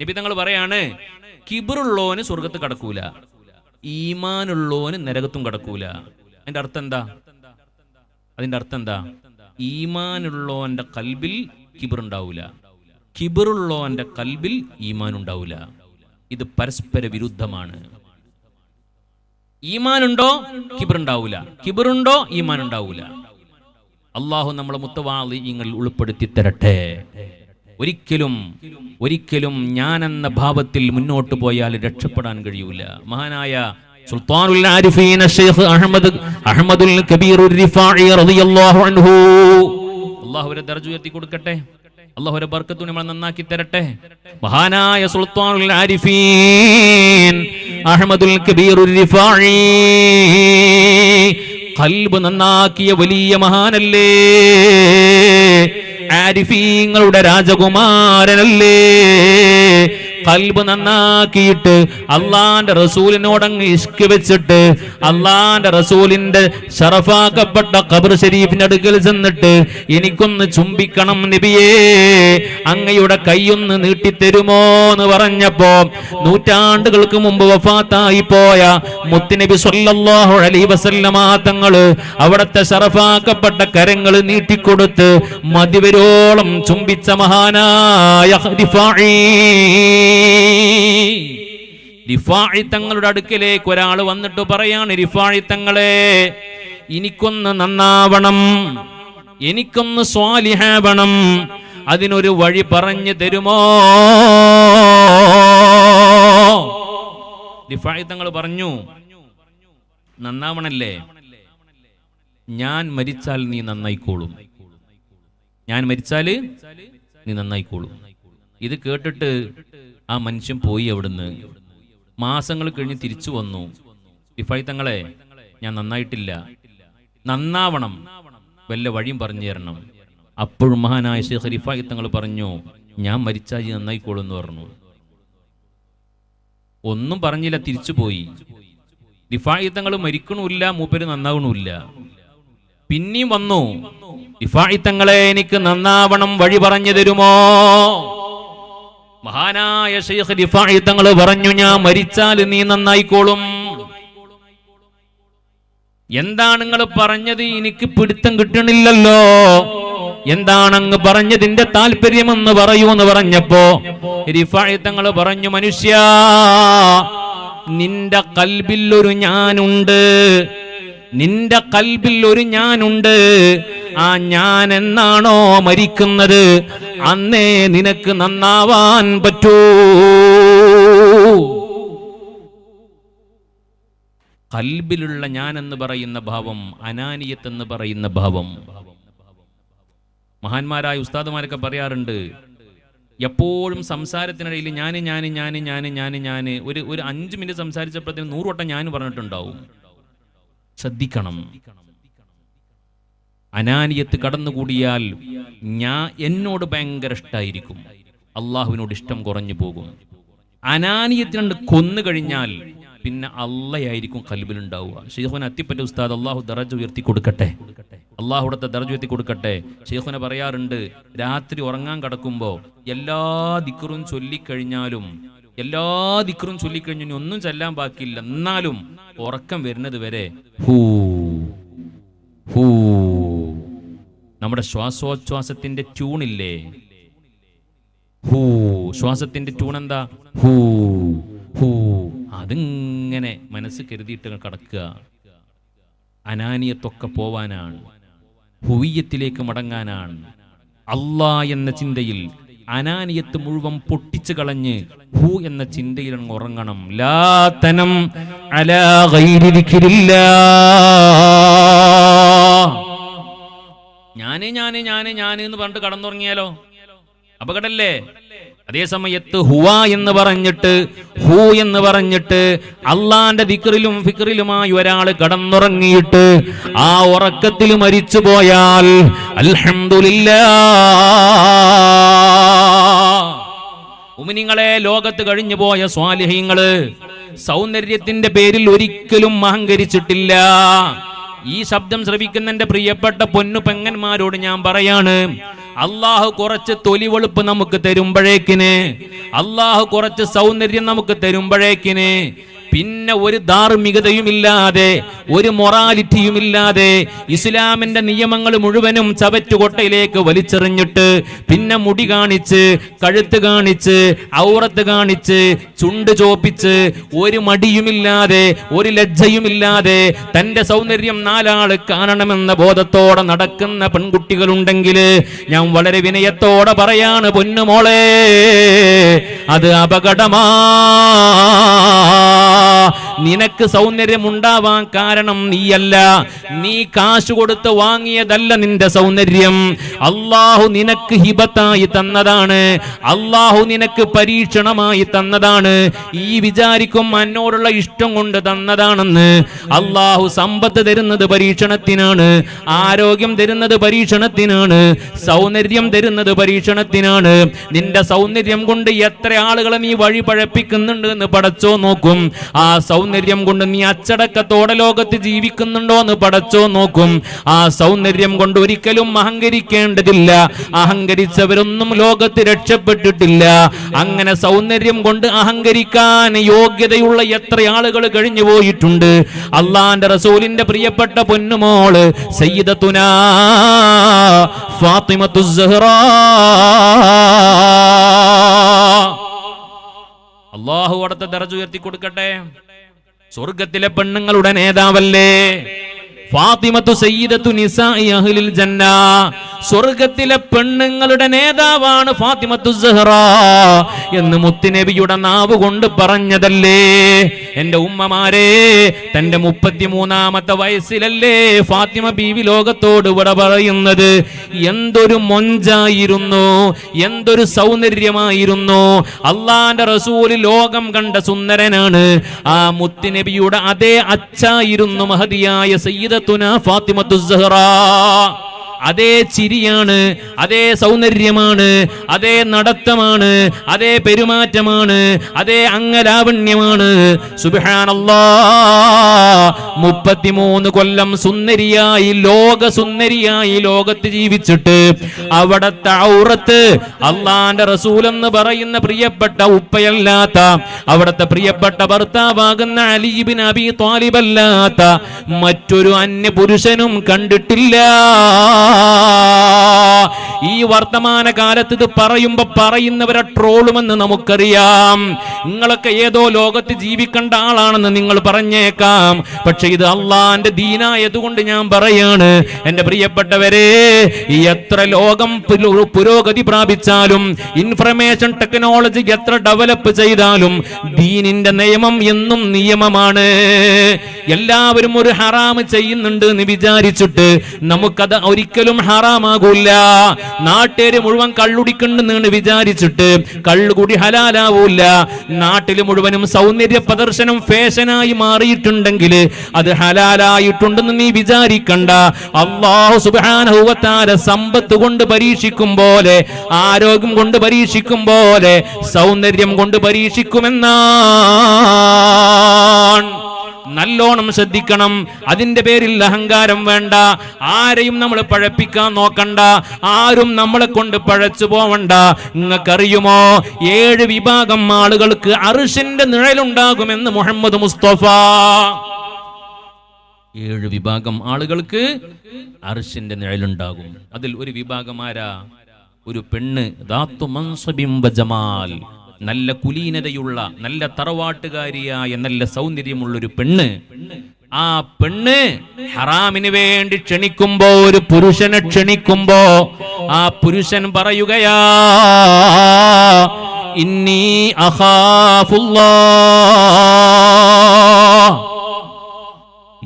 നബി തങ്ങൾ പറയാണ്, കിബറുള്ളോന് സ്വർഗത്ത് കടക്കൂല, ഈമാനുള്ളോന് നരകത്തും കടക്കൂല. അതിന്റെ അർത്ഥം എന്താ? അതിന്റെ അർത്ഥം എന്താ? ഈമാനുള്ളോന്റെ കൽബിൽ കിബറുണ്ടാവൂല, കിബറുള്ളോന്റെ കൽബിൽ ഈമാൻ ഉണ്ടാവൂല. ഇത് പരസ്പര വിരുദ്ധമാണ്. ഈമാനുണ്ടോ കിബറുണ്ടാവൂല, കിബറുണ്ടോ ഈമാൻ ഉണ്ടാവൂല. അള്ളാഹു നമ്മളെ മുത്തവാളിങ്ങൾ ഉൾപ്പെടുത്തി തരട്ടെ. ഒരിക്കലും ഞാനെന്ന ഭാവത്തിൽ മുന്നോട്ട് പോയാൽ രക്ഷപ്പെടാൻ കഴിയൂല. മഹാനായ സുൽത്താനുൽ ആരിഫീൻ ശൈഖ് അഹ്മദുൽ കബീറുർ റിഫാഇ റളിയല്ലാഹു അൻഹു, അല്ലാഹുവിന്റെ ദർജ ഉയർത്തി കൊടുക്കട്ടെ. അല്ലാഹുവിന്റെ ബർക്കത്ത് നമ്മളെ നന്നാക്കി തരട്ടെ. മഹാനായ സുൽത്താനുൽ ആരിഫീൻ അഹ്മദുൽ കബീറുർ റിഫാഇ ഖൽബ് നന്നാക്കിയ വലിയ മഹാനല്ലേ, ആരിഫീങ്ങളുടെ രാജകുമാരനല്ലേ. ഖൽബ് നന്നാക്കിയിട്ട് അള്ളാന്റെ റസൂലിനോടങ്ങ് ഇഷ്ക് വെച്ചിട്ട് അള്ളാന്റെ റസൂലിന്റെ ശറഫാക്കപ്പെട്ട ഖബർ ശരീഫിന്റെ അടുക്കൽ ചെന്നിട്ട്, എനിക്കൊന്ന് ചുംബിക്കണം നബിയേ, അങ്ങയുടെ കൈയൊന്ന് നീട്ടിത്തരുമോ എന്ന് പറഞ്ഞപ്പോ, നൂറ്റാണ്ടുകൾക്ക് മുമ്പ് വഫാത്തായി പോയ മുത്തുനബി സ്വല്ലല്ലാഹു അലൈഹി വസല്ലമ തങ്ങള് അവിടത്തെ ശറഫാക്കപ്പെട്ട കരങ്ങൾ നീട്ടിക്കൊടുത്ത് മതിവരോളം ചുംബിച്ച മഹാനായ റിഫാഇ തങ്ങളുടെ അടുക്കലേക്ക് ഒരാൾ വന്നിട്ട് പറയാണ്, റിഫാഇ തങ്ങളെ, എനിക്കൊന്ന് നന്നാവണം, എനിക്കൊന്ന് സ്വാലിഹാവണം, അതിനൊരു വഴി പറഞ്ഞു തരുമോ? റിഫാഇ തങ്ങൾ പറഞ്ഞു, നന്നാവണല്ലേ, ഞാൻ മരിച്ചാൽ നീ നന്നായിക്കോളും, ഞാൻ മരിച്ചാല് നീ നന്നായിക്കോളും. ഇത് കേട്ടിട്ട് ആ മനുഷ്യൻ പോയി. അവിടുന്ന് മാസങ്ങൾ കഴിഞ്ഞ് തിരിച്ചു വന്നു. റിഫാഇ തങ്ങളെ, ഞാൻ നന്നായിട്ടില്ല, നന്നാവണം, വല്ല വഴിയും പറഞ്ഞു തരണം. അപ്പോഴും മഹാനായ ശൈഖ് റിഫാഇ തങ്ങൾ പറഞ്ഞു, ഞാൻ മരിച്ചാൽ നന്നായിക്കോളും എന്ന് പറഞ്ഞു. ഒന്നും പറഞ്ഞില്ല, തിരിച്ചു പോയി. റിഫാഇ തങ്ങൾ മരിക്കണമില്ല, മൂപ്പര് നന്നാവണമില്ല. പിന്നെയും വന്നു. റിഫാഇ തങ്ങളെ എനിക്ക് നന്നാവണം വഴി പറഞ്ഞു തരുമോ? മഹാനായ ശൈഖ് റിഫാഇ തങ്ങൾ പറഞ്ഞു, ഞാൻ മരിച്ചാൽ നീ നന്നായിക്കോളും. എന്താണ് നിങ്ങൾ പറഞ്ഞത്? എനിക്ക് പിടുത്തം കിട്ടണില്ലല്ലോ. എന്താണ് അങ്ങ് പറഞ്ഞതിന്റെ താല്പര്യമെന്ന് പറയൂ എന്ന് പറഞ്ഞപ്പോ റിഫാഇ തങ്ങൾ പറഞ്ഞു, മനുഷ്യ, നിന്റെ കൽബിൽ ഒരു ഞാനുണ്ട്, നിന്റെ കൽബിൽ ഒരു ഞാനുണ്ട്. ആ ഞാൻ എന്നാണോ മരിക്കുന്നത് അന്നേ നിനക്ക് നന്നാവാൻ പറ്റൂ. കൽബിലുള്ള ഞാൻ എന്ന് പറയുന്ന ഭാവം, അനാനിയത്ത് എന്ന് പറയുന്ന ഭാവം. മഹാന്മാരായ ഉസ്താദുമാരൊക്കെ പറയാറുണ്ട്, എപ്പോഴും സംസാരത്തിനിടയിൽ ഞാൻ ഒരു 5 മിനിറ്റ് സംസാരിച്ചപ്പോഴത്തേന് 100 വട്ടം ഞാൻ പറഞ്ഞിട്ടുണ്ടാവും. ശ്രദ്ധിക്കണം. അനാനിയത്ത് കടന്നുകൂടിയാൽ എന്നോട് ഭയങ്കര ഇഷ്ടമായിരിക്കും, അള്ളാഹുവിനോട് ഇഷ്ടം കുറഞ്ഞു പോകും. അനാനിയത്തിനണ്ട് കൊന്നു കഴിഞ്ഞാൽ പിന്നെ അള്ളയായിരിക്കും കൽബിലുണ്ടാവുക. ശൈഖുന അത്തിപ്പറ്റ ഉസ്താദ് അള്ളാഹു ദറജ ഉയർത്തി കൊടുക്കട്ടെ, അള്ളാഹുടത്തെ ദറജ ഉയർത്തി കൊടുക്കട്ടെ. ശൈഖുന പറയാറുണ്ട്, രാത്രി ഉറങ്ങാൻ കിടക്കുമ്പോൾ എല്ലാ ദിക്റും ചൊല്ലിക്കഴിഞ്ഞാലും ഒന്നും ചെല്ലാൻ ബാക്കിയില്ല, എന്നാലും ഉറക്കം വരുന്നത് വരെ ഹൂ ഹൂ, നമ്മുടെ ശ്വാസോച്ഛ്വാസത്തിന്റെ ട്യൂണില്ലേ, ഹൂ, ശ്വാസത്തിന്റെ ട്യൂൺ എന്താ? Who who. അതിങ്ങനെ മനസ്സ് കരുതിയിട്ട് കിടക്കുക. അനാനിയത്തൊക്കെ പോവാനാണ്, ഹുവിയത്തിലേക്ക് മടങ്ങാനാണ്. അല്ലാ എന്ന ചിന്തയിൽ അനാനിയത്ത് മുഴുവൻ പൊട്ടിച്ചു കളഞ്ഞ് ഹു എന്ന ചിന്തയിൽ ഉറങ്ങണം. ലാ തനം അലാ ഗൈരി ദിക്രില്ലാ. ഞാന് എന്ന് പറഞ്ഞിട്ട് കടന്നുറങ്ങിയാലോ അപകടല്ലേ? അതേ സമയത്ത് ഹു എന്ന് പറഞ്ഞിട്ട് അള്ളാന്റെ ദിക്റിലും ഫിക്റിലുമായി ഒരാൾ കടന്നുറങ്ങിയിട്ട് ആ ഉറക്കത്തിൽ മരിച്ചു പോയാൽ അൽഹംദുലില്ലാഹ്. മുഅ്മിനീങ്ങളെ, ലോകത്ത് കഴിഞ്ഞു പോയ സ്വാലിഹീങ്ങള് സൗന്ദര്യത്തിന്റെ പേരിൽ ഒരിക്കലും അഹങ്കരിച്ചിട്ടില്ല. ഈ ശബ്ദം ശ്രവിക്കുന്ന എന്റെ പ്രിയപ്പെട്ട പൊന്നു പെങ്ങന്മാരോട് ഞാൻ പറയാണ്, അള്ളാഹു കുറച്ച് തൊലിവെളുപ്പ് നമുക്ക് തരുമ്പോഴേക്കിന്, അള്ളാഹു കുറച്ച് സൗന്ദര്യം നമുക്ക് തരുമ്പോഴേക്കിന് പിന്നെ ഒരു ധാർമ്മികതയുമില്ലാതെ, ഒരു മൊറാലിറ്റിയുമില്ലാതെ ഇസ്ലാമിന്റെ നിയമങ്ങൾ മുഴുവനും ചവറ്റുകൊട്ടയിലേക്ക് വലിച്ചെറിഞ്ഞിട്ട് പിന്നെ മുടി കാണിച്ച്, കഴുത്ത് കാണിച്ച്, ഔറത്ത് കാണിച്ച്, ചുണ്ട് ചോപ്പിച്ച്, ഒരു മടിയുമില്ലാതെ, ഒരു ലജ്ജയുമില്ലാതെ തന്റെ സൗന്ദര്യം 4 ആള് കാണണമെന്ന ബോധത്തോടെ നടക്കുന്ന പെൺകുട്ടികളുണ്ടെങ്കിൽ ഞാൻ വളരെ വിനയത്തോടെ പറയാണ്, പൊന്നുമോളെ, അത് അപകടമാ. നിനക്ക് സൗന്ദര്യം ഉണ്ടാവാൻ കാരണം നീയല്ല, നീ കാശ് കൊടുത്ത് വാങ്ങിയതല്ല നിന്റെ സൗന്ദര്യം. അള്ളാഹു നിനക്ക് ഹിബത്തായി തന്നതാണ്, അള്ളാഹു നിനക്ക് പരീക്ഷണമായി തന്നതാണ്. ഈ വിചാരിക്കും എന്നോടുള്ള ഇഷ്ടം കൊണ്ട് തന്നതാണെന്ന്. അള്ളാഹു സമ്പത്ത് തരുന്നത് പരീക്ഷണത്തിനാണ്, ആരോഗ്യം തരുന്നത് പരീക്ഷണത്തിനാണ്, സൗന്ദര്യം തരുന്നത് പരീക്ഷണത്തിനാണ്. നിന്റെ സൗന്ദര്യം കൊണ്ട് എത്ര ആളുകളെ നീ വഴി പഴപ്പിക്കുന്നുണ്ട് എന്ന് പടച്ചോ നോക്കും. ആ സൗന്ദര്യം കൊണ്ട് നീ അച്ചടക്കത്തോടെ ലോകത്ത് ജീവിക്കുന്നുണ്ടോ എന്ന് പടച്ചോ നോക്കും. ആ സൗന്ദര്യം കൊണ്ട് ഒരിക്കലും അഹങ്കരിക്കേണ്ടതില്ല. അഹങ്കരിച്ചവരൊന്നും ലോകത്ത് രക്ഷപ്പെട്ടിട്ടില്ല. അങ്ങനെ സൗന്ദര്യം കൊണ്ട് അഹങ്കരിക്കാൻ യോഗ്യതയുള്ള എത്ര ആളുകൾ കഴിഞ്ഞു പോയിട്ടുണ്ട്. അള്ളാന്റെ റസൂലിന്റെ പ്രിയപ്പെട്ട പൊന്നുമോള് സയ്യിദത്തുനാ ഫാത്തിമത്തുസ് സഹ്റാ, അല്ലാഹു അവിടുത്തെ ദറജ ഉയർത്തി കൊടുക്കട്ടെ. സ്വർഗത്തിലെ പെണ്ണുങ്ങളുടെ നേതാവല്ലേ ഫാത്തിമത്തു സയ്യിദത്തു നിസാഇ അഹ്ലിൽ ജന്ന. സ്വർഗത്തിലെ പെണ്ണുങ്ങളുടെ നേതാവാണ് ഫാത്തിമത്തു സഹ്റാ എന്ന് മുത്തുനബിയുടെ നാവ് കൊണ്ട് പറഞ്ഞതല്ലേ. എന്റെ ഉമ്മമാരെ, തന്റെ 33-ാമത്തെ വയസ്സിലല്ലേ ഫാത്തിമ ബീവി ലോകത്തോട് ഇവിടെ പറയുന്നത്. എന്തൊരു മൊഞ്ചായിരുന്നു, എന്തൊരു സൗന്ദര്യമായിരുന്നു. അള്ളാന്റെ റസൂല് ലോകം കണ്ട സുന്ദരനാണ്. ആ മുത്തുനബിയുടെ അതേ അച്ചായിരുന്നു മഹദിയായ സയ്യിദത്തുനാ ഫാത്തിമത്തു സഹ്റാ. അതേ ചിരിയാണ്, അതേ സൗന്ദര്യമാണ്, അതേ നടത്തമാണ്, അതേ പെരുമാറ്റമാണ്, അതേ അംഗലാവണ്യമാണ്. സുബ്ഹാനല്ലാഹ്, 33 കൊല്ലം സുന്ദരിയായി, സുന്ദരിയായി ലോകത്ത് ജീവിച്ചിട്ട് അവിടത്തെ ഔറത്ത് അള്ളാന്റെ റസൂൽ എന്ന് പറയുന്ന പ്രിയപ്പെട്ട ഉപ്പയല്ലാത്ത, അവിടത്തെ പ്രിയപ്പെട്ട ഭർത്താവാകുന്ന അലി ഇബ്നു അബീ ത്വാലിബ് അല്ലാത്ത മറ്റൊരു അന്യ പുരുഷനും കണ്ടിട്ടില്ല. ഈ വർത്തമാന കാലത്ത് ഇത് പറയുമ്പോ പറയുന്നവരെ ട്രോളുമെന്ന് നമുക്കറിയാം. നിങ്ങളൊക്കെ ഏതോ ലോകത്ത് ജീവിക്കേണ്ട ആളാണെന്ന് നിങ്ങൾ പറഞ്ഞേക്കാം. പക്ഷെ ഇത് അള്ളാന്റെ ദീനായതുകൊണ്ട് ഞാൻ പറയാണ്, എന്റെ പ്രിയപ്പെട്ടവരെ, എത്ര ലോകം പുരോഗതി പ്രാപിച്ചാലും, ഇൻഫർമേഷൻ ടെക്നോളജി എത്ര ഡെവലപ്പ് ചെയ്താലും, ദീനിന്റെ നിയമം എന്നും നിയമമാണ്. എല്ലാവരും ഒരു ഹറാമ് ചെയ്യുന്നുണ്ട് എന്ന് വിചാരിച്ചിട്ട് നമുക്കത് ഒരിക്കലും ഹറാമാകൂല. നാട്ടുകാര് മുഴുവൻ കള്ളുടിക്കുന്നുണ്ടെന്ന് വിചാരിച്ചിട്ട് കള്ളുകൂടി ഹലാലാവൂല. നാട്ടില് മുഴുവനും സൗന്ദര്യ പ്രദർശനം ഫാഷനായി മാറിയിട്ടുണ്ടെങ്കിൽ അത് ഹലാലായിട്ടുണ്ടെന്ന് നീ വിചാരിക്കണ്ട. അല്ലാഹു സുബ്ഹാനഹു വ തആല സമ്പത്ത് കൊണ്ട് പരീക്ഷിക്കും പോലെ, ആരോഗ്യം കൊണ്ട് പരീക്ഷിക്കും പോലെ, സൗന്ദര്യം കൊണ്ട് പരീക്ഷിക്കുമെന്നാണ്. നല്ലോണം ശ്രദ്ധിക്കണം. അതിന്റെ പേരിൽ അഹങ്കാരം വേണ്ട. ആരെയും നമ്മൾ പഴപ്പിക്കാൻ നോക്കണ്ട. ആരും നമ്മളെ കൊണ്ട് പഴച്ചു പോവണ്ട. നിങ്ങൾക്കറിയുമോ, 7 വിഭാഗം ആളുകൾക്ക് അർശിന്റെ നിഴലുണ്ടാകുമെന്ന് മുഹമ്മദ് മുസ്തഫ. 7 വിഭാഗം ആളുകൾക്ക് അർശിന്റെ നിഴലുണ്ടാകും. അതിൽ ഒരു വിഭാഗം ആരാ? ഒരു പെണ്ണ്, ദാത്തു മൻസബിൻ വ ജമാൽ, നല്ല കുലീനതയുള്ള, നല്ല തറവാട്ടുകാരിയായ, നല്ല സൗന്ദര്യമുള്ളൊരു പെണ്ണ്. ആ പെണ്ണ് ഹറാമിന് വേണ്ടി ക്ഷണിക്കുമ്പോ, ഒരു പുരുഷനെ ക്ഷണിക്കുമ്പോ, ആ പുരുഷൻ പറയുകയാ, ഇന്നി അഖാഫുല്ലാഹ്,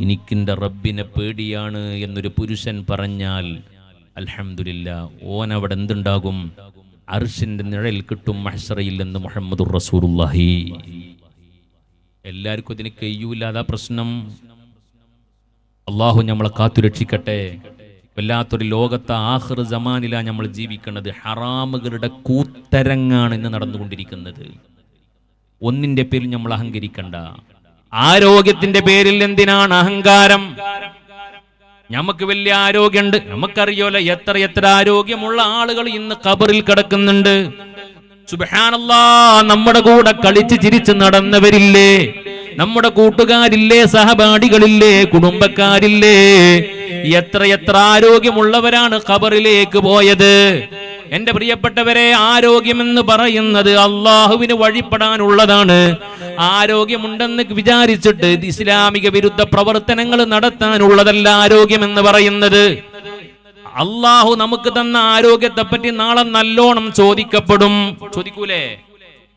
എനിക്കിന്റെ റബ്ബിനെ പേടിയാണ് എന്നൊരു പുരുഷൻ പറഞ്ഞാൽ അൽഹംദുലില്ലാഹ്, ഓനവിടെ എന്തുണ്ടാകും? അർശിന്റെ നിഴൽ കിട്ടും മഹ്ശറയിൽ എന്ന് മുഹമ്മദുർ റസൂലുള്ളാഹി. എല്ലാവർക്കും ഇതിന് കഴിയൂല്ലാതാ പ്രശ്നം. അള്ളാഹു നമ്മളെ കാത്തുരക്ഷിക്കട്ടെ. വല്ലാത്തൊരു ലോകത്തെ ആഖിർ സമാനിലാ നമ്മൾ ജീവിക്കുന്നത്. ഹറാമുകളുടെ കൂത്തരങ്ങാണ് ഇന്ന് നടന്നുകൊണ്ടിരിക്കുന്നത്. ഒന്നിന്റെ പേരിൽ നമ്മൾ അഹങ്കരിക്കണ്ട. ആരോഗ്യത്തിന്റെ പേരിൽ എന്തിനാണ് അഹങ്കാരം? നമുക്ക് വലിയ ആരോഗ്യമുണ്ട്, നമുക്കറിയോല എത്ര ആരോഗ്യമുള്ള ആളുകൾ ഇന്ന് ഖബറിൽ കിടക്കുന്നുണ്ട്. സുബ്ഹാനല്ലാഹ്, നമ്മുടെ കൂടെ കളിച്ച് ചിരിച്ച് നടന്നവരില്ലേ? നമ്മുടെ കൂട്ടുകാരില്ലേ? സഹപാഠികളില്ലേ? കുടുംബക്കാരില്ലേ? എത്ര ആരോഗ്യമുള്ളവരാണ് ഖബറിലേക്ക് പോയത്? എന്റെ പ്രിയപ്പെട്ടവരെ, ആരോഗ്യമെന്ന് പറയുന്നത് അള്ളാഹുവിന് വഴിപ്പെടാനുള്ളതാണ്. ആരോഗ്യമുണ്ടെന്ന് വിചാരിച്ചിട്ട് ഇസ്ലാമിക വിരുദ്ധ പ്രവർത്തനങ്ങൾ നടത്താനുള്ളതല്ല ആരോഗ്യമെന്ന് പറയുന്നത്. അള്ളാഹു നമുക്ക് തന്ന ആരോഗ്യത്തെ പറ്റി നാളെ നല്ലോണം ചോദിക്കപ്പെടും. ചോദിക്കൂലേ?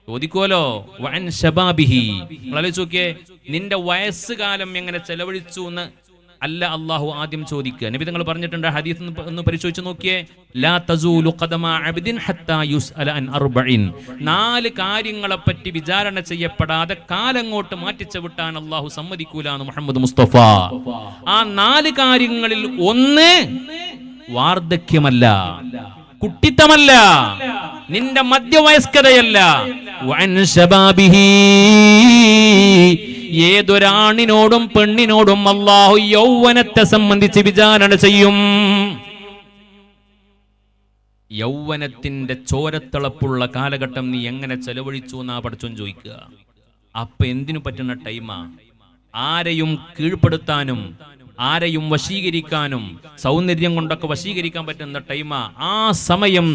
ചോദിക്കുമല്ലോ. വഅൻ ശബാബിഹി, ആലോചിച്ചോക്കിയേ, നിന്റെ വയസ്സുകാലം എങ്ങനെ ചെലവഴിച്ചു എന്ന് അല്ല അള്ളാഹു ആദ്യം ചോദിക്കുക. നബി തങ്ങൾ പറഞ്ഞിട്ടുണ്ട്, ഹദീസ് ഒന്ന് പരിശോധിച്ച് നോക്കിയേ, ലാ തസൂലു ഖദമ അബ്ദിൻ ഹത്താ യുസ്അല അൻ അർബഇൻ, 4 കാര്യങ്ങളെ പറ്റി വിചാരണ ചെയ്യപ്പെടാതെ കാലങ്ങോട്ട് മാറ്റിച്ചവിട്ടാൻ അള്ളാഹു സമ്മതിക്കൂല എന്ന് മുഹമ്മദ് മുസ്തഫ. ആ 4 കാര്യങ്ങളിൽ ഒന്ന് വാർദ്ധക്യമല്ല, കുട്ടിത്തമല്ല, നിന്റെ മധ്യവയസ്കതയല്ല. വഅൻ ശബാബിഹി, ഏതൊരാണിനോടും പെണ്ണിനോടും അല്ലാഹു യൗവനത്തെ സംബന്ധിച്ച് വിചാരണ ചെയ്യും. യൗവനത്തിന്റെ ചോരത്തിളപ്പുള്ള കാലഘട്ടം നീ എങ്ങനെ ചെലവഴിച്ചു എന്നാ പഠിച്ചോൻ ചോദിക്കുക. അപ്പൊ എന്തിനു പറ്റുന്ന ടൈമാ? ആരെയും കീഴ്പ്പെടുത്താനും ആരെയും വശീകരിക്കാനും സൗന്ദര്യം കൊണ്ടൊക്കെ വശീകരിക്കാൻ പറ്റുന്ന ടൈമാ. ആ സമയം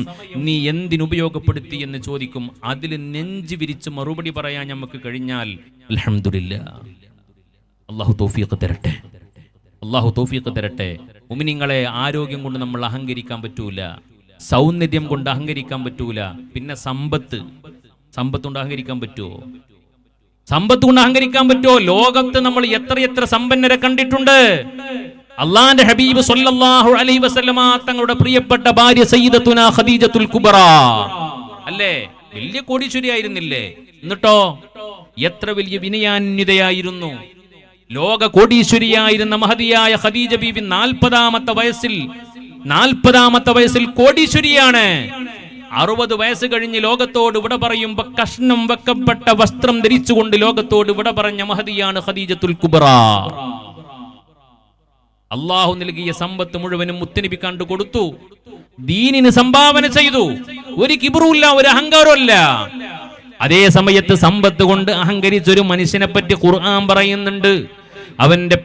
നീ എന്തിനുപയോഗപ്പെടുത്തി എന്ന് ചോദിക്കും. അതിൽ നെഞ്ചു വിരിച്ച് മറുപടി പറയാൻ നമുക്ക് കഴിഞ്ഞാൽ അൽഹംദുലില്ലാഹ്. അല്ലാഹു തൗഫീഖ് തരട്ടെ, അല്ലാഹു തൗഫീഖ് തരട്ടെ. മുഅ്മിനീങ്ങളെ, ആരോഗ്യം കൊണ്ട് നമ്മൾ അഹങ്കരിക്കാൻ പറ്റൂല, സൗന്ദര്യം കൊണ്ട് അഹങ്കരിക്കാൻ പറ്റൂല. പിന്നെ സമ്പത്ത് കൊണ്ട് അഹങ്കരിക്കാൻ പറ്റുമോ? സമ്പത്ത് കൊണ്ട് അഹങ്കരിക്കാൻ പറ്റുമോ? ലോകത്ത് നമ്മൾ എത്ര സമ്പന്നരെ കണ്ടിട്ടുണ്ട്. അള്ളാന്റെ ഹബീബ് സ്വല്ലല്ലാഹു അലൈഹി വസല്ലമ തങ്ങളുടെ പ്രിയപ്പെട്ട ഭാര്യ സയ്യിദത്തുനാ ഖദീജത്തുൽ കുബ്ര അല്ലേ, വലിയ കോടീശ്വരി ആയിരുന്നില്ലേ? എന്നിട്ടോ എത്ര വലിയ വിനയാന്വിതയായിരുന്നു. ലോക കോടീശ്വരിയായിരുന്ന മഹദിയായ ഖദീജ ബീവി 40-ാമത്തെ വയസ്സിൽ 40-ാമത്തെ വയസ്സിൽ കോടീശ്വരിയാണ്. 60 വയസ്സ് കഴിഞ്ഞ് ലോകത്തോട് വിട പറയുമ്പോ കഷ്ണം വെക്കപ്പെട്ട വസ്ത്രം ധരിച്ചുകൊണ്ട് ലോകത്തോട് വിട പറഞ്ഞ മഹദിയാണ് ഖദീജത്തുൽ കുബ്ര. അള്ളാഹു നൽകിയ സമ്പത്ത് മുഴുവനും മുത്തനബി കണ്ടു കൊടുത്തു, ദീനിന് സംഭാവന ചെയ്തു. ഒരു കിബറുമില്ല, ഒരു അഹങ്കാരമില്ല. അതേ സമയത്ത് സമ്പത്ത് കൊണ്ട് അഹങ്കരിച്ചൊരു മനുഷ്യനെ പറ്റി ഖുർആൻ പറയുന്നുണ്ട്.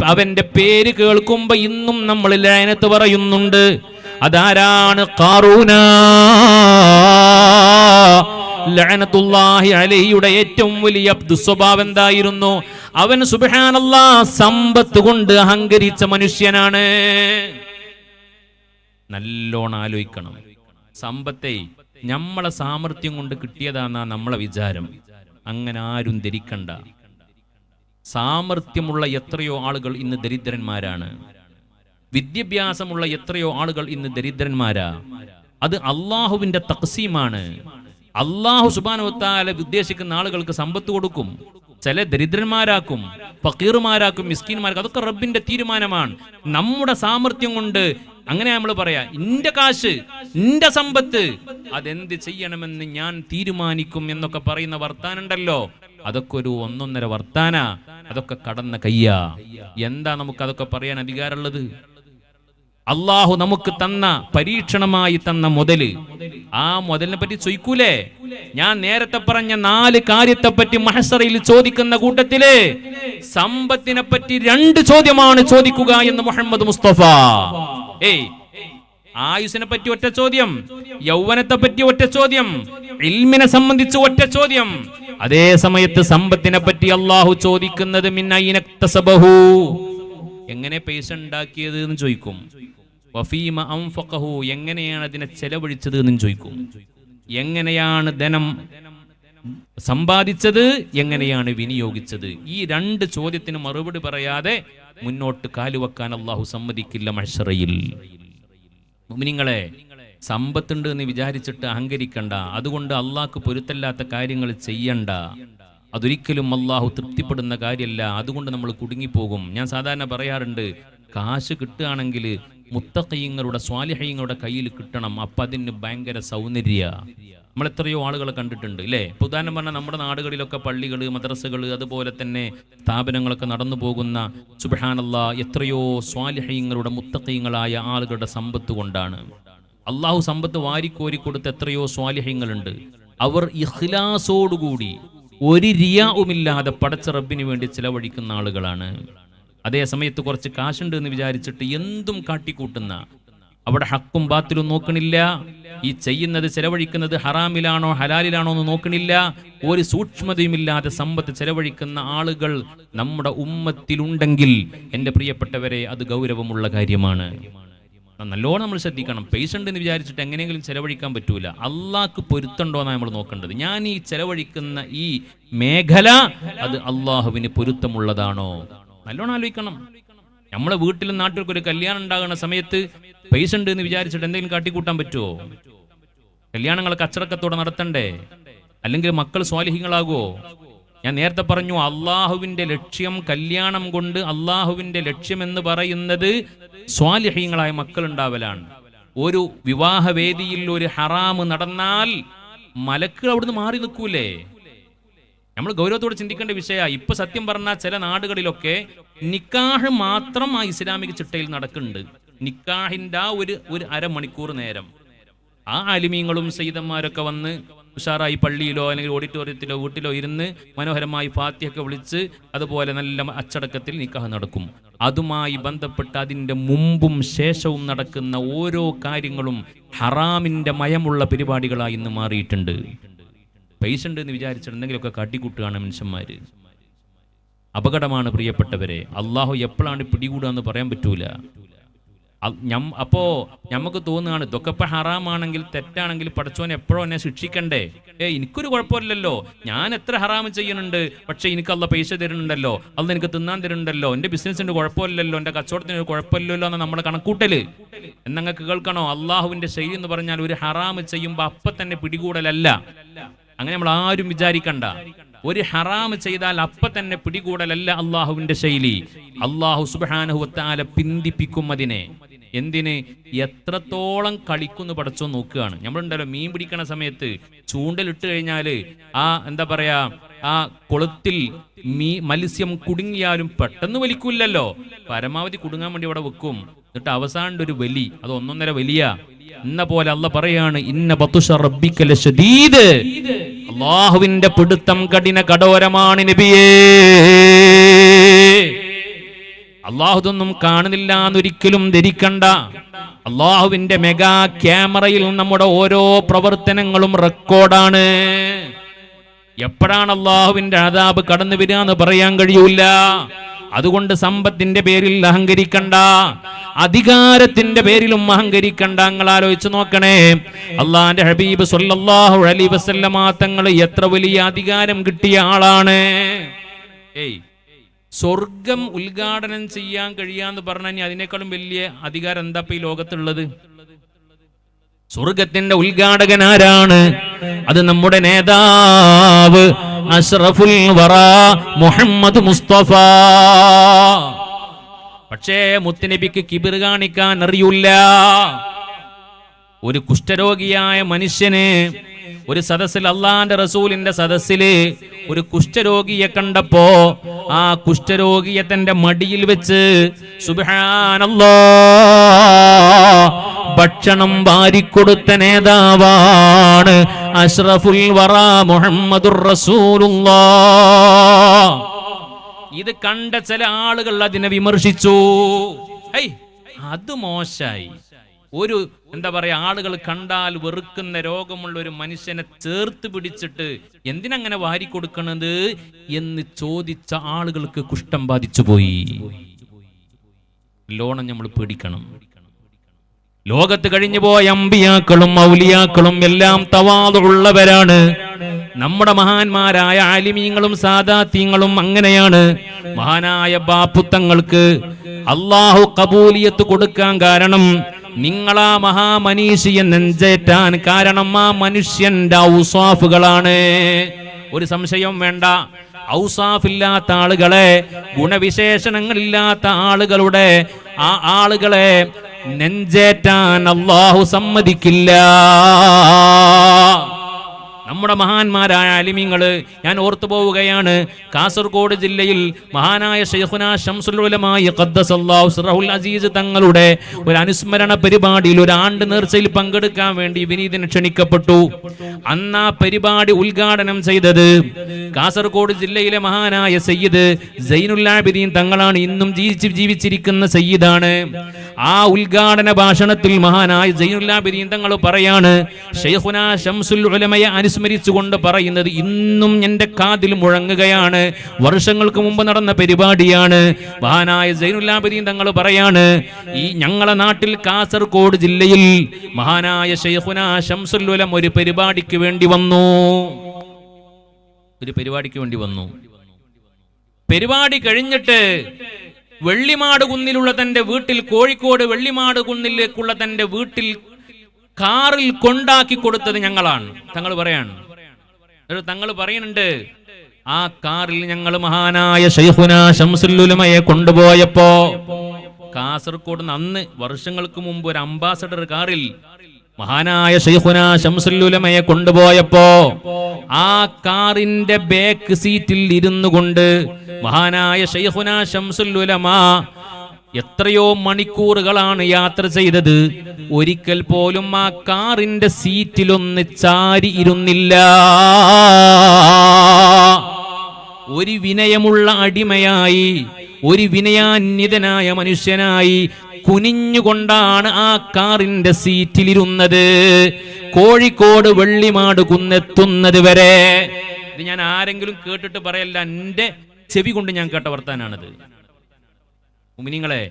അവന്റെ പേര് കേൾക്കുമ്പോ ഇന്നും നമ്മൾ ലഅനത്ത് പറയുന്നുണ്ട്. അതാരാണ്? ഖാറൂന ലഅനത്തുല്ലാഹി അലൈഹിയുടെ ഏറ്റവും വലിയ ദുസ്വഭാവം എന്തായിരുന്നു? അവൻ സുബ്ഹാനല്ലാഹ് സമ്പത്ത് കൊണ്ട് അഹങ്കരിച്ച മനുഷ്യനാണ്. നല്ലോണം ആലോചിക്കണം. സമ്പത്തെ നമ്മളെ സാമർത്ഥ്യം കൊണ്ട് കിട്ടിയതാണെന്നാ നമ്മളെ വിചാരം. അങ്ങനെ ആരും ധരിക്കണ്ട. സാമർത്ഥ്യമുള്ള എത്രയോ ആളുകൾ ഇന്ന് ദരിദ്രന്മാരാണ്. വിദ്യാഭ്യാസമുള്ള എത്രയോ ആളുകൾ ഇന്ന് ദരിദ്രന്മാരാ. അത് അള്ളാഹുവിന്റെ തഖ്സീമാണ്. അള്ളാഹു സുബ്ഹാനഹു വ തആല ഉദ്ദേശിക്കുന്ന ആളുകൾക്ക് സമ്പത്ത് കൊടുക്കും. ചില ദരിദ്രന്മാരാക്കും, ഫക്കീർമാരാക്കും, മിസ്കീന്മാരാക്കും. അതൊക്കെ റബ്ബിന്റെ തീരുമാനമാണ്. നമ്മുടെ സാമർത്ഥ്യം കൊണ്ട് അങ്ങനെ നമ്മൾ പറയാ, ഇന്റെ കാശ്, ഇന്റെ സമ്പത്ത്, അതെന്ത് ചെയ്യണമെന്ന് ഞാൻ തീരുമാനിക്കും എന്നൊക്കെ പറയുന്ന വർത്താനുണ്ടല്ലോ, അതൊക്കെ ഒരു ഒന്നൊന്നര വർത്താന. അതൊക്കെ കടന്ന കയ്യാ. എന്താ നമുക്ക് അതൊക്കെ പറയാൻ അധികാരമുള്ളത്? അള്ളാഹു നമുക്ക് തന്ന, പരീക്ഷണമായി തന്ന മുതല്, ആ മുതലിനെ പറ്റി ചോദിക്കൂലേ? ഞാൻ നേരത്തെ പറഞ്ഞ 4 കാര്യത്തെ പറ്റി മഹ്ശറിൽ ചോദിക്കുന്ന കൂട്ടത്തില് സമ്പത്തിനെ പറ്റി 2 ചോദ്യമാണ് ചോദിക്കുക എന്ന് മുഹമ്മദ് മുസ്തഫ. ആയുസിനെ പറ്റി ഒറ്റ ചോദ്യം, യൗവനത്തെ പറ്റി ഒറ്റ ചോദ്യം, ഇൽമിനെ സംബന്ധിച്ച് ഒറ്റ ചോദ്യം. അതേ സമയത്ത് സമ്പത്തിനെ പറ്റി അള്ളാഹു ചോദിക്കുന്നത് മിൻ അയ്ന ഇക്തസബഹു, എങ്ങനെ പൈസ ഉണ്ടാക്കിയത് എന്ന് ചോദിക്കും. വഫീമ അൻഫഖഹു, എങ്ങനെയാണ് അതിനെ ചെലവഴിച്ചത് എന്നും ചോദിക്കും. എങ്ങനെയാണ് ധനം സമ്പാദിച്ചത്, എങ്ങനെയാണ് വിനിയോഗിച്ചത്. ഈ 2 ചോദ്യത്തിന് മറുപടി പറയാതെ മുന്നോട്ട് കാലുവെക്കാൻ അള്ളാഹു സമ്മതിക്കില്ല മഹ്ശറയിൽ. മുഅ്മിനീങ്ങളെ, സമ്പത്തുണ്ട് എന്ന് വിചാരിച്ചിട്ട് അഹങ്കരിക്കണ്ട. അതുകൊണ്ട് അള്ളാഹ്ക്ക് പൊരുത്തല്ലാത്ത കാര്യങ്ങൾ ചെയ്യണ്ട. അതൊരിക്കലും അള്ളാഹു തൃപ്തിപ്പെടുന്ന കാര്യമല്ല. അതുകൊണ്ട് നമ്മൾ കുടുങ്ങിപ്പോകും. ഞാൻ സാധാരണ പറയാറുണ്ട്, കാശ് കിട്ടുകയാണെങ്കിൽ മുത്തഖീങ്ങളുടെ, സ്വാലിഹീങ്ങളുടെ കയ്യിൽ കിട്ടണം. അപ്പം അതിന് ഭയങ്കര സൗന്ദര്യ. നമ്മൾ എത്രയോ ആളുകളെ കണ്ടിട്ടുണ്ട് അല്ലേ? ഇപ്പൊ ഉദാഹരണം പറഞ്ഞാൽ നമ്മുടെ നാടുകളിലൊക്കെ പള്ളികൾ, മദ്രസകൾ, അതുപോലെ തന്നെ സ്ഥാപനങ്ങളൊക്കെ നടന്നു പോകുന്ന സുബ്ഹാനല്ലാഹ് എത്രയോ സ്വാലിഹീങ്ങളുടെ, മുത്തഖീങ്ങളായ ആളുകളുടെ സമ്പത്ത് കൊണ്ടാണ്. അള്ളാഹു സമ്പത്ത് വാരിക്കോരി കൊടുത്ത എത്രയോ സ്വാലിഹീങ്ങളുണ്ട്. അവർ ഇഖ്ലാസോടുകൂടി ഒരു റിയാവുമില്ലാതെ പടച്ച റബ്ബിന് വേണ്ടി ചിലവഴിക്കുന്ന ആളുകളാണ്. അതേ സമയത്ത് കുറച്ച് കാശുണ്ട് എന്ന് വിചാരിച്ചിട്ട് എന്തും കാട്ടിക്കൂട്ടുന്ന, അവിടെ ഹക്കും ബാത്തിലും നോക്കണില്ല. ഈ ചെയ്യുന്നത്, ചെലവഴിക്കുന്നത് ഹറാമിലാണോ ഹലാലിലാണോ എന്ന് നോക്കണില്ല. ഒരു സൂക്ഷ്മതയുമില്ലാതെ സമ്പത്ത് ചെലവഴിക്കുന്ന ആളുകൾ നമ്മുടെ ഉമ്മത്തിലുണ്ടെങ്കിൽ എൻ്റെ പ്രിയപ്പെട്ടവരെ, അത് ഗൗരവമുള്ള കാര്യമാണ്. നല്ലോണം നമ്മൾ ശ്രദ്ധിക്കണം. പൈസ ഉണ്ടെന്ന് വിചാരിച്ചിട്ട് എങ്ങനെയെങ്കിലും ചെലവഴിക്കാൻ പറ്റൂല. അള്ളാഹ്ക്ക് പൊരുത്തമുണ്ടോ എന്നാണ് നമ്മൾ നോക്കേണ്ടത്. ഞാൻ ഈ ചെലവഴിക്കുന്ന ഈ മേഖല അത് അള്ളാഹുവിന് പൊരുത്തമുള്ളതാണോ? നല്ലോണം ആലോചിക്കണം. നമ്മളെ വീട്ടിലും നാട്ടിലൊക്കെ ഒരു കല്യാണം ഉണ്ടാകുന്ന സമയത്ത് പൈസ ഉണ്ട് എന്ന് വിചാരിച്ചിട്ട് എന്തെങ്കിലും കാട്ടിക്കൂട്ടാൻ പറ്റുമോ? കല്യാണങ്ങളൊക്കെ അച്ചടക്കത്തോടെ നടത്തണ്ടേ? അല്ലെങ്കിൽ മക്കൾ സ്വാലിഹീങ്ങളാകുമോ? ഞാൻ നേരത്തെ പറഞ്ഞു, അള്ളാഹുവിന്റെ ലക്ഷ്യം കല്യാണം കൊണ്ട്, അള്ളാഹുവിന്റെ ലക്ഷ്യം എന്ന് പറയുന്നത് സ്വാലിഹീങ്ങളായ മക്കൾ ഉണ്ടാവലാണ്. ഒരു വിവാഹവേദിയിൽ ഒരു ഹറാമ് നടന്നാൽ മലക്കുകൾ അവിടുന്ന് മാറി നിൽക്കൂലേ? നമ്മൾ ഗൗരവത്തോടെ ചിന്തിക്കേണ്ട വിഷയമാണ്. ഇപ്പൊ സത്യം പറഞ്ഞാൽ ചില നാടുകളിലൊക്കെ നിക്കാഹ് മാത്രം ആ ഇസ്ലാമിക ചിട്ടയിൽ നടക്കുന്നുണ്ട്. നിക്കാഹിന്റെ ഒരു അരമണിക്കൂർ നേരം ആ ആലിമീങ്ങളും സയ്യിദന്മാരൊക്കെ വന്ന് ഉഷാറായി പള്ളിയിലോ അല്ലെങ്കിൽ ഓഡിറ്റോറിയത്തിലോ വീട്ടിലോ ഇരുന്ന് മനോഹരമായി ഫാത്തിഹയൊക്കെ വിളിച്ച് അതുപോലെ നല്ല അച്ചടക്കത്തിൽ നിക്കാഹ് നടക്കും. അതുമായി ബന്ധപ്പെട്ട് അതിൻ്റെ മുമ്പും ശേഷവും നടക്കുന്ന ഓരോ കാര്യങ്ങളും ഹറാമിൻ്റെ മയമുള്ള പരിപാടികളായി ഇന്ന് മാറിയിട്ടുണ്ട്. പൈസ ഉണ്ട് എന്ന് വിചാരിച്ചിട്ട് എന്തെങ്കിലുമൊക്കെ കാട്ടിക്കൂട്ടുകയാണ് മനുഷ്യന്മാർ. അപകടമാണ് പ്രിയപ്പെട്ടവരെ. അള്ളാഹു എപ്പോഴാണ് പിടികൂടുക എന്ന് പറയാൻ പറ്റൂല. അപ്പോ നമുക്ക് തോന്നുകയാണ് ഇതൊക്കെ ഇപ്പൊ ഹറാമാണെങ്കിൽ, തെറ്റാണെങ്കിൽ പടച്ചോൻ എപ്പോഴും എന്നെ ശിക്ഷിക്കണ്ടേ? എനിക്കൊരു കുഴപ്പമില്ലല്ലോ, ഞാൻ എത്ര ഹറാമ് ചെയ്യുന്നുണ്ട്, പക്ഷെ എനിക്ക് അള്ള പൈസ തരുന്നുണ്ടല്ലോ, അള്ള എനിക്ക് തിന്നാൻ തരുന്നുണ്ടല്ലോ, എന്റെ ബിസിനസിന്റെ കുഴപ്പമില്ലല്ലോ, എന്റെ കച്ചവടത്തിന് കുഴപ്പമില്ലല്ലോ എന്ന നമ്മുടെ കണക്കൂട്ടല്. എന്നങ്ങൾക്ക് കേൾക്കണോ? അള്ളാഹുവിന്റെ ശൈലി എന്ന് പറഞ്ഞാൽ ഒരു ഹറാമ് ചെയ്യുമ്പോ അപ്പൊ തന്നെ പിടികൂടലല്ല. അങ്ങനെ നമ്മൾ ആരും വിചാരിക്കണ്ട. ഒരു ഹറാമ് ചെയ്താൽ അപ്പൊ തന്നെ പിടികൂടലല്ല അള്ളാഹുവിന്റെ ശൈലി. അള്ളാഹു സുബ്ഹാനഹു വ തആല പിന്തിപ്പിക്കും അതിനെ. എന്തിന്? എത്രത്തോളം കളിക്കുന്നു പടച്ചോ നോക്കുകയാണ്. നമ്മളുണ്ടല്ലോ മീൻ പിടിക്കണ സമയത്ത് ചൂണ്ടലിട്ട് കഴിഞ്ഞാൽ ആ എന്താ പറയാ, ആ കൊളുത്തിൽ മത്സ്യം കുടുങ്ങിയാലും പെട്ടെന്ന് വലിക്കൂല്ലല്ലോ, പരമാവധി കുടുങ്ങാൻ വേണ്ടി അവിടെ വെക്കും. എന്നിട്ട് അവസാനം ഒരു വലി, അത് 1.5 വലിയ എന്ന പോലെ അള്ളാഹ് പറയാണ്, ഇന്ന ബത്ഷ റബ്ബിക ലശദീദ്, അല്ലാഹുവിന്റെ പിടുത്തം കഠോരമാണ് നബിയേ. അള്ളാഹുതൊന്നും കാണുന്നില്ല എന്നൊരിക്കലും ധരിക്കണ്ട. അള്ളാഹുവിന്റെ മെഗാ ക്യാമറയിൽ നമ്മുടെ ഓരോ പ്രവർത്തനങ്ങളും റെക്കോർഡാണ്. എപ്പോഴാണ് അള്ളാഹുവിന്റെ അദാബ് കടന്നു വരിക എന്ന് പറയാൻ കഴിയൂല. അതുകൊണ്ട് സമ്പത്തിന്റെ പേരിൽ അഹങ്കരിക്കണ്ട, അധികാരത്തിന്റെ പേരിലും അഹങ്കരിക്കണ്ട. നിങ്ങൾ ആലോചിച്ച് നോക്കണേ, അള്ളാന്റെ ഹബീബ് സല്ലല്ലാഹു അലൈഹി വസല്ലമ തങ്ങൾ എത്ര വലിയ അധികാരം കിട്ടിയ ആളാണ്. സ്വർഗം ഉദ്ഘാടനം ചെയ്യാൻ കഴിയാന്ന് പറഞ്ഞാൽ അതിനേക്കാളും വലിയ അധികാരം എന്താ ഈ ലോകത്തുള്ളത്? സ്വർഗത്തിന്റെ ഉദ്ഘാടകൻ ആരാണ്? അത് നമ്മുടെ നേതാവ് അഷ്റഫുൽ വറാ മുഹമ്മദ് മുസ്തഫ. പക്ഷേ മുത്തുനബിക്ക് കിബിർ കാണിക്കാൻ അറിയില്ല. ഒരു കുഷ്ഠരോഗിയായ മനുഷ്യന് ഒരു സദസ്സിൽ, അള്ളാന്റെ റസൂലിന്റെ സദസ്സില് ഒരു കുഷ്ഠരോഗിയെ കണ്ടപ്പോ ആ കുഷ്ഠരോഗിയെ തന്റെ മടിയിൽ വെച്ച് സുബ്ഹാനല്ലാഹ് ഭക്ഷണം വാരിക്കൊടുത്ത നേതാവാണ് അഷ്റഫുൽ വറാ മുഹമ്മദുർ റസൂലുള്ളാഹ്. ഇത് കണ്ട ചില ആളുകൾ അതിനെ വിമർശിച്ചു. അത് മോശായി. ഒരു എന്താ പറയാ, ആളുകൾ കണ്ടാൽ വെറുക്കുന്ന രോഗമുള്ള ഒരു മനുഷ്യനെ ചേർത്ത് പിടിച്ചിട്ട് എന്തിനങ്ങനെ വാരിക്കൊടുക്കണത് എന്ന് ചോദിച്ച ആളുകൾക്ക് കുഷ്ഠം ബാധിച്ചു പോയി. ലോണം നമ്മൾ പേടിക്കണം. ലോകത്ത് കഴിഞ്ഞു പോയ അമ്പിയാക്കളും ഔലിയാക്കളും എല്ലാം തവാദുള്ളവരാണ്. നമ്മുടെ മഹാന്മാരായ ആലിമീങ്ങളും സാദാത്യങ്ങളും അങ്ങനെയാണ്. മഹാനായ ബാപ്പുത്തങ്ങൾക്ക് അള്ളാഹു കബൂലിയത്ത് കൊടുക്കാൻ കാരണം, നിങ്ങളാ മഹാമനീഷിയെ നെഞ്ചേറ്റാൻ കാരണം ആ മനുഷ്യന്റെ ഔസാഫുകളാണ്. ഒരു സംശയം വേണ്ട. ഔസാഫില്ലാത്ത ആളുകളെ, ഗുണവിശേഷണങ്ങളില്ലാത്ത ആളുകളുടെ ആ ആളുകളെ നെഞ്ചേറ്റാൻ അല്ലാഹു സമ്മതിക്കില്ല. നമ്മുടെ മഹാന്മാരായ അലിമീങ്ങള്, ഞാൻ ഓർത്തു പോവുകയാണ്, കാസർഗോഡ് ജില്ലയിൽ മഹാനായ ശൈഖുനാ ശംസുൽ ഉലമാ ഖദ്ദസല്ലാഹു സിറഹുൽ അസീസ് തങ്ങളുടെ ഒരു അനുസ്മരണ പരിപാടിയിൽ ഒരു ആണ്ട് നേർച്ചയിൽ പങ്കെടുക്കാൻ വേണ്ടി വിനീതന് ക്ഷണിക്കപ്പെട്ടു. അന്ന് ആ പരിപാടി ഉദ്ഘാടനം ചെയ്തത് കാസർഗോഡ് ജില്ലയിലെ മഹാനായ സയ്യിദ് സൈനുൽ ആബിദീൻ തങ്ങളാണ്. ഇന്നും ജീവിച്ചിരിക്കുന്ന സയ്യിദാണ്. ആ ഉദ്ഘാടന ഭാഷണത്തിൽ മഹാനായ സൈനുൽ ആബിദീൻ തങ്ങൾ പറയാണ്, ശൈഖുനാ ശംസുൽ ഉലമയെ അനുസ്മരിച്ചുകൊണ്ട് പറയുന്നത് ഇന്നും എന്റെ കാതിൽ മുഴങ്ങുകയാണ്. വർഷങ്ങൾക്ക് മുമ്പ് നടന്ന പരിപാടിയാണ്. മഹാനായ സൈനുൽ ആബിദീൻ തങ്ങൾ പറയാണ്, ഈ ഞങ്ങളെ നാട്ടിൽ കാസർഗോഡ് ജില്ലയിൽ മഹാനായ ശൈഖുനാ ശംസുൽ ഉലമ ഒരു പരിപാടിക്ക് വേണ്ടി വന്നു. പരിപാടി കഴിഞ്ഞിട്ട് വെള്ളിമാട് കുന്നിലുള്ള തന്റെ വീട്ടിൽ, കോഴിക്കോട് വെള്ളിമാട് കുന്നിലേക്കുള്ള തന്റെ വീട്ടിൽ കാറിൽ കൊണ്ടാക്കി കൊടുത്തത് ഞങ്ങളാണ്. തങ്ങൾ പറയാണ്, തങ്ങൾ പറയുന്നുണ്ട്, ആ കാറിൽ ഞങ്ങൾ മഹാനായ ശൈഖുനാ ശംസുൽ ഉലമയെ കൊണ്ടുപോയപ്പോ, കാസർഗോഡ് അന്ന് വർഷങ്ങൾക്ക് മുമ്പ് ഒരു അംബാസഡർ കാറിൽ മഹാനായ ശൈഖുനാ ശംസുൽ ഉലമയെ കൊണ്ടുപോയപ്പോ ആ കാറിന്റെ ബാക്ക് സീറ്റിൽ ഇരുന്നു കൊണ്ട് മഹാനായ ശൈഖുനാ ശംസുൽ ഉലമ എത്രയോ മണിക്കൂറുകളാണ് യാത്ര ചെയ്തത്. ഒരിക്കൽ പോലും ആ കാറിന്റെ സീറ്റിലൊന്ന് ചാരി ഇരുന്നില്ല. ഒരു വിനയമുള്ള അടിമയായി, ഒരു വിനയാന്വിതനായ മനുഷ്യനായി കുനിഞ്ഞുകൊണ്ടാണ് ആ കാറിന്റെ സീറ്റിലിരുന്നത്, കോഴിക്കോട് വെള്ളിമാട് കുന്നെത്തുന്നത് വരെ. ഇത് ഞാൻ ആരെങ്കിലും കേട്ടിട്ട് പറയല്ല, എന്റെ ചെവി കൊണ്ട് ഞാൻ കേട്ട വർത്താനാണിത്. മുഅ്മിനീങ്ങളെ,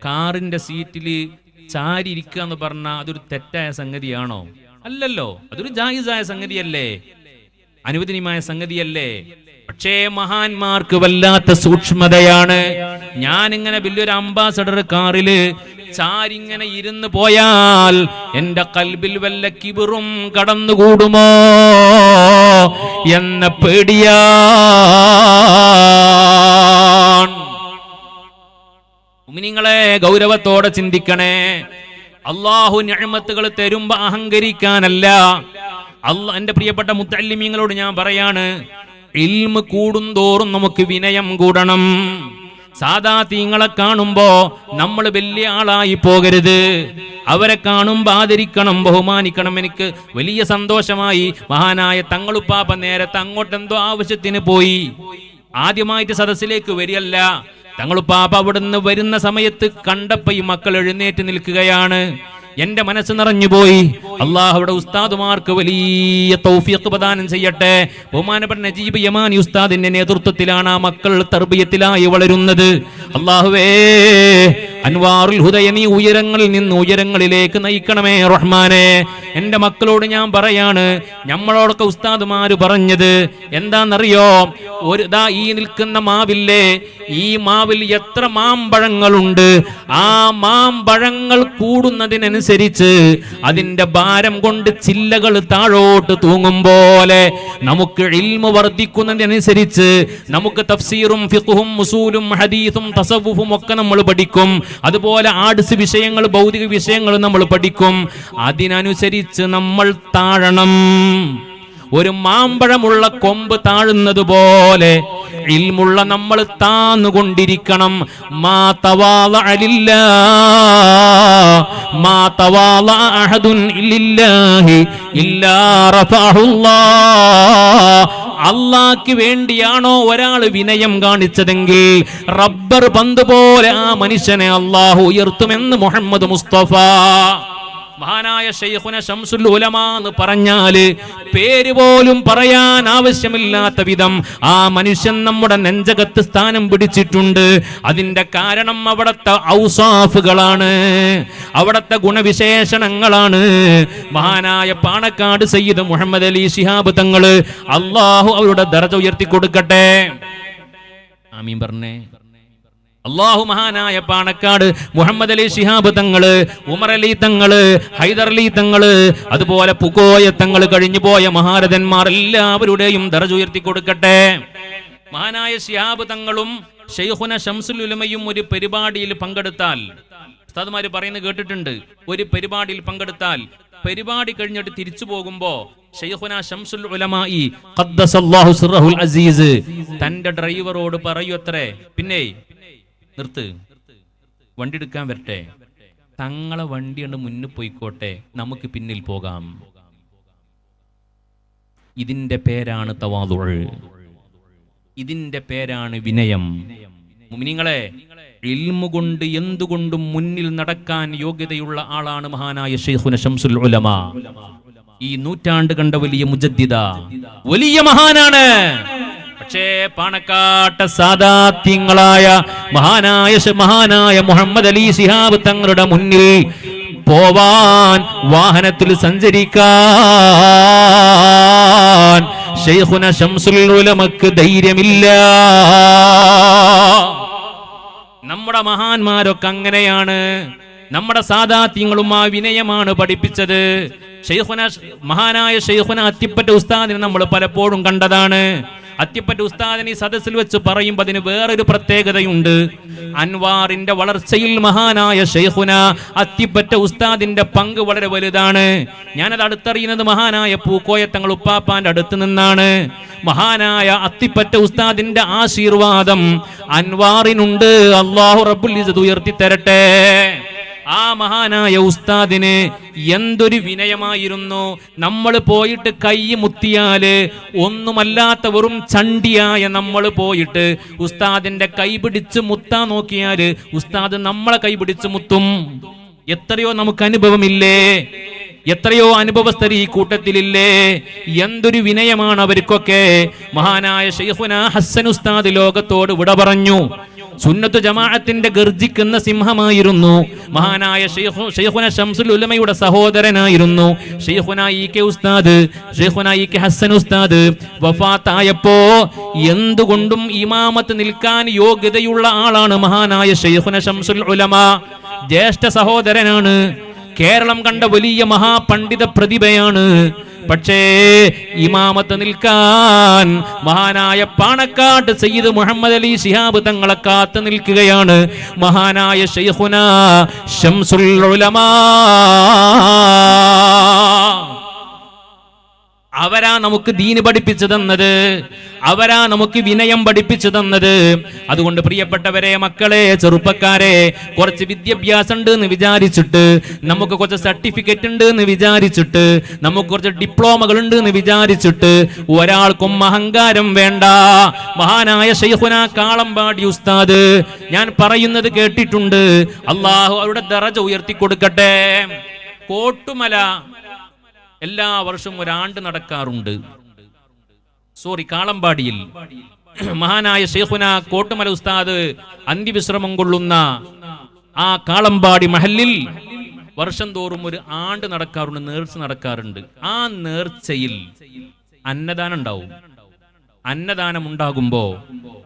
കാറിന്റെ സീറ്റിൽ ചാരി ഇരിക്കുക എന്ന് പറഞ്ഞാൽ അതൊരു തെറ്റായ സംഗതിയാണോ? അല്ലല്ലോ, അതൊരു ജായിസായ സംഗതിയല്ലേ, അനുവദനീയമായ സംഗതിയല്ലേ. പക്ഷേ മഹാന്മാർക്ക് വല്ലാത്ത സൂക്ഷ്മതയാണ്. ഞാനിങ്ങനെ വലിയൊരു അംബാസഡർ കാറില് ചാരിങ്ങനെ ഇരുന്ന് പോയാൽ എന്റെ കൽബിൽ വല്ല കിബറും കടന്നുകൂടുമോ എന്ന പേടിയാ. മുഅ്മിനീങ്ങളെ ഗൗരവത്തോടെ ചിന്തിക്കണേ. അല്ലാഹു നിഅമത്തുകൾ തരുമ്പോ അഹങ്കരിക്കാനല്ല. എന്റെ പ്രിയപ്പെട്ട മുത്തഅല്ലിമീങ്ങളോട് ഞാൻ പറയാണ്, ഇൽമ് കൂടുന്തോറും നമുക്ക് വിനയം കൂടണം. സാദാതീങ്ങളെ കാണുമ്പോ നമ്മൾ വലിയ ആളായി പോകരുത്. അവരെ കാണുമ്പോൾ ആദരിക്കണം, ബഹുമാനിക്കണം. എനിക്ക് വലിയ സന്തോഷമായി. മഹാനായ തങ്ങളുപ്പാപ്പ നേരത്തെ അങ്ങോട്ടെന്തോ ആവശ്യത്തിന് പോയി. ആദ്യമായിട്ട് സദസ്സിലേക്ക് വരികയല്ല. തങ്ങളുപ്പാപ്പ അവിടുന്ന് വരുന്ന സമയത്ത് കണ്ടപ്പോ ഈ മക്കൾ എഴുന്നേറ്റ് നിൽക്കുകയാണ്. എന്റെ മനസ്സ് നിറഞ്ഞുപോയി. അള്ളാഹുവിടെ ഉസ്താദുമാർക്ക് വലിയ തൗഫീഖ് പ്രദാനം ചെയ്യട്ടെ. ബഹുമാനപ്പെട്ട നജീബ് യമാനി ഉസ്താദിന്റെ നേതൃത്വത്തിലാണ് ആ മക്കൾ തർബിയത്തിലായി വളരുന്നത്. അള്ളാഹുവേ, അൻവാറുൽ ഹുദയ നീ ഉയരങ്ങളിൽ നിന്ന് ഉയരങ്ങളിലേക്ക് നയിക്കണമേ റഹ്മാനെ. എന്റെ മക്കളോട് ഞാൻ പറയാണ്, നമ്മളോടൊക്കെ ഉസ്താദുമാര് പറഞ്ഞത് എന്താണെന്നറിയോ? ഈ നിൽക്കുന്ന മാവില്ലേ, ഈ മാവിൽ എത്ര മാമ്പഴങ്ങളുണ്ട്, ആ മാമ്പഴങ്ങൾ കൂടുന്നതിനനുസരിച്ച് അതിന്റെ ഭാരം കൊണ്ട് ചില്ലകൾ താഴോട്ട് തൂങ്ങും പോലെ നമുക്ക് ഇൽമു വർദ്ധിക്കുന്നതിനനുസരിച്ച് നമുക്ക് തഫ്സീറും ഫിഖ്ഹും ഉസൂലും ഹദീസും തസവ്വുഫും ഒക്കെ നമ്മൾ പഠിക്കും. അതുപോലെ ആർട്സ് വിഷയങ്ങൾ, ഭൗതിക വിഷയങ്ങൾ നമ്മൾ പഠിക്കും. അതിനനുസരിച്ച് നമ്മൾ താഴണം. ഒരു മാമ്പഴമുള്ള കൊമ്പ് താഴുന്നത് പോലെ ഇൽമുള്ള നമ്മൾ താന്നുകൊണ്ടിരിക്കണം. മാ തവാളഅ ലില്ലാഹ് മാ തവാളഅ അഹദുൻ ലില്ലാഹി ഇല്ലാ റഫഅഹുല്ലാഹ്. അള്ളാഹ്ക്ക് വേണ്ടിയാണോ ഒരാൾ വിനയം കാണിച്ചതെങ്കിൽ റബ്ബർ പന്ത് പോലെ ആ മനുഷ്യനെ അള്ളാഹു ഉയർത്തുമെന്ന് മുഹമ്മദ് മുസ്തഫ. മഹാനായ ശൈഖുന ശംസുൽ ഉലമാ എന്ന് പറഞ്ഞാല് പേര് പോലും പറയാൻ ആവശ്യമില്ലാത്ത വിധം ആ മനുഷ്യൻ നമ്മുടെ നെഞ്ചകത്ത് സ്ഥാനം പിടിച്ചിട്ടുണ്ട്. അതിന്റെ കാരണം അവിടത്തെ ഔസാഫുകളാണ്, അവിടത്തെ ഗുണവിശേഷണങ്ങളാണ്. മഹാനായ പാണക്കാട് സയ്യിദ് മുഹമ്മദ് അലി ശിഹാബ് തങ്ങള്, അള്ളാഹു അവരുടെ ദർജ ഉയർത്തി കൊടുക്കട്ടെ. ആമീൻ പറഞ്ഞേ. അള്ളാഹു മഹാനായ പാണക്കാട് മുഹമ്മദ് അലി ശിഹാബ് തങ്ങള്, ഉമർ അലി തങ്ങള്, ഹൈദർ അലി തങ്ങള്, അതുപോലെ പുകോയ തങ്ങള്, കഴിഞ്ഞു പോയ മഹാരഥന്മാർ എല്ലാവരുടെയും ദർജ ഉയർത്തി കൊടുക്കട്ടെ. മഹാനായ ശിഹാബ് തങ്ങളും ശൈഖുന ശംസുൽ ഉലമയും ഒരു പരിപാടിയിൽ പങ്കെടുത്താൽ, ഉസ്താദുമാര് പറയുന്നത് കേട്ടിട്ടുണ്ട്, ഒരു പരിപാടിയിൽ പങ്കെടുത്താൽ പരിപാടി കഴിഞ്ഞിട്ട് തിരിച്ചു പോകുമ്പോ ശൈഖുന ശംസുൽ ഉലമായി ഖദ്ദസല്ലാഹു സിർറഹുൽ അസീസ് തന്റെ ഡ്രൈവറോട് പറയൂത്രേ, പിന്നെ നിർത്ത്, വണ്ടി എടുക്കാൻ വരട്ടെ, തങ്ങളെ വണ്ടി കൊണ്ട് മുന്നിൽ പോയിക്കോട്ടെ, നമുക്ക് പിന്നിൽ പോകാം. ഇതിന്റെ പേരാണ് തവാദുഅ്, ഇതിന്റെ പേരാണ് വിനയം. മുഅ്മിനീങ്ങളെ, ഇൽമു കൊണ്ട് എന്തുകൊണ്ടും മുന്നിൽ നടക്കാൻ യോഗ്യതയുള്ള ആളാണ് മഹാനായ ശൈഖുന ശംസുൽ ഉലമാ. ഈ നൂറ്റാണ്ട് കണ്ട വലിയ മുജദ്ദിദ, വലിയ മഹാനാണ്. പക്ഷേ പാണക്കാട്ടെ സാദാത്യങ്ങളായ മഹാനായ മുഹമ്മദ് അലി ശിഹാബ് തങ്ങളുടെ മുന്നിൽ പോവാൻ, വാഹനത്തിൽ സഞ്ചരിക്കാൻ ശൈഖുന ശംസുൽ ഉലമക്ക് ധൈര്യമില്ല. നമ്മുടെ മഹാന്മാരൊക്കെ അങ്ങനെയാണ്. നമ്മുടെ സാദാത്യങ്ങളും ആ വിനയമാണ് പഠിപ്പിച്ചത്. മഹാനായ ശൈഖുന അത്തിപ്പറ്റ ഉസ്താദിനെ നമ്മൾ പലപ്പോഴും കണ്ടതാണ്. അത്തിപ്പറ്റ ഉസ്താദിനെ സദസ്സിൽ വെച്ച് പറയുമ്പോൾ അതിന് വേറൊരു പ്രത്യേകതയുണ്ട്. അൻവാറിന്റെ വളർച്ചയിൽ മഹാനായ ശൈഖുന അത്തിപ്പറ്റ ഉസ്താദിന്റെ പങ്ക് വളരെ വലുതാണ്. ഞാനത് അടുത്തറിയുന്നത് മഹാനായ പൂക്കോയ തങ്ങൾ ഉപ്പാപ്പാന്റെ അടുത്ത് നിന്നാണ്. മഹാനായ അത്തിപ്പറ്റ ഉസ്താദിന്റെ ആശീർവാദം അൻവാറിനുണ്ട്. അല്ലാഹു റബ്ബുൽ ഇസ്സത്ത് ഉയർത്തി തരട്ടെ. ആ മഹാനായ ഉസ്താദിന് എന്തൊരു വിനയമായിരുന്നു. നമ്മൾ പോയിട്ട് കൈ മുത്തിയാല് ഒന്നുമല്ലാത്ത വെറും ചണ്ടിയായ നമ്മൾ പോയിട്ട് ഉസ്താദിന്റെ കൈ പിടിച്ച് മുത്താൻ നോക്കിയാല് ഉസ്താദ് നമ്മളെ കൈ പിടിച്ച് മുത്തും. എത്രയോ നമുക്ക് അനുഭവമില്ലേ, എത്രയോ അനുഭവസ്ഥർ ഈ കൂട്ടത്തിലില്ലേ. എന്തൊരു വിനയമാണ് അവർക്കൊക്കെ. മഹാനായ ശൈഖുന ഹസ്സൻ ഉസ്താദ് ലോകത്തോട് വിട പറഞ്ഞു. സുന്നത്ത് ജമാഅത്തിന്റെ ഗർജിക്കുന്ന സിംഹമായിരുന്നു. മഹാനായ ശൈഖുന ശംസുൽ ഉലമയുടെ സഹോദരനായിരുന്നു ശൈഖുന ഇ.കെ. ഉസ്താദ്. ശൈഖുന ഇ.കെ. ഹസ്സൻ ഉസ്താദ് വഫാത്തായപ്പോ എന്തുകൊണ്ടും ഇമാമത്ത് നിൽക്കാൻ യോഗ്യതയുള്ള ആളാണ് മഹാനായ ശൈഖുന ശംസുൽ ഉലമ. ജ്യേഷ്ഠ സഹോദരനാണ്. കേരളം കണ്ട വലിയ മഹാപണ്ഡിത പ്രതിഭയാണ്. പക്ഷേ ഇമാമത്ത് നിൽക്കാൻ മഹാനായ പാണക്കാട്ട് സയ്യിദ് മുഹമ്മദ് അലി ശിഹാബ് തങ്ങളെ കാത്തു നിൽക്കുകയാണ് മഹാനായ ശൈഖുനാ ശംസുൽ ഉലമാ. അവരാ നമുക്ക് ദീന് പഠിപ്പിച്ചു തന്നത്, അവരാ നമുക്ക് വിനയം പഠിപ്പിച്ചു തന്നത്. അതുകൊണ്ട് പ്രിയപ്പെട്ടവരെ, മക്കളെ, ചെറുപ്പക്കാരെ, കുറച്ച് വിദ്യാഭ്യാസം ഉണ്ട് എന്ന് വിചാരിച്ചിട്ട്, നമുക്ക് കുറച്ച് സർട്ടിഫിക്കറ്റ് ഉണ്ട് എന്ന് വിചാരിച്ചിട്ട്, നമുക്ക് കുറച്ച് ഡിപ്ലോമകൾ ഉണ്ട് എന്ന് വിചാരിച്ചിട്ട് ഒരാൾക്കും അഹങ്കാരം വേണ്ട. മഹാനായ ശൈഖുനാ കാളമ്പാടി ഉസ്താദ് ഞാൻ പറയുന്നത് കേട്ടിട്ടുണ്ട്. അള്ളാഹു അവരുടെ ദറജ ഉയർത്തി കൊടുക്കട്ടെ. കോട്ടുമല എല്ലാ വർഷവും ഒരാണ്ട് നടക്കാറുണ്ട്. കാളമ്പാടിയിൽ മഹാനായ ശൈഖുനാ കോട്ടുമല ഉസ്താദ് അന്ത്യവിശ്രമം കൊള്ളുന്ന ആ കാളമ്പാടി മഹല്ലിൽ വർഷം തോറും ഒരു ആണ്ട് നടക്കാറുണ്ട്, നേർച്ച നടക്കാറുണ്ട്. ആ നേർച്ചയിൽ അന്നദാനം ഉണ്ടാവും. അന്നദാനം ഉണ്ടാകുമ്പോ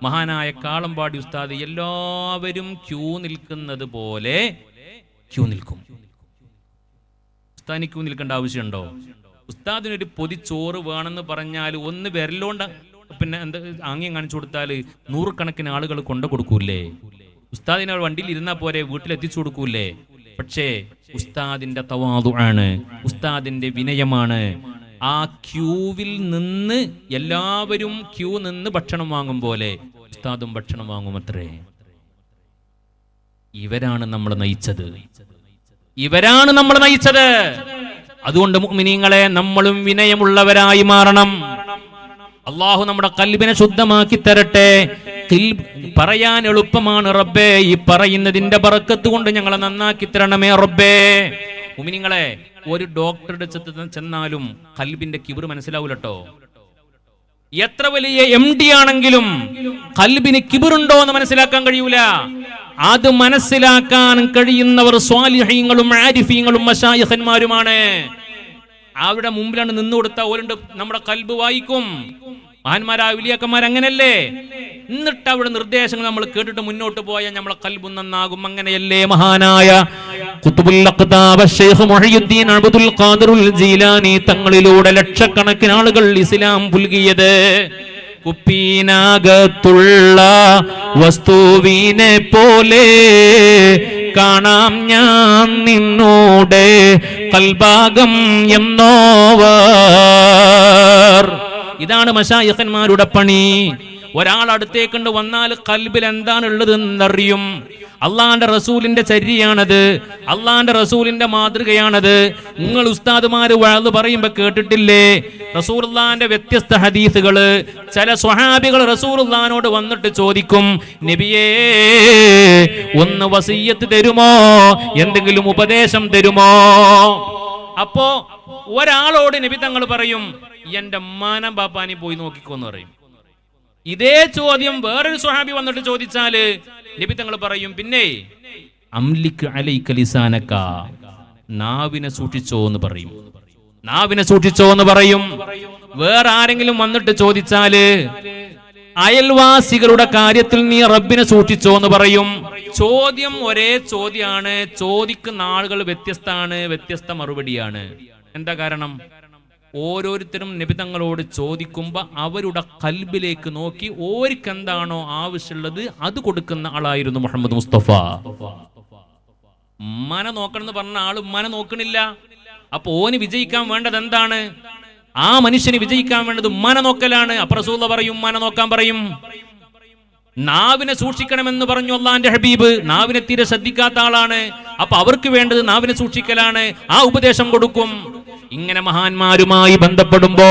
മഹാനായ കാളമ്പാടി ഉസ്താദ് എല്ലാവരും ക്യൂ നിൽക്കുന്നത് പോലെ ക്യൂ നിൽക്കും. ഉസ്താദിന് ക്യൂ നിൽക്കേണ്ട ആവശ്യമുണ്ടോ? ഉസ്താദിനൊരു പൊതി ചോറ് വേണമെന്ന് പറഞ്ഞാൽ ഒന്ന് വിരലോണ്ട് പിന്നെ എന്താ ആംഗ്യം കാണിച്ചു കൊടുത്താൽ നൂറുകണക്കിന് ആളുകൾ കൊണ്ടു കൊടുക്കൂലേ? ഉസ്താദിനെ വണ്ടിയിൽ ഇരുന്നാൽ പോരെ, വീട്ടിലെത്തിച്ചു കൊടുക്കൂലേ? പക്ഷേ ഉസ്താദിന്റെ തവാദു ആണ്, ഉസ്താദിന്റെ വിനയമാണ്. ആ ക്യൂവിൽ നിന്ന് എല്ലാവരും ക്യൂ നിന്ന് ഭക്ഷണം വാങ്ങും പോലെ ഉസ്താദും ഭക്ഷണം വാങ്ങുമത്രേ. ഇവരാണ് നമ്മൾ നയിച്ചത്, ഇവരാണ് നമ്മൾ നയിച്ചത്. അതുകൊണ്ട് മുഅ്മിനീങ്ങളെ, നമ്മളും വിനയമുള്ളവരായി മാറണം. അള്ളാഹു നമ്മുടെ ഖൽബിനെ ശുദ്ധമാക്കി തരട്ടെ. പറയാൻ എളുപ്പമാണ് റബ്ബേ, ഈ പറയുന്നതിന്റെ ബറക്കത്ത് കൊണ്ട് ഞങ്ങളെ നന്നാക്കി തരണമേ റബ്ബേ. മുഅ്മിനീങ്ങളെ, ഒരു ഡോക്ടറുടെ ചെന്നാലും ഖൽബിന്റെ കിബർ മനസ്സിലാവൂലട്ടോ. എത്ര വലിയ MD ആണെങ്കിലും ഖൽബിന് കിബറുണ്ടോ എന്ന് മനസ്സിലാക്കാൻ കഴിയൂല. അത് മനസ്സിലാക്കാൻ കഴിയുന്നവർ സ്വാലിഹീങ്ങളും ആരിഫീങ്ങളും മശായിഖന്മാരുമാണ്. അവരുടെ മുമ്പിലാണ് നിന്ന് കൊടുത്താൽ ഓരുണ്ട് നമ്മുടെ ഖൽബ് വായിക്കും. മഹാന്മാരായ വലിയക്കന്മാർ അങ്ങനല്ലേ? എന്നിട്ട് അവിടെ നിർദ്ദേശങ്ങൾ നമ്മൾ കേട്ടിട്ട് മുന്നോട്ട് പോയാൽ നമ്മളെ ഖൽബ് നന്നാകും. അങ്ങനെയല്ലേ മഹാനായ ഖുത്ബുൽ അഖ്താബ് ശൈഖ് മുഹയ്യിദ്ദീൻ അബ്ദുൽ ഖാദിറുൽ ജീലാനി തങ്ങളിലൂടെ ലക്ഷക്കണക്കിന് ആളുകൾ ഇസ്ലാം പുൽകിയത്. കുപ്പീനകത്തുള്ള വസ്തുവിനെ പോലെ കാണാം ഞാൻ നിന്നോടെ കൽഭാഗം എന്നോവർ. ഇതാണ് മശായിഖന്മാരുടെ പണി. ഒരാൾ അടുത്തേക്കൊണ്ട് വന്നാൽ ഖൽബിൽ എന്താണ് ഉള്ളത് എന്നറിയും. അള്ളാന്റെ റസൂലിന്റെ ചര്യയാണത്, അള്ളാന്റെ റസൂലിന്റെ മാതൃകയാണത്. നിങ്ങൾ ഉസ്താദുമാര് വഅദ് പറയുമ്പോ കേട്ടിട്ടില്ലേ റസൂലുള്ളാന്റെ വ്യത്യസ്ത ഹദീസുകള്? ചില സ്വഹാബികൾ റസൂലുള്ളാനോട് വന്നിട്ട് ചോദിക്കും, നബിയേ ഒന്ന് വസിയ്യത്ത് തരുമോ, എന്തെങ്കിലും ഉപദേശം തരുമോ? അപ്പോ ഒരാളോട് നബി തങ്ങൾ പറയും, എന്റെ മാനം ബാപ്പാനി പോയി നോക്കിക്കോന്ന് പറയും. ഇതേ ചോദ്യം വേറൊരു സ്വഹാബി വന്നിട്ട് ചോദിച്ചാല് നബി തങ്ങൾ പറയും, പിന്നെ അംലിക് അലൈക ലിസാനക, നാവിനെ സൂക്ഷിച്ചോ എന്ന് പറയും. നാവിനെ സൂക്ഷിച്ചോ എന്ന് പറയും. വേറെ ആരെങ്കിലും വന്നിട്ട് ചോദിച്ചാല് അയൽവാസികളുടെ കാര്യത്തിൽ നീ റബ്ബിനെ സൂക്ഷിച്ചോ എന്ന് പറയും. ചോദ്യം ഒരേ ചോദ്യമാണ്, ചോദിക്കുന്ന ആളുകൾ വ്യത്യസ്തമാണ്, വ്യത്യസ്ത മറുപടിയാണ്. എന്താ കാരണം? ഓരോരുത്തരും നബി തങ്ങളോട് ചോദിക്കുമ്പോ അവരുടെ ഖൽബിലേക്ക് നോക്കി ഓർക്ക് എന്താണോ ആവശ്യമുള്ളത് അത് കൊടുക്കുന്ന ആളായിരുന്നു മുഹമ്മദ് മുസ്തഫ. ഉമ്മനെ നോക്കണം എന്ന് പറഞ്ഞ ആള് ഉമ്മനെ നോക്കണില്ല. അപ്പൊ ഓന് വിജയിക്കാൻ വേണ്ടത് എന്താണ്? ആ മനുഷ്യന് വിജയിക്കാൻ വേണ്ടത് ഉമ്മനെ നോക്കലാണ്. അപ്പൊ റസൂലുള്ളാഹി പറയും ഉമ്മനെ നോക്കാൻ പറയും. നാവിനെ സൂക്ഷിക്കണമെന്ന് പറഞ്ഞു അല്ലാഹുവിന്റെ ഹബീബ്. നാവിനെ തീരെ ശ്രദ്ധിക്കാത്ത ആളാണ്. അപ്പൊ അവർക്ക് വേണ്ടത് നാവിനെ സൂക്ഷിക്കലാണ്. ആ ഉപദേശം കൊടുക്കും. ഇങ്ങനെ മഹാന്മാരുമായി ബന്ധപ്പെടുമ്പോ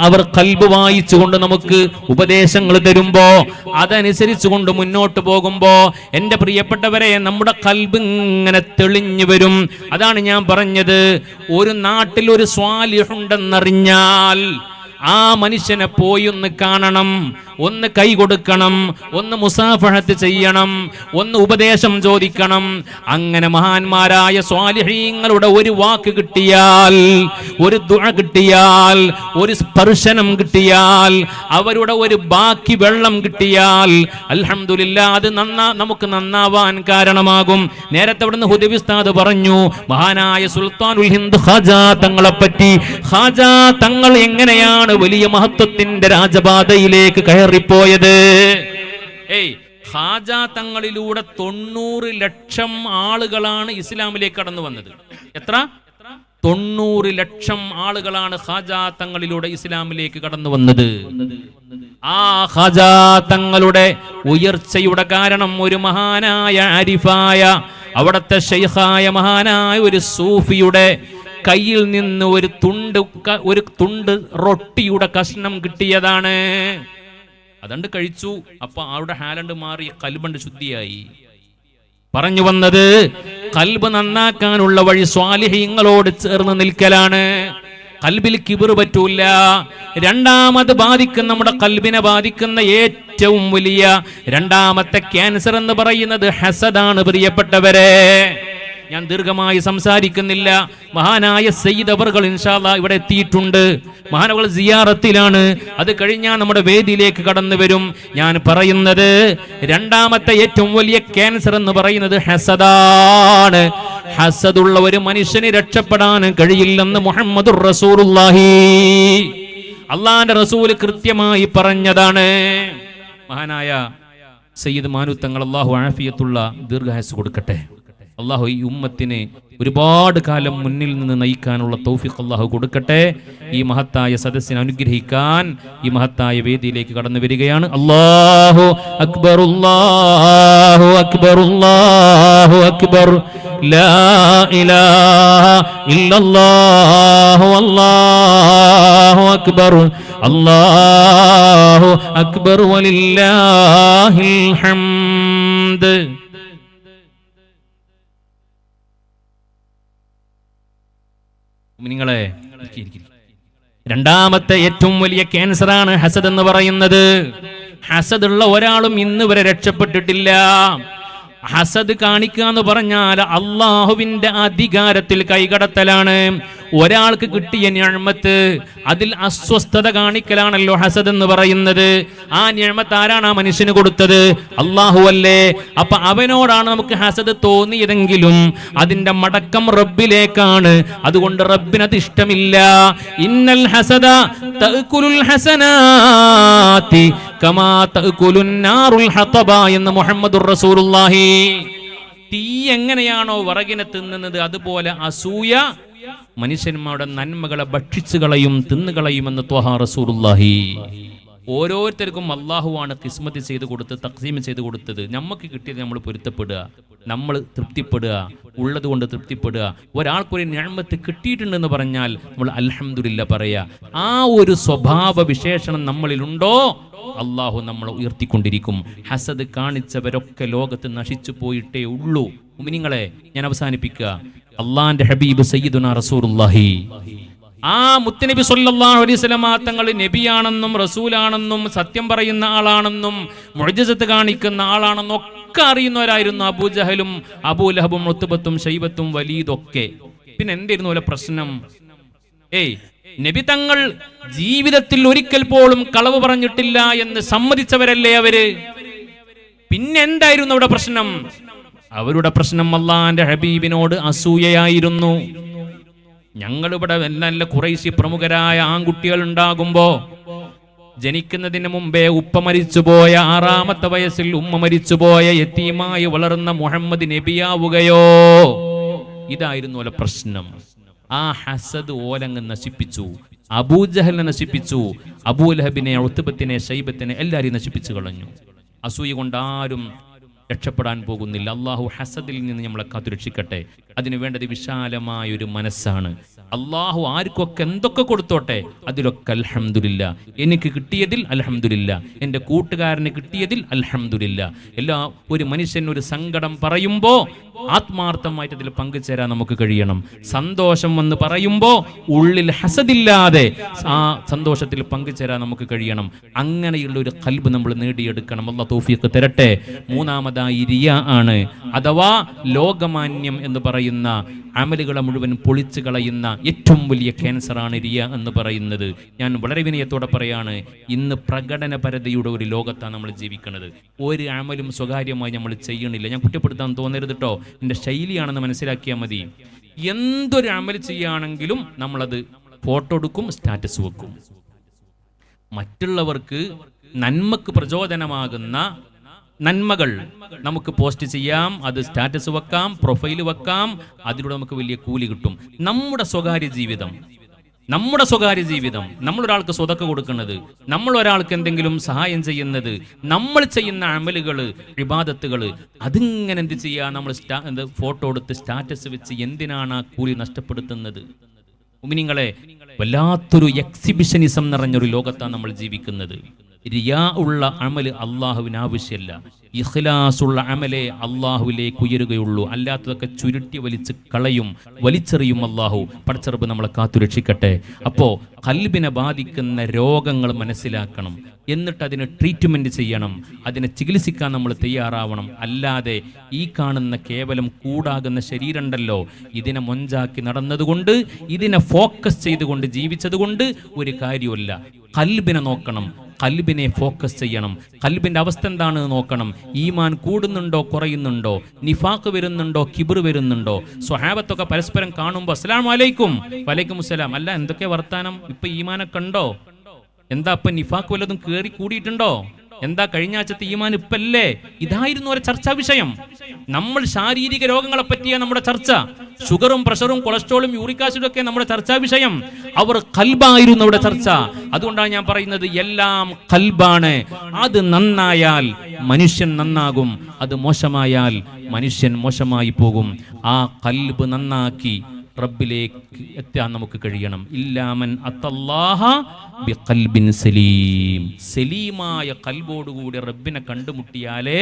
അവർ ഖൽബ് വായിച്ചുകൊണ്ട് നമുക്ക് ഉപദേശങ്ങൾ തരുമ്പോ അതനുസരിച്ചുകൊണ്ട് മുന്നോട്ട് പോകുമ്പോ എന്റെ പ്രിയപ്പെട്ടവരെ, നമ്മുടെ ഖൽബ് ഇങ്ങനെ തെളിഞ്ഞു വരും. അതാണ് ഞാൻ പറഞ്ഞത്, ഒരു നാട്ടിൽ ഒരു സ്വാലിഹുണ്ടെന്നറിഞ്ഞാൽ ആ മനുഷ്യനെ പോയി ഒന്ന് കാണണം. ഒന്ന് കൈ കൊടുക്കണം, ഒന്ന് മുസാഫഹത്ത് ചെയ്യണം, ഒന്ന് ഉപദേശം ചോദിക്കണം. അങ്ങനെ മഹാന്മാരായ സ്വാലിഹീങ്ങളുടെ ഒരു വാക്ക് കിട്ടിയാൽ, ഒരു ദുആ കിട്ടിയാൽ, ഒരു സ്പർശനം കിട്ടിയാൽ, അവരുടെ ഒരു ബാക്കി വെള്ളം കിട്ടിയാൽ അൽഹംദുലില്ലാ അത് നമുക്ക് നന്നാവാൻ കാരണമാകും. നേരത്തെ അവിടുന്ന് ഹുദവി ഉസ്താദ് പറഞ്ഞു മഹാനായ സുൽത്താനുൽ ഹിന്ദ് ഖാജാ തങ്ങളെ പറ്റി. ഖാജാ തങ്ങൾ എങ്ങനെയാണ് വലിയ മഹത്വത്തിന്റെ രാജപാതയിലേക്ക് കയറിപ്പോയത്? ഖാജാ തങ്ങളിലൂടെ 90 ലക്ഷം ആളുകളാണ് ഇസ്ലാമിലേക്ക് കടന്നു വന്നത്. എത്ര? 90 ലക്ഷം ആളുകളാണ് ഖാജാ തങ്ങളിലൂടെ ഇസ്ലാമിലേക്ക് കടന്നു വന്നത്. ആ ഖാജാ തങ്ങളുടെ ഉയർച്ചയുടെ കാരണം ഒരു മഹാനായ ആരിഫായ അവിടത്തെ ശൈഖായ മഹാനായ ഒരു സൂഫിയുടെ കയ്യിൽ നിന്ന് ഒരു തുണ്ട് റൊട്ടിയുടെ കഷ്ണം കിട്ടിയതാണ്. അതണ്ട് കഴിച്ചു. അപ്പൊ അവരുടെ ഹാലണ്ട് മാറി, കൽബണ്ട് ശുദ്ധിയായി. പറഞ്ഞു വന്നത് കൽബ് നന്നാക്കാനുള്ള വഴി സ്വാലിഹീങ്ങളോട് ചേർന്ന് നിൽക്കലാണ്. കൽബിൽ കിബിർ പറ്റൂല. രണ്ടാമത് നമ്മുടെ കൽബിനെ ബാധിക്കുന്ന ഏറ്റവും വലിയ രണ്ടാമത്തെ ക്യാൻസർ എന്ന് പറയുന്നത് ഹസദാണ്. പ്രിയപ്പെട്ടവരെ, ഞാൻ ദീർഘമായി സംസാരിക്കുന്നില്ല. മഹാനായ സയ്യിദ് അവർകൾ ഇൻഷാ അല്ലാഹ് ഇവിടെ എത്തിയിട്ടുണ്ട്. മഹാനവകൾ സിയാറത്തിലാണ്. അത് കഴിഞ്ഞാൽ നമ്മുടെ വേദിയിലേക്ക് കടന്നു വരും. ഞാൻ പറയുന്നത് രണ്ടാമത്തെ ഏറ്റവും വലിയ ക്യാൻസർ എന്ന് പറയുന്നത് ഹസദാണ്. ഹസദുള്ള ഒരു മനുഷ്യന് രക്ഷപ്പെടാൻ കഴിയില്ലെന്ന് മുഹമ്മദുർ റസൂലുള്ളാഹി, അള്ളാന്റെ റസൂൽ കൃത്യമായി പറഞ്ഞതാണ്. മഹാനായ സയ്യിദ് മാനുത്തങ്ങൾ അല്ലാഹു ആഫിയത്തുള്ള ദീർഘായുസ്സ് കൊടുക്കട്ടെ. അള്ളാഹു ഈ ഉമ്മത്തിനെ ഒരുപാട് കാലം മുന്നിൽ നിന്ന് നയിക്കാനുള്ള തൗഫീഖ് അള്ളാഹു കൊടുക്കട്ടെ. ഈ മഹത്തായ സദസ്സിനെ അനുഗ്രഹിക്കാൻ ഈ മഹത്തായ വേദിയിലേക്ക് കടന്നു വരികയാണ്. അല്ലാഹു അക്ബർ, അല്ലാഹു അക്ബർ, അല്ലാഹു അക്ബർ, ലാ ഇലാഹ ഇല്ലല്ലാഹു, അല്ലാഹു അക്ബർ, അല്ലാഹു അക്ബർ, വലില്ലാഹിൽ ഹംദ്. നിങ്ങളെ രണ്ടാമത്തെ ഏറ്റവും വലിയ ക്യാൻസറാണ് ഹസദ് എന്ന് പറയുന്നത്. ഹസദ് ഉള്ള ഒരാളും ഇന്ന് വരെ രക്ഷപ്പെട്ടിട്ടില്ല. ഹസദ് കാണിക്കുക എന്ന് പറഞ്ഞാൽ അള്ളാഹുവിന്റെ അധികാരത്തിൽ കൈകടത്തലാണ്. ഒരാൾക്ക് കിട്ടിയ നിഅമത്ത് അതിൽ അസ്വസ്ഥത കാണിക്കലാണല്ലോ ഹസദ് എന്ന് പറയുന്നത്. ആ നിഅമത്ത് ആരാണ് ആ മനുഷ്യന് കൊടുത്തത്? അല്ലാഹു അല്ലേ. അപ്പൊ അവനോടാണ് നമുക്ക് ഹസദ് തോന്നിയതെങ്കിലും അതിന്റെ മടക്കം റബ്ബിലേക്കാണ്. അതുകൊണ്ട് റബ്ബിനത് ഇഷ്ടമില്ല. ഇന്നൽ ഹസദ തഅകുലുൽ ഹസനാതി കമാ തഅകുലുൻ നാറുൽ ഹതബ എന്ന് മുഹമ്മദുർ റസൂലുള്ളാഹി. തീ എങ്ങനെയാണോ വിറകിനെ തിന്നുന്നത് അതുപോലെ അസൂയ മനുഷ്യന്മാരുടെ നന്മകളെ ഭക്ഷിച്ചു കളയും, തിന്നുകളയുമെന്ന് ത്വഹാ റസൂലുള്ളാഹി. ഓരോരുത്തർക്കും അള്ളാഹുവാണ് കിസ്മത്ത് ചെയ്ത് കൊടുത്ത് തഖ്സീം ചെയ്ത് കൊടുത്തത്. നമുക്ക് കിട്ടിയത് നമ്മൾ പൊരുത്തപ്പെടുക, നമ്മൾ തൃപ്തിപ്പെടുക, ഉള്ളത് കൊണ്ട് തൃപ്തിപ്പെടുക. ഒരാൾക്കൊരു നിഅമത്ത് കിട്ടിയിട്ടുണ്ടെന്ന് പറഞ്ഞാൽ നമ്മൾ അൽഹംദുലില്ലാ പറയുക. ആ ഒരു സ്വഭാവ വിശേഷണം നമ്മളിലുണ്ടോ അള്ളാഹു നമ്മളെ ഉയർത്തിക്കൊണ്ടിരിക്കും. ഹസദ് കാണിച്ചവരൊക്കെ ലോകത്ത് നശിച്ചു പോയിട്ടേ ഉള്ളൂ. മുഅ്മിനീങ്ങളെ, ഞാൻ അവസാനിപ്പിക്കുക. അള്ളാന്റെ ഹബീബ് സയ്യിദുനാ റസൂലുള്ളാഹി, ആ മുത്തുനബി സല്ലല്ലാഹു അലൈഹി വസല്ലം തങ്ങൾ നബിയാണെന്നും റസൂലാണെന്നും സത്യം പറയുന്ന ആളാണെന്നും മുഅ്ജിസത്ത് കാണിക്കുന്ന ആളാണെന്നും ഒക്കെ അറിയുന്നവരായിരുന്നു അബൂജഹലും അബൂലഹബും ഉത്ബത്തും ശൈബത്തും വലീദൊക്കെ. പിന്നെ എന്തായിരുന്നു അവരുടെ പ്രശ്നം? നബി തങ്ങൾ ജീവിതത്തിൽ ഒരിക്കൽ പോലും കളവ് പറഞ്ഞിട്ടില്ല എന്ന് സമ്മതിച്ചവരല്ലേ അവര്? പിന്നെ എന്തായിരുന്നു അവിടെ പ്രശ്നം? അവരുടെ പ്രശ്നം അല്ലാഹുവിന്റെ ഹബീബിനോട് അസൂയയായിരുന്നു. ഞങ്ങളിവിടെ നല്ല ഖുറൈശി പ്രമുഖരായ ആൺകുട്ടികൾ ഉണ്ടാകുമ്പോ ജനിക്കുന്നതിന് മുമ്പേ ഉപ്പ മരിച്ചുപോയ, 6ാമത്തെ വയസ്സിൽ ഉമ്മ മരിച്ചുപോയ യതീമായി വളർന്ന മുഹമ്മദ് നബിയാവുകയോ? ഇതായിരുന്നു ഓല പ്രശ്നം. ആ ഹസദ് ഓലങ്ങ് നശിപ്പിച്ചു. അബൂജഹലിനെ നശിപ്പിച്ചു, അബൂലഹബിനെ, ഉത്ബത്തിനെ, ശൈബത്തിനെ എല്ലാരെയും നശിപ്പിച്ചു കളഞ്ഞു. അസൂയ കൊണ്ട് ആരും രക്ഷപ്പെടാൻ പോകുന്നില്ല. അള്ളാഹു ഹസദിൽ നിന്ന് നമ്മളെ കാത്തുരക്ഷിക്കട്ടെ. അതിനു വേണ്ടത് വിശാലമായൊരു മനസ്സാണ്. അള്ളാഹു ആർക്കൊക്കെ എന്തൊക്കെ കൊടുത്തോട്ടെ, അതിലൊക്കെ അൽഹംദുലില്ലാ. എനിക്ക് കിട്ടിയതിൽ അൽഹംദുലില്ലാ, എൻ്റെ കൂട്ടുകാരന് കിട്ടിയതിൽ അൽഹംദുലില്ലാ. ഒരു മനുഷ്യൻ ഒരു സങ്കടം പറയുമ്പോൾ ആത്മാർത്ഥമായിട്ട് അതിൽ പങ്കുചേരാൻ നമുക്ക് കഴിയണം. സന്തോഷം എന്ന് പറയുമ്പോൾ ഉള്ളിൽ ഹസദില്ലാതെ ആ സന്തോഷത്തിൽ പങ്കുചേരാൻ നമുക്ക് കഴിയണം. അങ്ങനെയുള്ള ഒരു ഖൽബ് നമ്മൾ നേടിയെടുക്കണം. അല്ലാഹു തൗഫീഖ് തരട്ടെ. മൂന്നാമതായി റിയ ആണ്, അഥവാ ലോകമാന്യം എന്ന് പറയുന്ന അമലുകളെ മുഴുവൻ പൊളിച്ചു കളയുന്ന ഏറ്റവും വലിയ ക്യാൻസറാണ് റിയ എന്ന് പറയുന്നത്. ഞാൻ വളരെ വിനയത്തോടെ പറയാണ്, ഇന്ന് പ്രകടനപരതയുടെ ഒരു ലോകത്താണ് നമ്മൾ ജീവിക്കുന്നത്. ഒരു അമലും സ്വകാര്യമായി നമ്മൾ ചെയ്യണില്ല. ഞാൻ കുറ്റപ്പെടുത്താൻ തോന്നരുത് കേട്ടോ, എൻ്റെ ശൈലിയാണെന്ന് മനസ്സിലാക്കിയാൽ മതി. എന്തൊരു അമൽ ചെയ്യുകയാണെങ്കിലും നമ്മളത് ഫോട്ടോ എടുക്കും, സ്റ്റാറ്റസ് വെക്കും. മറ്റുള്ളവർക്ക് നന്മക്ക് പ്രചോദനമാകുന്ന നന്മകൾ നമുക്ക് പോസ്റ്റ് ചെയ്യാം, അത് സ്റ്റാറ്റസ് വെക്കാം, പ്രൊഫൈൽ വെക്കാം, അതിലൂടെ നമുക്ക് വലിയ കൂലി കിട്ടും. നമ്മുടെ സ്വകാര്യ ജീവിതം, നമ്മളൊരാൾക്ക് സ്വതക്ക കൊടുക്കുന്നത്, നമ്മൾ ഒരാൾക്ക് എന്തെങ്കിലും സഹായം ചെയ്യുന്നത്, നമ്മൾ ചെയ്യുന്ന അമലുകൾ, ഇബാദത്തുകൾ, അതിങ്ങനെ എന്ത് ചെയ്യുക, നമ്മൾ ഫോട്ടോ എടുത്ത് സ്റ്റാറ്റസ് വെച്ച് എന്തിനാണ് ആ കൂലി നഷ്ടപ്പെടുത്തുന്നത്? മുഅ്മിനീങ്ങളെ, വല്ലാത്തൊരു എക്സിബിഷനിസം നിറഞ്ഞൊരു ലോകത്താണ് നമ്മൾ ജീവിക്കുന്നത്. റിയാ ഉള്ള അമല് അള്ളാഹുവിന് ആവശ്യമില്ല. ഇഖ്ലാസുള്ള അമലേ അള്ളാഹുവിലേക്ക് ഉയരുകയുള്ളൂ. അല്ലാത്തതൊക്കെ ചുരുട്ടി വലിച്ചെറിയും അള്ളാഹു. പടച്ചറബ് നമ്മളെ കാത്തുരക്ഷിക്കട്ടെ. അപ്പോൾ ഖൽബിനെ ബാധിക്കുന്ന രോഗങ്ങൾ മനസ്സിലാക്കണം, എന്നിട്ട് അതിന് ട്രീറ്റ്മെൻറ്റ് ചെയ്യണം, അതിനെ ചികിത്സിക്കാൻ നമ്മൾ തയ്യാറാവണം. അല്ലാതെ ഈ കാണുന്ന കേവലം കൂടാകുന്ന ശരീരമുണ്ടല്ലോ, ഇതിനെ മൊഞ്ചാക്കി നടന്നതുകൊണ്ട്, ഇതിനെ ഫോക്കസ് ചെയ്തുകൊണ്ട് ജീവിച്ചതുകൊണ്ട് ഒരു കാര്യമല്ല. ഖൽബിനെ നോക്കണം, ഖൽബിനെ ഫോക്കസ് ചെയ്യണം. ഖൽബിന്റെ അവസ്ഥ എന്താണെന്ന് നോക്കണം. ഈമാൻ കൂടുന്നുണ്ടോ കുറയുന്നുണ്ടോ, നിഫാഖ് വരുന്നുണ്ടോ, കിബ്ർ വരുന്നുണ്ടോ? സ്വഹാബത്തൊക്കെ പരസ്പരം കാണുമ്പോൾ അസ്സലാമു അലൈക്കും, വലൈക്കും അസ്സലാം, അല്ല എന്തൊക്കെ വർത്താനം, ഇപ്പൊ ഈമാനൊക്കെ ഉണ്ടോ? എന്താ ഇപ്പൊ നിഫാഖ് വല്ലതും കേറി കൂടിയിട്ടുണ്ടോ? എന്താ കഴിഞ്ഞ ആഴ്ചത്തെ ഈമാൻ ഇപ്പല്ലേ? ഇതായിരുന്നു ഒരു ചർച്ചാ വിഷയം. നമ്മൾ ശാരീരിക രോഗങ്ങളെ പറ്റിയ നമ്മുടെ ചർച്ച, ഷുഗറും പ്രഷറും കൊളസ്ട്രോളും യൂറിക് ആസിഡും ഒക്കെ നമ്മുടെ ചർച്ചാ വിഷയം. അവർ ഖൽബായിരുന്നു അവിടെ ചർച്ച. അതുകൊണ്ടാണ് ഞാൻ പറയുന്നത്, എല്ലാം ഖൽബാണ്. അത് നന്നായാൽ മനുഷ്യൻ നന്നാകും, അത് മോശമായാൽ മനുഷ്യൻ മോശമായി പോകും. ആ ഖൽബ് നന്നാക്കി റബ്ബിലേക്ക് എത്താൻ നമുക്ക് കഴിയണം. ഇല്ലാമൻ അത്തല്ലാഹ ബിഖൽബിൻ സലീം, സലീമായ ഖൽബോടുകൂടി റബ്ബിനെ കണ്ടുമുട്ടിയാലേ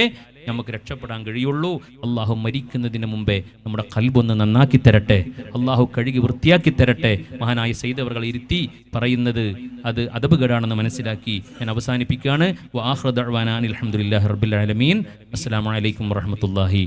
നമുക്ക് രക്ഷപ്പെടാൻ കഴിയുള്ളൂ. അള്ളാഹു മരിക്കുന്നതിന് മുമ്പേ നമ്മുടെ ഖൽബൊന്ന് നന്നാക്കി തരട്ടെ, അള്ളാഹു കഴുകി വൃത്തിയാക്കി തരട്ടെ. മഹാനായ സയ്യിദ് അവർകൾ ഇരുത്തി പറയുന്നത് അത് അദബുകേടാണെന്ന് മനസ്സിലാക്കി ഞാൻ അവസാനിപ്പിക്കുകയാണ്. വആഖിറു ദഅ്വാനാ അൽഹംദുലില്ലാഹി റബ്ബിൽ ആലമീൻ. അസ്സലാമു അലൈക്കും വറഹ്മത്തുള്ളാഹി